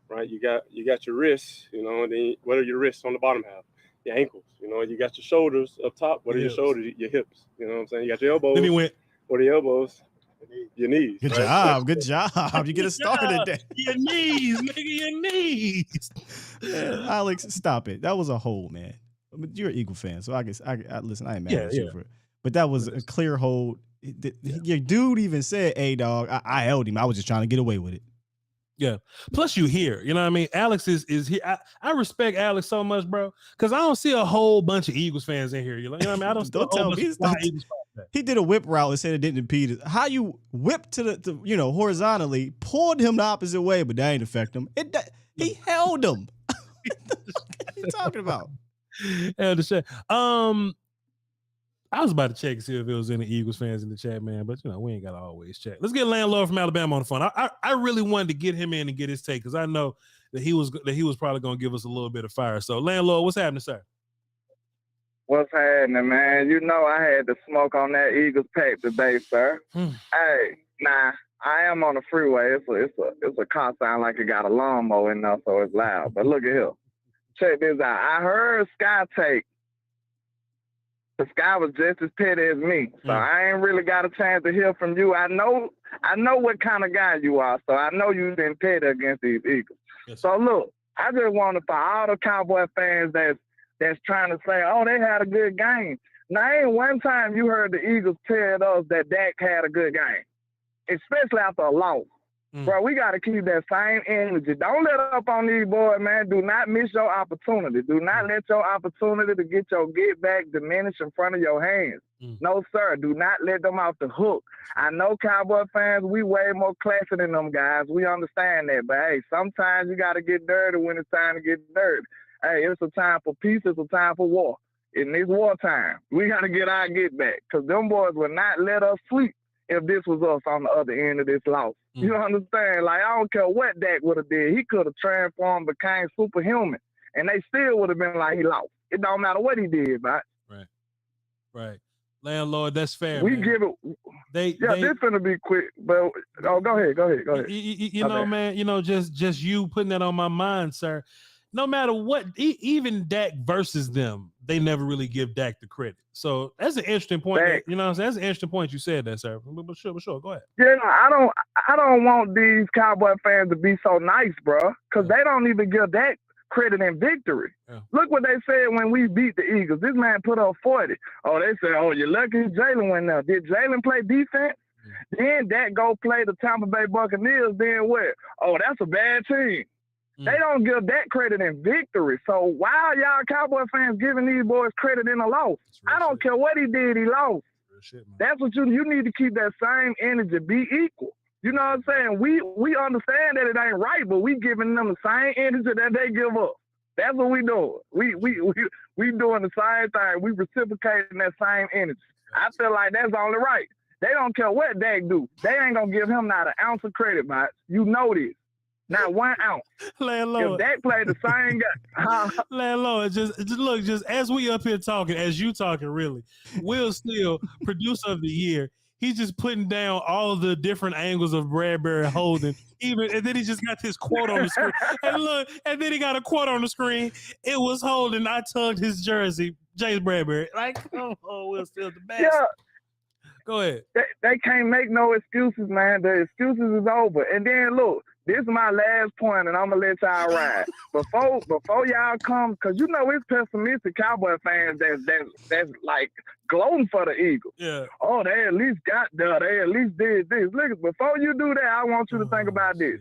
right? You got your wrists, and then what are your wrists on the bottom half? Your ankles, you got your shoulders up top. What are your shoulders? Your hips, you know what I'm saying? You got your elbows. Then he went, what are your elbows? Your knees. Good job. Good job. You get a star today. Your knees, nigga, your knees. Yeah, Alex, stop it. That was a hold, man. But you're an Eagle fan, so I guess I listen. I ain't mad at you for it. But that was a clear hold. Your dude even said, "Hey, dog, I held him. I was just trying to get away with it." Yeah. Plus, you here. You know what I mean? Alex is here. I respect Alex so much, bro, because I don't see a whole bunch of Eagles fans in here. You know what I mean? I don't. Don't tell me. He did a whip route and said it didn't impede it. How you whipped to the horizontally, pulled him the opposite way, but that ain't affect him. He held him. What are you talking about? I was about to check and see if there was any Eagles fans in the chat, man, but we ain't got to always check. Let's get Landlord from Alabama on the phone. I really wanted to get him in and get his take because I know that he was probably going to give us a little bit of fire. So, Landlord, what's happening, sir? What's happening, man? I had to smoke on that Eagles pack today, sir. Hey, nah, I am on the freeway. It's a car sound like it got a lawnmower in there, so it's loud. But look at here. Check this out. I heard Sky take. The Sky was just as petty as me, so I ain't really got a chance to hear from you. I know what kind of guy you are, so I know you've been petty against these Eagles. Yes. So look, I just wanted for all the Cowboy fans that's trying to say, oh, they had a good game. Now, ain't one time you heard the Eagles tell us that Dak had a good game, especially after a loss. Bro, we got to keep that same energy. Don't let up on these boys, man. Do not miss your opportunity. Do not let your opportunity to get your get back diminish in front of your hands. No, sir. Do not let them off the hook. I know Cowboy fans, we way more classy than them guys. We understand that. But, hey, sometimes you got to get dirty when it's time to get dirty. Hey, it's a time for peace. It's a time for war. In this wartime, we got to get our get back because them boys will not let us sleep if this was us on the other end of this loss. You understand? Like, I don't care what Dak would have did. He could have transformed, became superhuman, and they still would have been like he lost. It don't matter what he did, man. Right. Landlord, that's fair. We man. give it. This finna be quick, but go ahead. You know, man. You know, just you putting that on my mind, sir. No matter what, even Dak versus them, they never really give Dak the credit. So that's an interesting point. You know what I'm saying? That's an interesting point you said that, sir. But sure, go ahead. Yeah, I don't want these Cowboy fans to be so nice, bro, because they don't even give Dak credit in victory. Yeah. Look what they said when we beat the Eagles. This man put up 40. Oh, they said, oh, you're lucky Jalen went there. Did Jalen play defense? Then Dak go play the Tampa Bay Buccaneers. Then what? Oh, that's a bad team. They don't give that credit in victory. So why y'all Cowboy fans giving these boys credit in a loss? I don't care what he did, he lost. That's what you need to keep that same energy, be equal. You know what I'm saying? We understand that it ain't right, but we giving them the same energy that they give us. That's what we doing. We doing the same thing. We reciprocating that same energy. I feel like that's only right. They don't care what Dak do. They ain't gonna give him not an ounce of credit, man. You know this. Not 1 ounce. Landlord. If Dak played the same guy. Landlord, just look, just as we up here talking, as you talking, really, Will Steele, producer of the year, he's just putting down all the different angles of Bradbury holding. And then he just got this quote on the screen. And look, and then he got a quote on the screen. It was holding, I tugged his jersey, James Bradbury. Like, come on, Will Steele, the best. Yeah. Go ahead. They can't make no excuses, man. The excuses is over. And then look, this is my last point, and I'm gonna let y'all ride. Before y'all come, because you know it's pessimistic Cowboy fans that's like gloating for the Eagles. Yeah. Oh, they at least got there. They at least did this. Look, before you do that, I want you to think about this.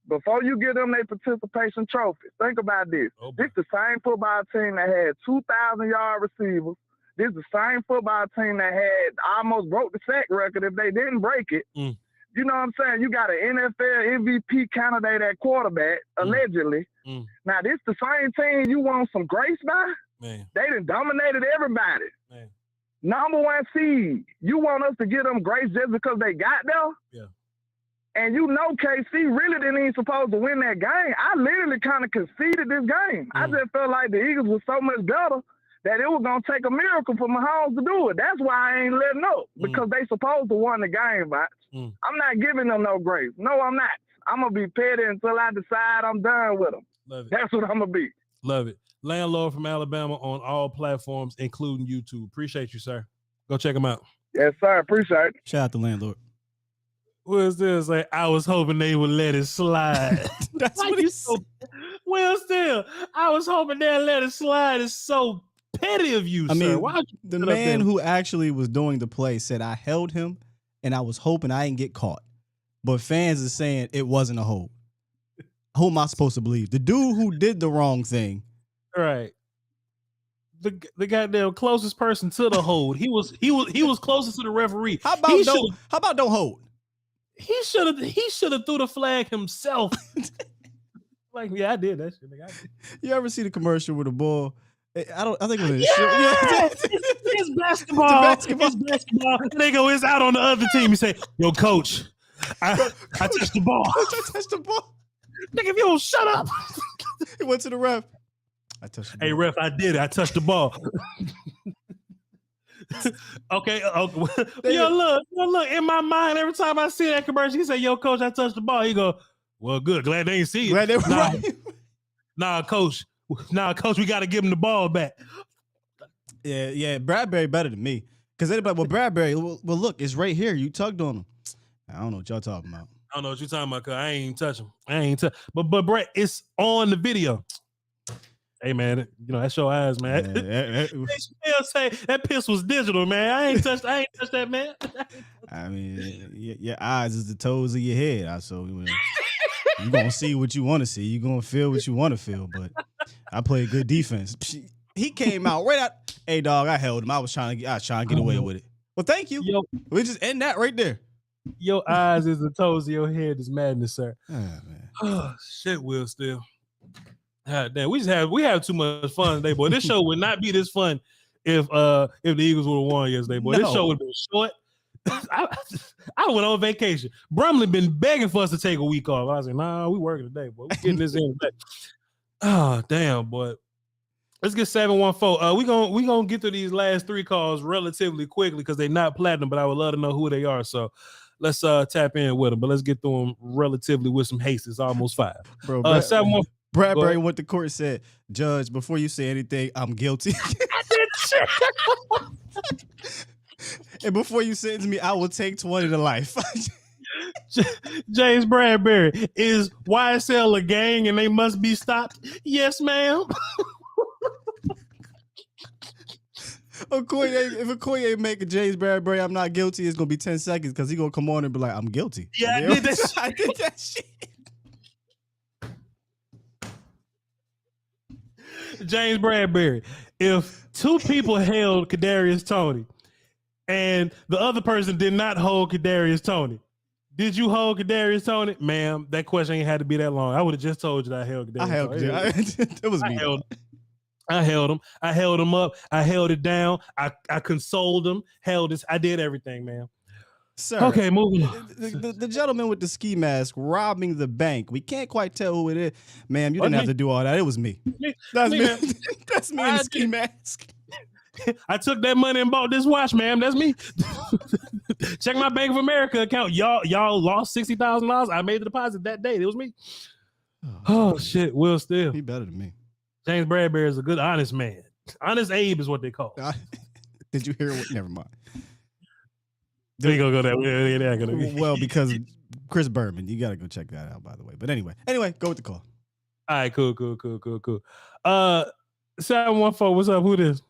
Before you give them their participation trophy, think about this. This the same football team that had 2,000-yard receivers. This is the same football team that had almost broke the sack record if they didn't break it. You know what I'm saying? You got an NFL MVP candidate at quarterback, allegedly. Now, this the same team you want some grace by? Man. They done dominated everybody. Man. Number 1 seed. You want us to give them grace just because they got there? Yeah. And you know KC really didn't even supposed to win that game. I literally kind of conceded this game. I just felt like the Eagles was so much better that it was going to take a miracle for Mahomes to do it. That's why I ain't letting up, because they supposed to win the game, but I'm not giving them no grace. No, I'm not. I'm going to be petty until I decide I'm done with them. Love it. That's what I'm going to be. Love it. Landlord from Alabama on all platforms, including YouTube. Appreciate you, sir. Go check him out. Yes, sir. Appreciate it. Shout out to Landlord. What is this? Like, I was hoping they would let it slide. That's what he said. Well, still, I was hoping they'd let it slide. It's so petty of you, sir. Mean, why the man who actually was doing the play said, I held him and I was hoping I didn't get caught. But fans are saying it wasn't a hold. Who am I supposed to believe? The dude who did the wrong thing. Right. The goddamn closest person to the hold. He was closest to the referee. How about don't hold? He should have threw the flag himself. Like, yeah, I did that shit. I did. You ever see the commercial with the ball? I think it was it's basketball. It's basketball. They go, it's out on the other team. You say, yo, coach, I touched the ball. I touched the ball. Nigga, if you don't shut up. He went to the ref. I touched the ball. Hey, ref, I did it. I touched the ball. Okay. Yo, look. In my mind, every time I see that commercial, he say, yo, coach, I touched the ball. He go, well, good. Glad they ain't see it. Glad they were right. Nah, coach, we got to give him the ball back. Yeah. Bradbury better than me. Because anybody, well, Bradbury, well, look, it's right here. You tugged on him. I don't know what y'all talking about. I don't know what you're talking about, because I ain't touch him. But Brett, it's on the video. Hey man, you know that's your eyes, man. They still say that piss was digital, man. I ain't touched that, man. I mean, your eyes is the toes of your head. So you're gonna see what you want to see. You're gonna feel what you want to feel. But I played good defense. He came out right out. Hey dog, I held him. I was trying to get away with it. Well, thank you. Yo, we just end that right there. Your eyes is the toes of your head is madness, sir. Oh, man. Oh shit, Will Steele. God damn, we have too much fun today, boy. This show would not be this fun if the Eagles would have won yesterday, boy. No. This show would have been short. I went on vacation. Brumley been begging for us to take a week off. I was like, nah, we working today, boy. We getting this in today. Oh, damn, boy. Let's get 714. We gonna get through these last 3 calls relatively quickly because they're not platinum, but I would love to know who they are. So let's tap in with them, but let's get through them relatively with some haste. It's almost 5. Bro, Bradbury went to court and said, Judge, before you say anything, I'm guilty. And before you sentence me, I will take 20 to life. James Bradbury, is YSL a gang and they must be stopped? Yes, ma'am. If Okoye make a James Bradbury, I'm not guilty, it's going to be 10 seconds because he's going to come on and be like, I'm guilty. Yeah, I did that shit. James Bradbury, if 2 people held Kadarius Toney and the other person did not hold Kadarius Toney, did you hold Kadarius Toney? Ma'am, that question ain't had to be that long. I would have just told you that I held Kadarius Toney. It was me. I held him. I held him up. I held it down. I consoled him. I did everything, man. Sir, okay, moving on. The gentleman with the ski mask robbing the bank. We can't quite tell who it is. Ma'am, you didn't have to do all that. It was me. That's me. That's me in the ski mask. I took that money and bought this watch, ma'am. That's me. Check my Bank of America account. Y'all lost $60,000. I made the deposit that day. It was me. Oh shit, Will Steele. He better than me. James Bradbury is a good, honest man. Honest Abe is what they call. Did you hear what? Never mind. We gonna go that. Well, because Chris Berman, you gotta go check that out, by the way. But anyway, go with the call. All right, cool. 714, what's up? Who this?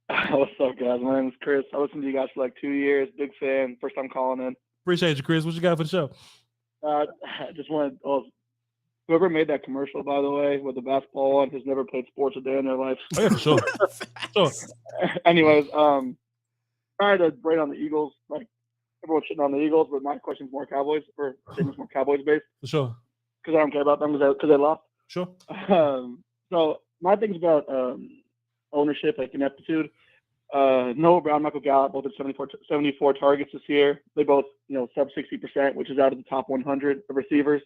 What's up, guys? My name is Chris. I listened to you guys for like 2 years. Big fan. First time calling in. Appreciate you, Chris. What you got for the show? I just wanted. Whoever made that commercial, by the way, with the basketball on, has never played sports a day in their life. Oh, yeah, sure. Anyways, sorry to brain on the Eagles. Like everyone's shitting on the Eagles, but my question's more Cowboys, or statement's more Cowboys based. For sure. Because I don't care about them because they lost. Sure. So my thing's about ownership, like ineptitude. Noah Brown, Michael Gallup, both at 74 targets this year. They both, sub 60%, which is out of the top 100 of receivers.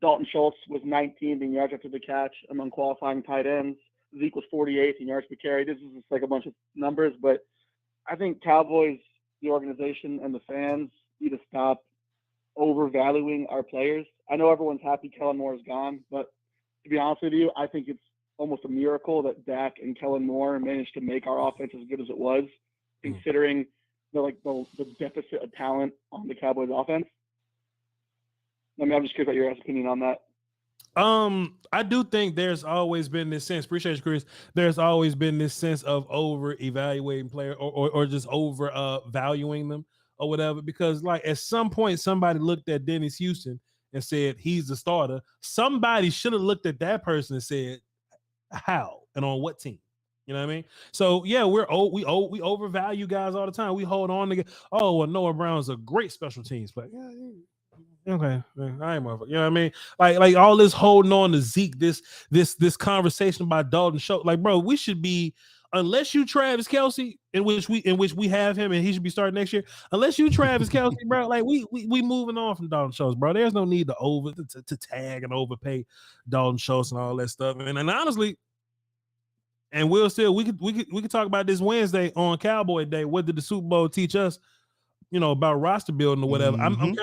Dalton Schultz was 19th in yards after the catch among qualifying tight ends. Zeke was 48th in yards per carry. This is just like a bunch of numbers, but I think Cowboys, the organization, and the fans need to stop overvaluing our players. I know everyone's happy Kellen Moore is gone, but to be honest with you, I think it's almost a miracle that Dak and Kellen Moore managed to make our offense as good as it was, considering the deficit of talent on the Cowboys offense. I mean, I'm just curious about your opinion on that. I do think there's always been this sense. Appreciate you, Chris. There's always been this sense of over evaluating players or just over valuing them or whatever. Because like at some point, somebody looked at Dennis Houston and said he's the starter. Somebody should have looked at that person and said how and on what team. You know what I mean? So yeah, we overvalue guys all the time. We hold on to Noah Brown's a great special teams player. Yeah. Okay, I ain't motherfucker. You know what I mean? Like all this holding on to Zeke, this conversation about Dalton Schultz. Like, bro, we should be, unless you Travis Kelce, in which we have him and he should be starting next year. Unless you Travis Kelce, bro, like we moving on from Dalton Schultz, bro. There's no need to tag and overpay Dalton Schultz and all that stuff. And honestly, and we'll still we could talk about this Wednesday on Cowboy Day. What did the Super Bowl teach us? About roster building or whatever. Mm-hmm.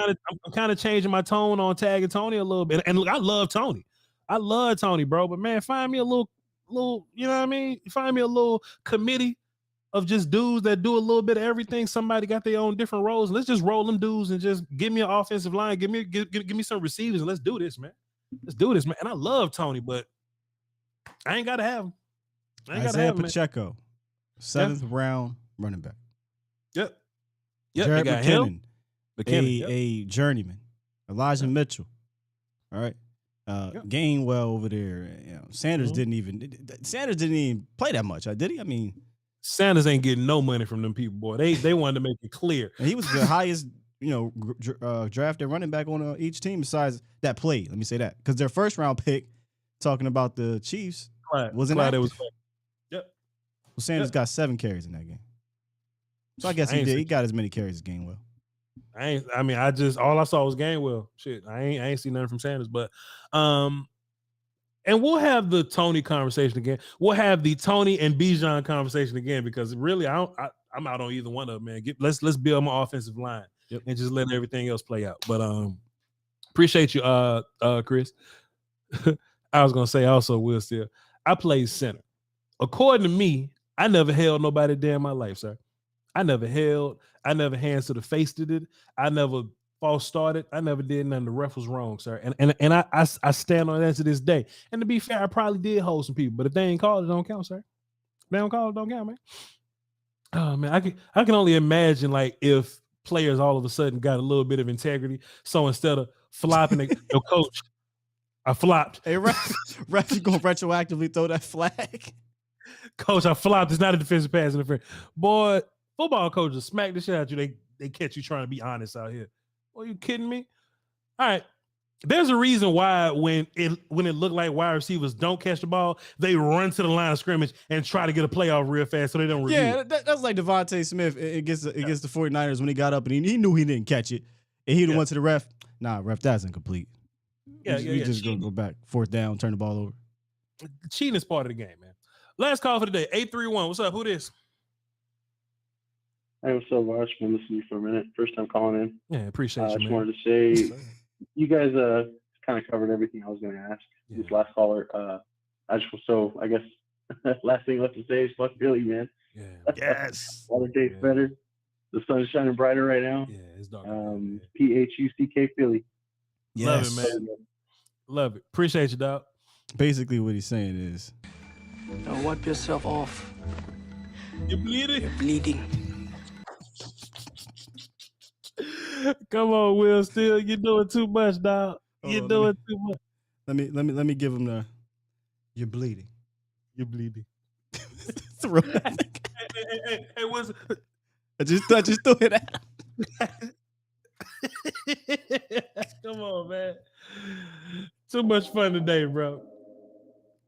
I'm kind of changing my tone on tagging Tony a little bit. And look, I love Tony, bro. But man, find me a little, you know what I mean? Find me a little committee of just dudes that do a little bit of everything. Somebody got their own different roles. Let's just roll them dudes and just give me an offensive line. Give me some receivers and let's do this, man. And I love Tony, but I ain't gotta have him. Isaiah Pacheco, 7th round running back. Yep. Jared they got McKinnon, McKinnon, a journeyman. Elijah Mitchell. All right. Gainwell over there. You know, Sanders didn't even play that much, did he? I mean, Sanders ain't getting no money from them people, boy. They wanted to make it clear. And he was the highest, drafted running back on each team besides that played. Let me say that. Because their first round pick, talking about the Chiefs, wasn't active. Yep. Well, Sanders got 7 carries in that game. So I guess he did. He got as many carries as Gainwell. All I saw was Gainwell. Shit, I ain't see nothing from Sanders. But and we'll have the Tony conversation again. We'll have the Tony and Bijan conversation again, because really I'm out on either one of them, man. Let's build my offensive line and just let everything else play out. But appreciate you, Chris. I was gonna say also, Will Steele, I played center. According to me, I never held nobody day in my life, sir. I never hands to the face did it. I never false started. I never did nothing. The ref was wrong, sir. And I stand on that to this day. And to be fair, I probably did hold some people, but if they ain't called, it don't count, sir. If they don't call it, don't count, man. Oh man, I can only imagine like if players all of a sudden got a little bit of integrity. So instead of flopping the coach, I flopped. Hey, ref, you gonna retroactively throw that flag? Coach, I flopped. It's not a defensive pass interference. Boy, football coaches smack the shit out you. They catch you trying to be honest out here. Are you kidding me? All right. There's a reason why when it looked like wide receivers don't catch the ball, they run to the line of scrimmage and try to get a playoff real fast so they don't review it. That's like Devontae Smith against the 49ers when he got up and he knew he didn't catch it. And he'd have went to the ref. Nah, ref, that's incomplete. We just gonna go back. 4th down, turn the ball over. Cheating is part of the game, man. Last call for the day. 831. What's up? Who this? Hey, what's up, Voch? Been listening to you for a minute. First time calling in. Yeah, appreciate you, I man. just wanted to say, you guys kind of covered everything I was going to ask. This last caller, I guess last thing left to say is fuck Philly, man. Yeah. Yes. Water tastes better. The sun's shining brighter right now. Yeah, it's dark. PHUCK Philly. Yes. Love it, man. Love it. Appreciate you, dog. Basically, what he's saying is, now wipe yourself off. You're bleeding. You're bleeding. Come on, Will Steele. You're doing too much, dog. You're doing too much. Let me give him the. You're bleeding. You're bleeding. Throw that. Hey, what's it? I just threw it out. Come on, man. Too much fun today, bro.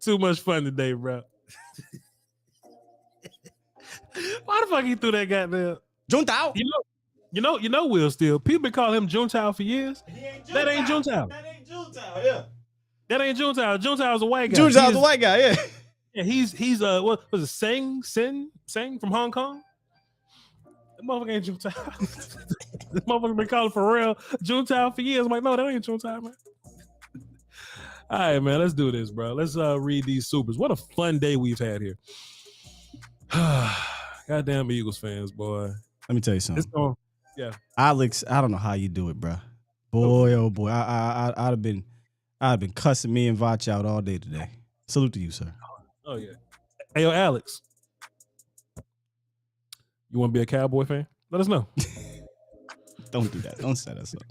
Too much fun today, bro. Why the fuck he threw that goddamn Juntao? You know, Will Steele. People been calling him Juntao for years. That ain't Juntao. That ain't Juntao, yeah. That ain't Juntao. Juntao's a white guy. Juntao's a white guy, yeah. Yeah, he's what was it? Sing from Hong Kong? That motherfucker ain't Juntao. This motherfucker been calling Pharrell Juntao for years. I'm like, no, that ain't Juntao, man. All right, man, let's do this, bro. Let's read these supers. What a fun day we've had here. Goddamn Eagles fans, boy. Let me tell you something. Yeah. Alex, I don't know how you do it, bro. Boy, oh boy. I'd have been cussing me and Voch out all day today. Salute to you, sir. Oh yeah. Hey, yo, Alex. You want to be a Cowboy fan? Let us know. Don't do that. Don't set us up.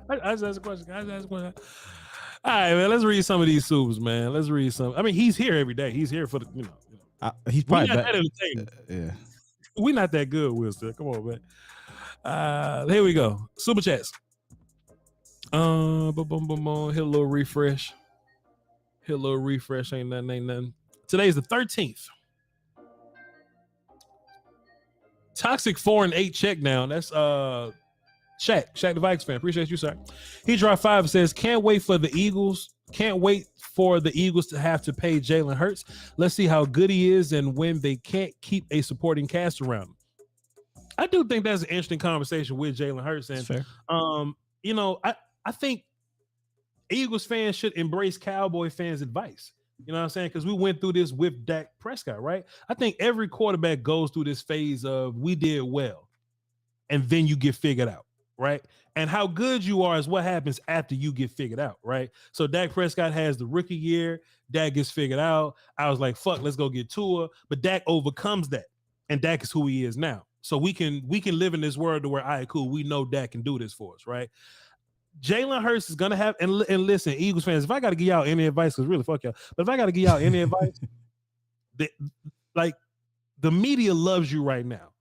I just asked a question. All right, man. Let's read some of these supers, man. Let's read some. I mean, he's here every day. He's here for the, he's probably not that entertaining. Yeah. We're not that good, Will Steele. Come on, man. Here we go. Super chats. Hit a little refresh. Ain't nothing. Today's the 13th. Toxic 4-8 check down. That's Shaq the Vikes fan. Appreciate you, sir. He dropped 5 and says, can't wait for the Eagles to have to pay Jalen Hurts. Let's see how good he is and when they can't keep a supporting cast around him. I do think that's an interesting conversation with Jalen Hurts. And fair. I think Eagles fans should embrace Cowboy fans' advice. You know what I'm saying? Because we went through this with Dak Prescott, right? I think every quarterback goes through this phase of we did well, and then you get figured out, right? And how good you are is what happens after you get figured out, right? So Dak Prescott has the rookie year. Dak gets figured out. I was like, fuck, let's go get Tua. But Dak overcomes that. And Dak is who he is now. So we can live in this world to where, all right, cool, we know Dak can do this for us, right? Jalen Hurts is gonna have, and listen, Eagles fans, if I gotta give y'all any advice, because really fuck y'all, but if I gotta give y'all any advice, the media loves you right now.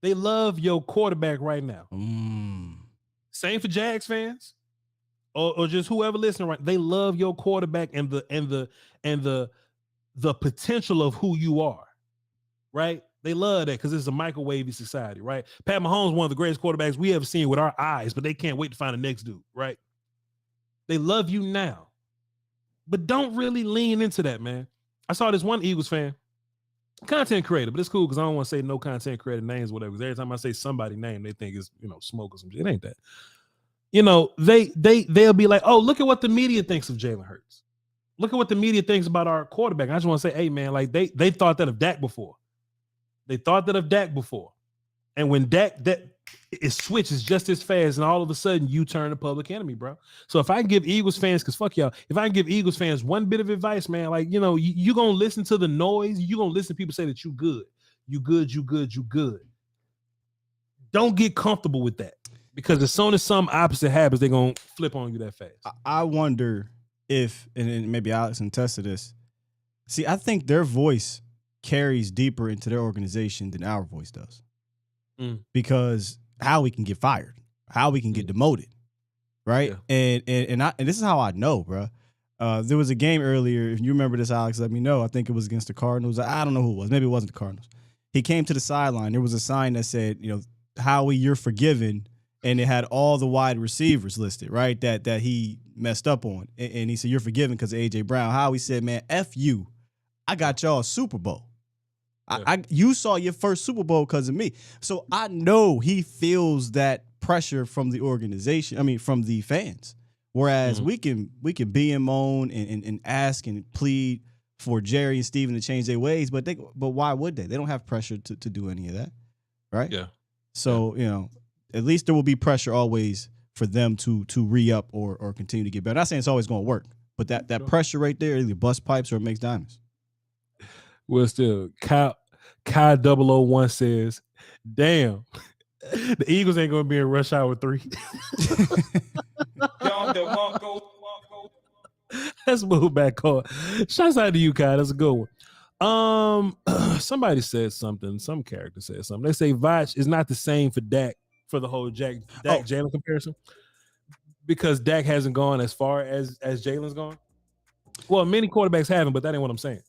They love your quarterback right now. Same for Jags fans, or just whoever listening right. They love your quarterback and the potential of who you are, right? They love that because it's a microwavy society, right? Pat Mahomes, one of the greatest quarterbacks we ever seen with our eyes, but they can't wait to find the next dude, right? They love you now, but don't really lean into that, man. I saw this one Eagles fan, content creator, but it's cool because I don't want to say no content creator names, whatever. Because every time I say somebody's name, they think it's smoke or some shit. It ain't that. They'll be like, oh, look at what the media thinks of Jalen Hurts. Look at what the media thinks about our quarterback. I just want to say, hey, man, like they thought that of Dak before. They thought that of Dak before. And when Dak, it switches just as fast, and all of a sudden you turn the public enemy, bro. So if I can give Eagles fans, because fuck y'all, if I can give Eagles fans one bit of advice, man, like, you're going to listen to the noise. You're going to listen to people say that you good. You good, you good, you good. Don't get comfortable with that, because as soon as some opposite happens, they're going to flip on you that fast. I wonder if, and maybe Alex can test to this. See, I think their voice carries deeper into their organization than our voice does. Because how we can get fired, how we can get demoted, right? Yeah. And this is how I know, bro. There was a game earlier. If you remember this, Alex, let me know. I think it was against the Cardinals. I don't know who it was. Maybe it wasn't the Cardinals. He came to the sideline. There was a sign that said, Howie, you're forgiven. And it had all the wide receivers listed, right? That he messed up on. And he said, you're forgiven because of A.J. Brown. Howie said, man, F you. I got y'all a Super Bowl. Yeah. You saw your first Super Bowl because of me. So I know he feels that pressure from the organization. I mean, from the fans. Whereas we can be and moan and ask and plead for Jerry and Steven to change their ways, but why would they? They don't have pressure to do any of that, right? Yeah. So at least there will be pressure always for them to re-up or continue to get better. I'm not saying it's always going to work, but that pressure right there either bust pipes or it makes diamonds. Well, still, Kai 001 says, damn, the Eagles ain't going to be in rush hour 3. Let's move back on. Shouts out to you, Kai. That's a good one. Somebody said something. Some character said something. They say Voch is not the same for Dak, for the whole Jalen comparison, because Dak hasn't gone as far as Jalen's gone. Well, many quarterbacks haven't, but that ain't what I'm saying.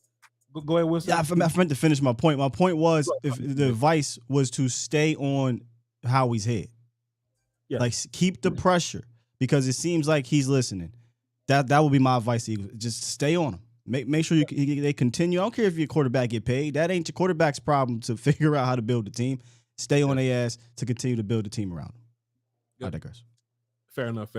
Go ahead, Wilson. Yeah, I meant to finish my point. My point was, if the advice was to stay on Howie's head, like keep the pressure, because it seems like he's listening. That would be my advice to you. Just stay on him. Make sure they continue. I don't care if your quarterback get paid. That ain't your quarterback's problem to figure out how to build the team. Stay on their ass to continue to build the team around them. I digress. Fair enough.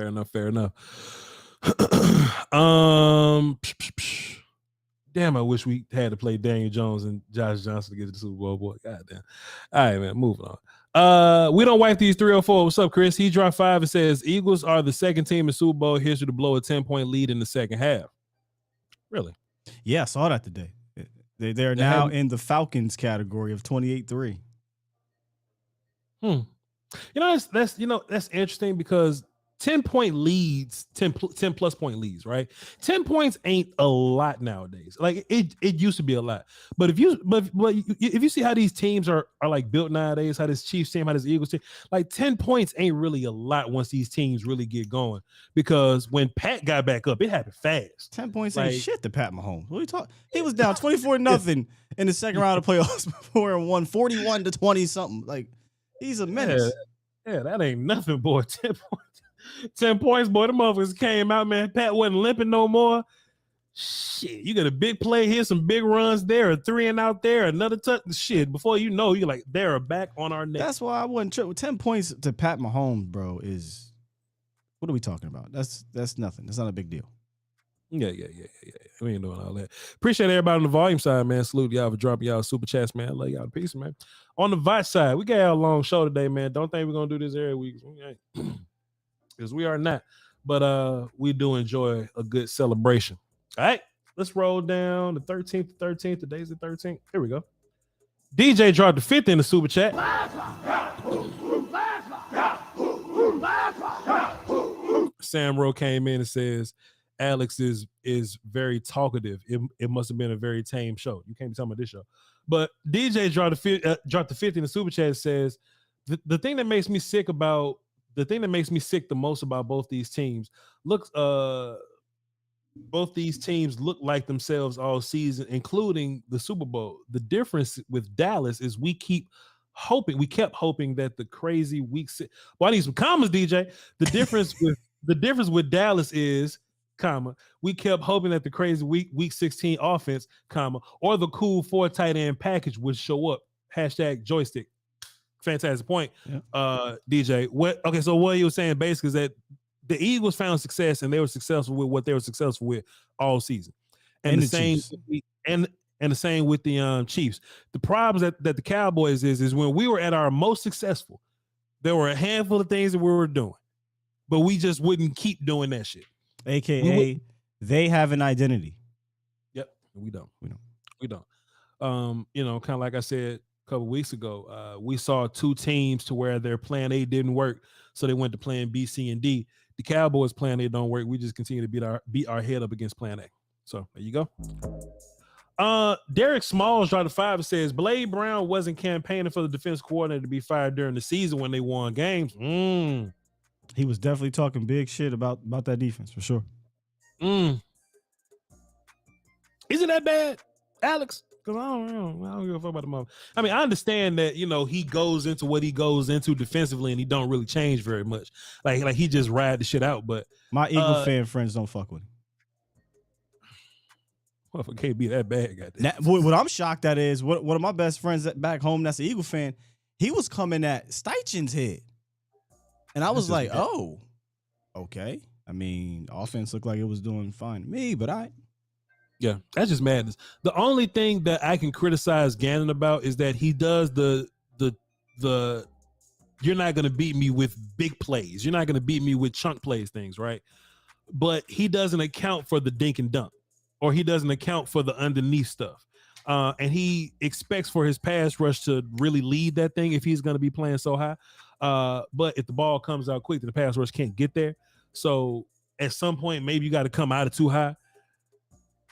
Damn, I wish we had to play Daniel Jones and Josh Johnson to get to the Super Bowl, boy. God damn. All right, man, moving on. We don't wipe these 304. What's up, Chris? He dropped 5 and says, Eagles are the second team in Super Bowl history to blow a 10-point lead in the second half. Really? Yeah, I saw that today. They're now in the Falcons category of 28-3. That's interesting, because 10-point leads, 10 plus point leads, right? 10 points ain't a lot nowadays. Like it used to be a lot. But if you see how these teams are like built nowadays, how this Chiefs team, how this Eagles team, like 10 points ain't really a lot once these teams really get going. Because when Pat got back up, it happened fast. 10 points ain't shit to Pat Mahomes. What are you talking? He was down 24-0 in the second round of playoffs before and won 41-20 something. Like, he's a menace. Yeah, that ain't nothing, boy. 10 points. 10 points, boy. The motherfuckers came out, man. Pat wasn't limping no more. Shit, you got a big play here, some big runs there, a 3 and out there, another touch. Shit, before you know, you're like, they're back on our neck. That's why I wouldn't trip. 10 points to Pat Mahomes, bro, is what are we talking about? That's nothing. That's not a big deal. Yeah. We ain't doing all that. Appreciate everybody on the volume side, man. Salute y'all for dropping y'all super chats, man. I love y'all to pieces, man. On the Voch side, we got a long show today, man. Don't think we're gonna do this every week, because we are not. But we do enjoy a good celebration. All right, let's roll down the 13th. Today's the 13th. Here we go. DJ dropped the 50 in the super chat. Sam Rowe came in and says, Alex is very talkative. It must have been a very tame show. You can't be talking about this show. But DJ dropped the 50 in the super chat and says, the thing that makes me sick the most about both these teams, both these teams look like themselves all season, including the Super Bowl. The difference with Dallas is we kept hoping that the crazy week six. Well, I need some commas, DJ. The difference with Dallas is, we kept hoping that the crazy week 16 offense, or the cool 4 tight end package would show up. # joystick. Fantastic point, DJ. So what you were saying basically is that the Eagles found success and they were successful with what they were successful with all season, and the same with the Chiefs. The problems that the Cowboys is when we were at our most successful, there were a handful of things that we were doing, but we just wouldn't keep doing that shit. AKA, they have an identity. Yep, we don't. Kind of like I said a couple weeks ago, we saw 2 teams to where their plan A didn't work, so they went to plan B, C, and D. The Cowboys' plan A don't work. We just continue to beat our head up against plan A. So there you go. Derek Smalls dropped a 5 and says Blade Brown wasn't campaigning for the defense coordinator to be fired during the season when they won games. He was definitely talking big shit about that defense for sure. Isn't that bad, Alex? Because I don't give a fuck about the mom. I mean, I understand that, he goes into what he goes into defensively and he don't really change very much. Like he just ride the shit out. But my Eagle fan friends don't fuck with him. Well, if it can't be that bad, goddamn. What I'm shocked at is one of my best friends back home that's an Eagle fan, he was coming at Steichen's head. And I was like, oh, okay. I mean, offense looked like it was doing fine to me, but yeah, that's just madness. The only thing that I can criticize Gannon about is that he does the you're not going to beat me with big plays. You're not going to beat me with chunk plays things, right? But he doesn't account for the dink and dunk, or he doesn't account for the underneath stuff. And he expects for his pass rush to really lead that thing if he's going to be playing so high. But if the ball comes out quick, then the pass rush can't get there. So at some point, maybe you got to come out of too high.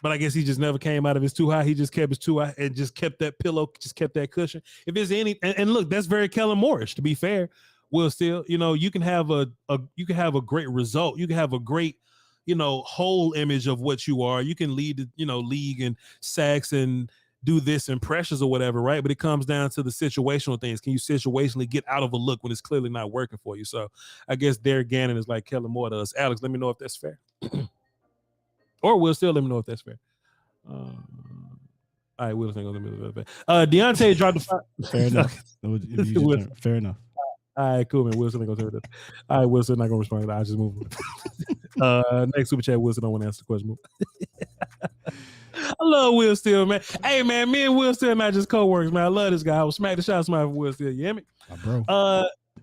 But I guess he just never came out of his too high. He just kept his too high and just kept that pillow, just kept that cushion. If there's any, and look, that's very Kellen Moorish, to be fair. Will Steele, you can have a great result. You can have a great, whole image of what you are. You can lead the, league in sacks and do this in pressures or whatever, right? But it comes down to the situational things. Can you situationally get out of a look when it's clearly not working for you? So I guess Derek Gannon is like Kellen Moore does. Alex, let me know if that's fair. Or Will Steele, let me know if that's fair. All right, Will's not gonna let me know if that's fair. Deontay dropped the 5. Fair enough. Fair enough. All right, cool, man. Wilson ain't gonna tell me that. All right, Wilson not gonna respond to that. I just move on. Next super chat, Wilson don't want to answer the question. I love Will Steele, man. Hey, man, me and Will Steele not just co-workers, man. I love this guy. I will smack the shot smile for Will Steele. You hear me? Bro.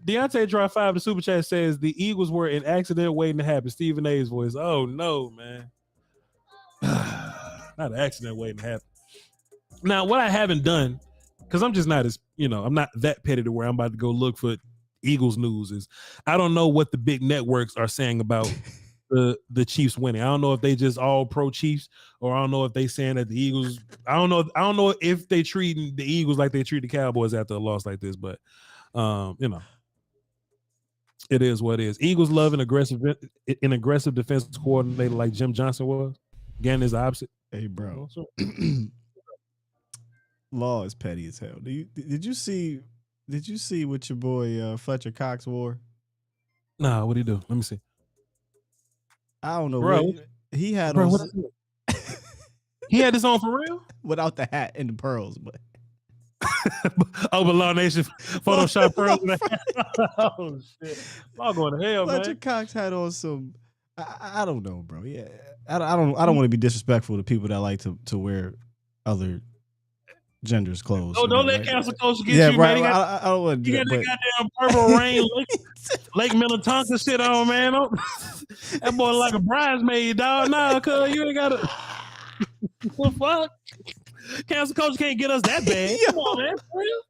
Deontay dropped 5. The super chat says the Eagles were an accident waiting to happen. Stephen A's voice. Oh no, man. Not an accident waiting to happen. Now, what I haven't done, because I'm just not as, I'm not that petty to where I'm about to go look for Eagles news, is I don't know what the big networks are saying about the Chiefs winning. I don't know if they just all pro Chiefs, or I don't know if they saying that the Eagles, I don't know if they treating the Eagles like they treat the Cowboys after a loss like this, but it is what it is. Eagles love an aggressive defensive coordinator like Jim Johnson was. Gannon is the opposite. Hey, bro. Law is petty as hell. Did you see what your boy Fletcher Cox wore? Nah, what did he do? Let me see. I don't know. Bro, he had bro, on. He had this on for real? Without the hat and the pearls, but but Law Nation Photoshop pearls. Oh shit! Law going to hell, Fletcher man. Cox had on some I don't know, bro. Yeah, I don't want to be disrespectful to people that like to wear other genders' clothes. Oh, don't let cancel culture get you, right, man. I don't want to do You got that. that goddamn Purple Rain Lake Minnetonka shit on, man. That boy like a bridesmaid, dog. Nah, cuz you ain't got to. What the fuck? Cancel culture can't get us that bad. Come on, man. For real?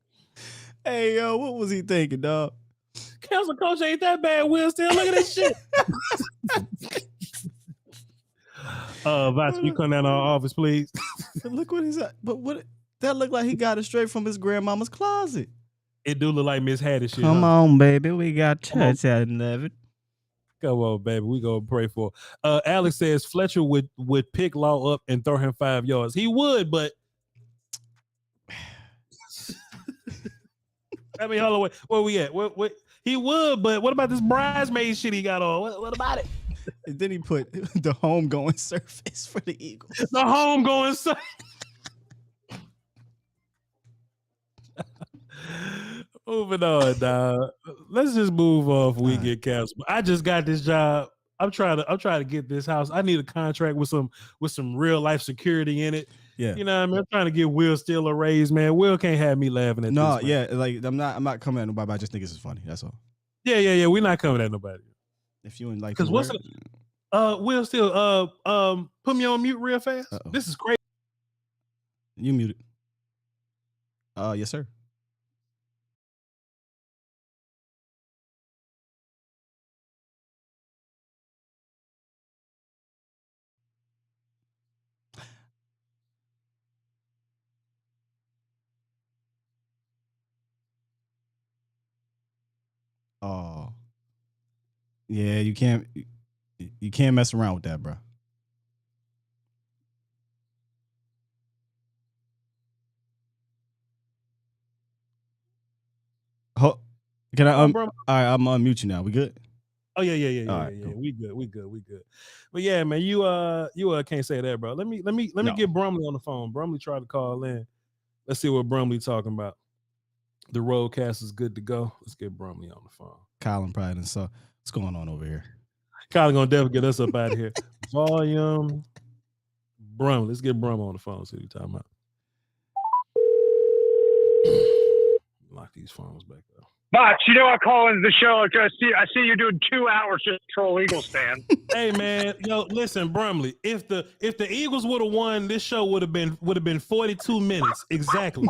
Hey, yo, what was he thinking, dog? Cancel culture ain't that bad, Will. Still look at this shit. Voch, you come down to our office, please. Look what he's at. But what that looked like he got it straight from his grandmama's closet. It do look like Miss Hattie shit. Come on, baby. We got church at 11. Come on, baby. We gonna pray for. Alex says Fletcher would pick Law up and throw him 5 yards. He would, but I mean, hold on, where we at? What? He would, but what about this bridesmaid shit he got on? What about it? And then he put the homegoing surface for the Eagles. The homegoing surface. Moving on, dog. Let's just move on if we get canceled. I just got this job. I'm trying to get this house. I need a contract with some real life security in it. Yeah. You know what I mean? I'm trying to get Will Steele a raise, man. Will can't have me laughing at this. No, yeah, like I'm not coming at nobody, but I just think this is funny. That's all. Yeah. We're not coming at nobody. If you ain't like, because what's Will Steele? Put me on mute real fast. Uh-oh. This is crazy. You muted. Yes, sir. Oh, yeah, you can't mess around with that, bro. Can I all right, I'm unmute you now. We good? Oh yeah. All right, yeah. cool. We good. But yeah, man, you can't say that, bro. Let me get Brumley on the phone. Brumley tried to call in. Let's see what Brumley talking about. The roadcast is good to go. Let's get Brumley on the phone. Colin probably done saw what's going on over here. Colin gonna definitely get us up out of here. Volume. Brumley. Let's get Brumley on the phone. See what you're talking about. Lock these phones back up. But you know, I call into the show. I see you doing 2 hours just troll Eagles fan. Hey man, listen, Brumley. If the Eagles would have won, this show would have been 42 minutes exactly.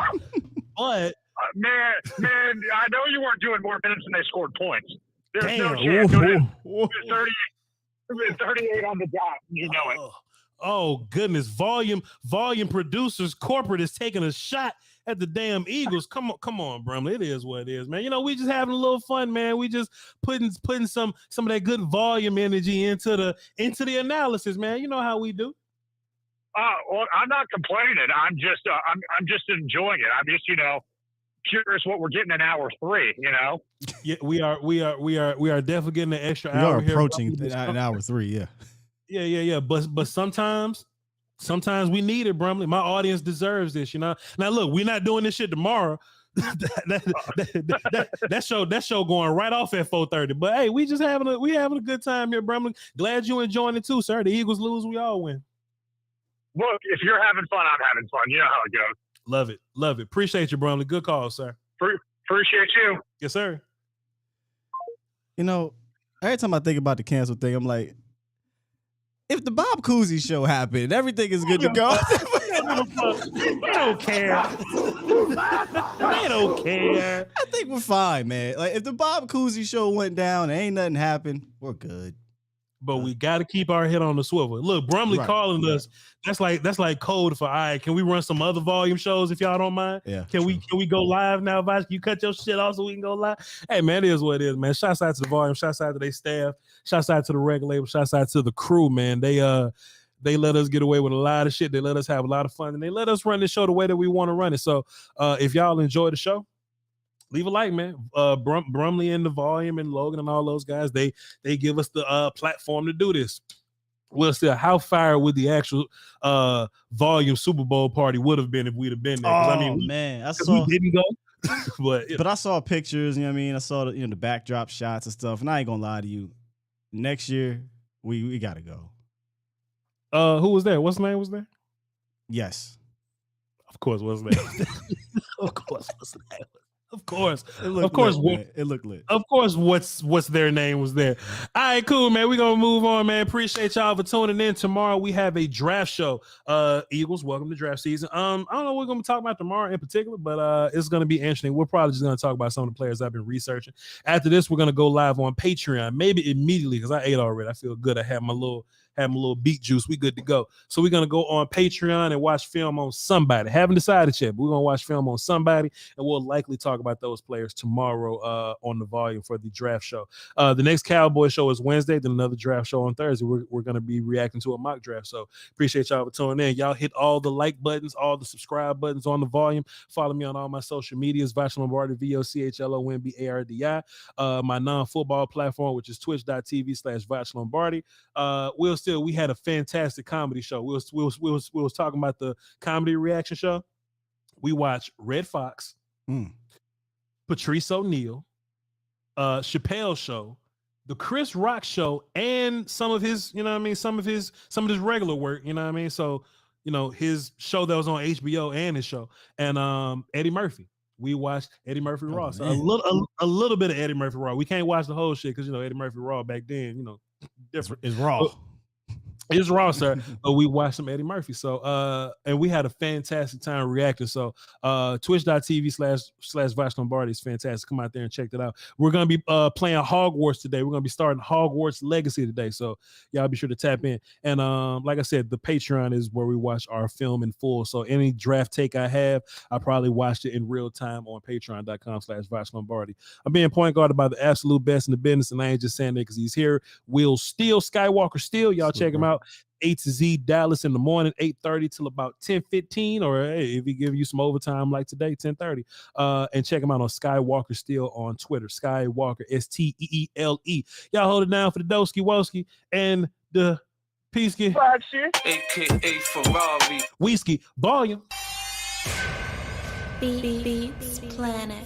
But man, I know you weren't doing more minutes than they scored points. There's no damn. chance. 38 on the dot. You know it. Oh goodness, volume producers corporate is taking a shot at the damn Eagles. Come on, Brumley. It is what it is, man. We just having a little fun, man. We just putting some of that good volume energy into the analysis, man. You know how we do. Well, I'm not complaining. I'm just enjoying it. I'm just curious what we're getting in hour 3. Yeah, we are definitely getting an extra We hour. are here. approaching an hour 3. Yeah. Yeah. But sometimes we need it, Brumley. My audience deserves this, Now look, we're not doing this shit tomorrow. that show going right off at 4:30. But hey, we having a good time here, Brumley. Glad you enjoying it too, sir. The Eagles lose, we all win. Look, if you're having fun, I'm having fun. You know how it goes. Love it. Appreciate you, Brumley. Good call, sir. Appreciate you. Yes, sir. Every time I think about the cancel thing, I'm like, if the Bob Cousy show happened, everything is good to go. They don't care. They don't care. I think we're fine, man. Like, if the Bob Cousy show went down and ain't nothing happened, we're good. But we got to keep our head on the swivel. Look, Brumley calling us. That's like code for, all right, can we run some other volume shows if y'all don't mind? Yeah. Can we go live now, Voch? You cut your shit off so we can go live? Hey, man, it is what it is, man. Shouts out to the volume. Shouts out to their staff. Shouts out to the record label. Shouts out to the crew, man. They let us get away with a lot of shit. They let us have a lot of fun, and they let us run the show the way that we want to run it. So if y'all enjoy the show, leave a like, man. Brumley and the volume and Logan and all those guys, they give us the platform to do this. Well, still, how fire would the actual volume Super Bowl party would have been if we'd have been there? Oh, man, we didn't go. but I saw pictures. You know what I mean? I saw the backdrop shots and stuff. And I ain't gonna lie to you. Next year, We gotta go. Who was there? What's his name was there? Yes. Of course, what's his name? Of course, what's his name? Of course. It looked Of course, lit, man. It looked lit. Of course, what's their name was there. All right, cool, man. We're gonna move on, man. Appreciate y'all for tuning in. Tomorrow we have a draft show. Eagles, welcome to draft season. I don't know what we're gonna talk about tomorrow in particular, but it's gonna be interesting. We're probably just gonna talk about some of the players I've been researching. After this, we're gonna go live on Patreon, maybe immediately because I ate already. I feel good. I have my little beet juice. We good to go. So we're gonna go on Patreon and watch film on somebody. Haven't decided yet, but we're gonna watch film on somebody, and we'll likely talk about those players tomorrow on the volume for the draft show. The next Cowboy show is Wednesday, then another draft show on Thursday. We're gonna be reacting to a mock draft. So appreciate y'all for tuning in. Y'all hit all the like buttons, all the subscribe buttons on the volume. Follow me on all my social medias, Voch Lombardi, VOCHLOMBARDI. My non-football platform, which is twitch.tv/Voch Lombardi. We had a fantastic comedy show. We was talking about the comedy reaction show. We watched Red Fox, Patrice O'Neal, Chappelle show, the Chris Rock show, and some of his, some of his regular work, So, his show that was on HBO and his show, and Eddie Murphy. We watched Eddie Murphy Raw. So a little bit of Eddie Murphy Raw. We can't watch the whole shit because Eddie Murphy Raw back then, different. It's raw. It's raw, sir. But we watched some Eddie Murphy. So and we had a fantastic time reacting. So twitch.tv/Voch Lombardi is fantastic. Come out there and check that out. We're gonna be playing Hogwarts today. We're gonna be starting Hogwarts Legacy today. So y'all be sure to tap in. And like I said, the Patreon is where we watch our film in full. So any draft take I have, I probably watched it in real time on patreon.com/Voch Lombardi. I'm being point guarded by the absolute best in the business, and I ain't just saying that because he's here. Will Steele, Skywalker Steele. Y'all check him out. A to Z Dallas in the morning, 8:30 till about 10:15, or hey, if he give you some overtime like today, 10:30. And check him out on Skywalker Steele on Twitter. Skywalker, Steele. Y'all hold it down for the Doski Woski and the Peasky. AKA Ferrari. Whiskey volume. Beats Planet.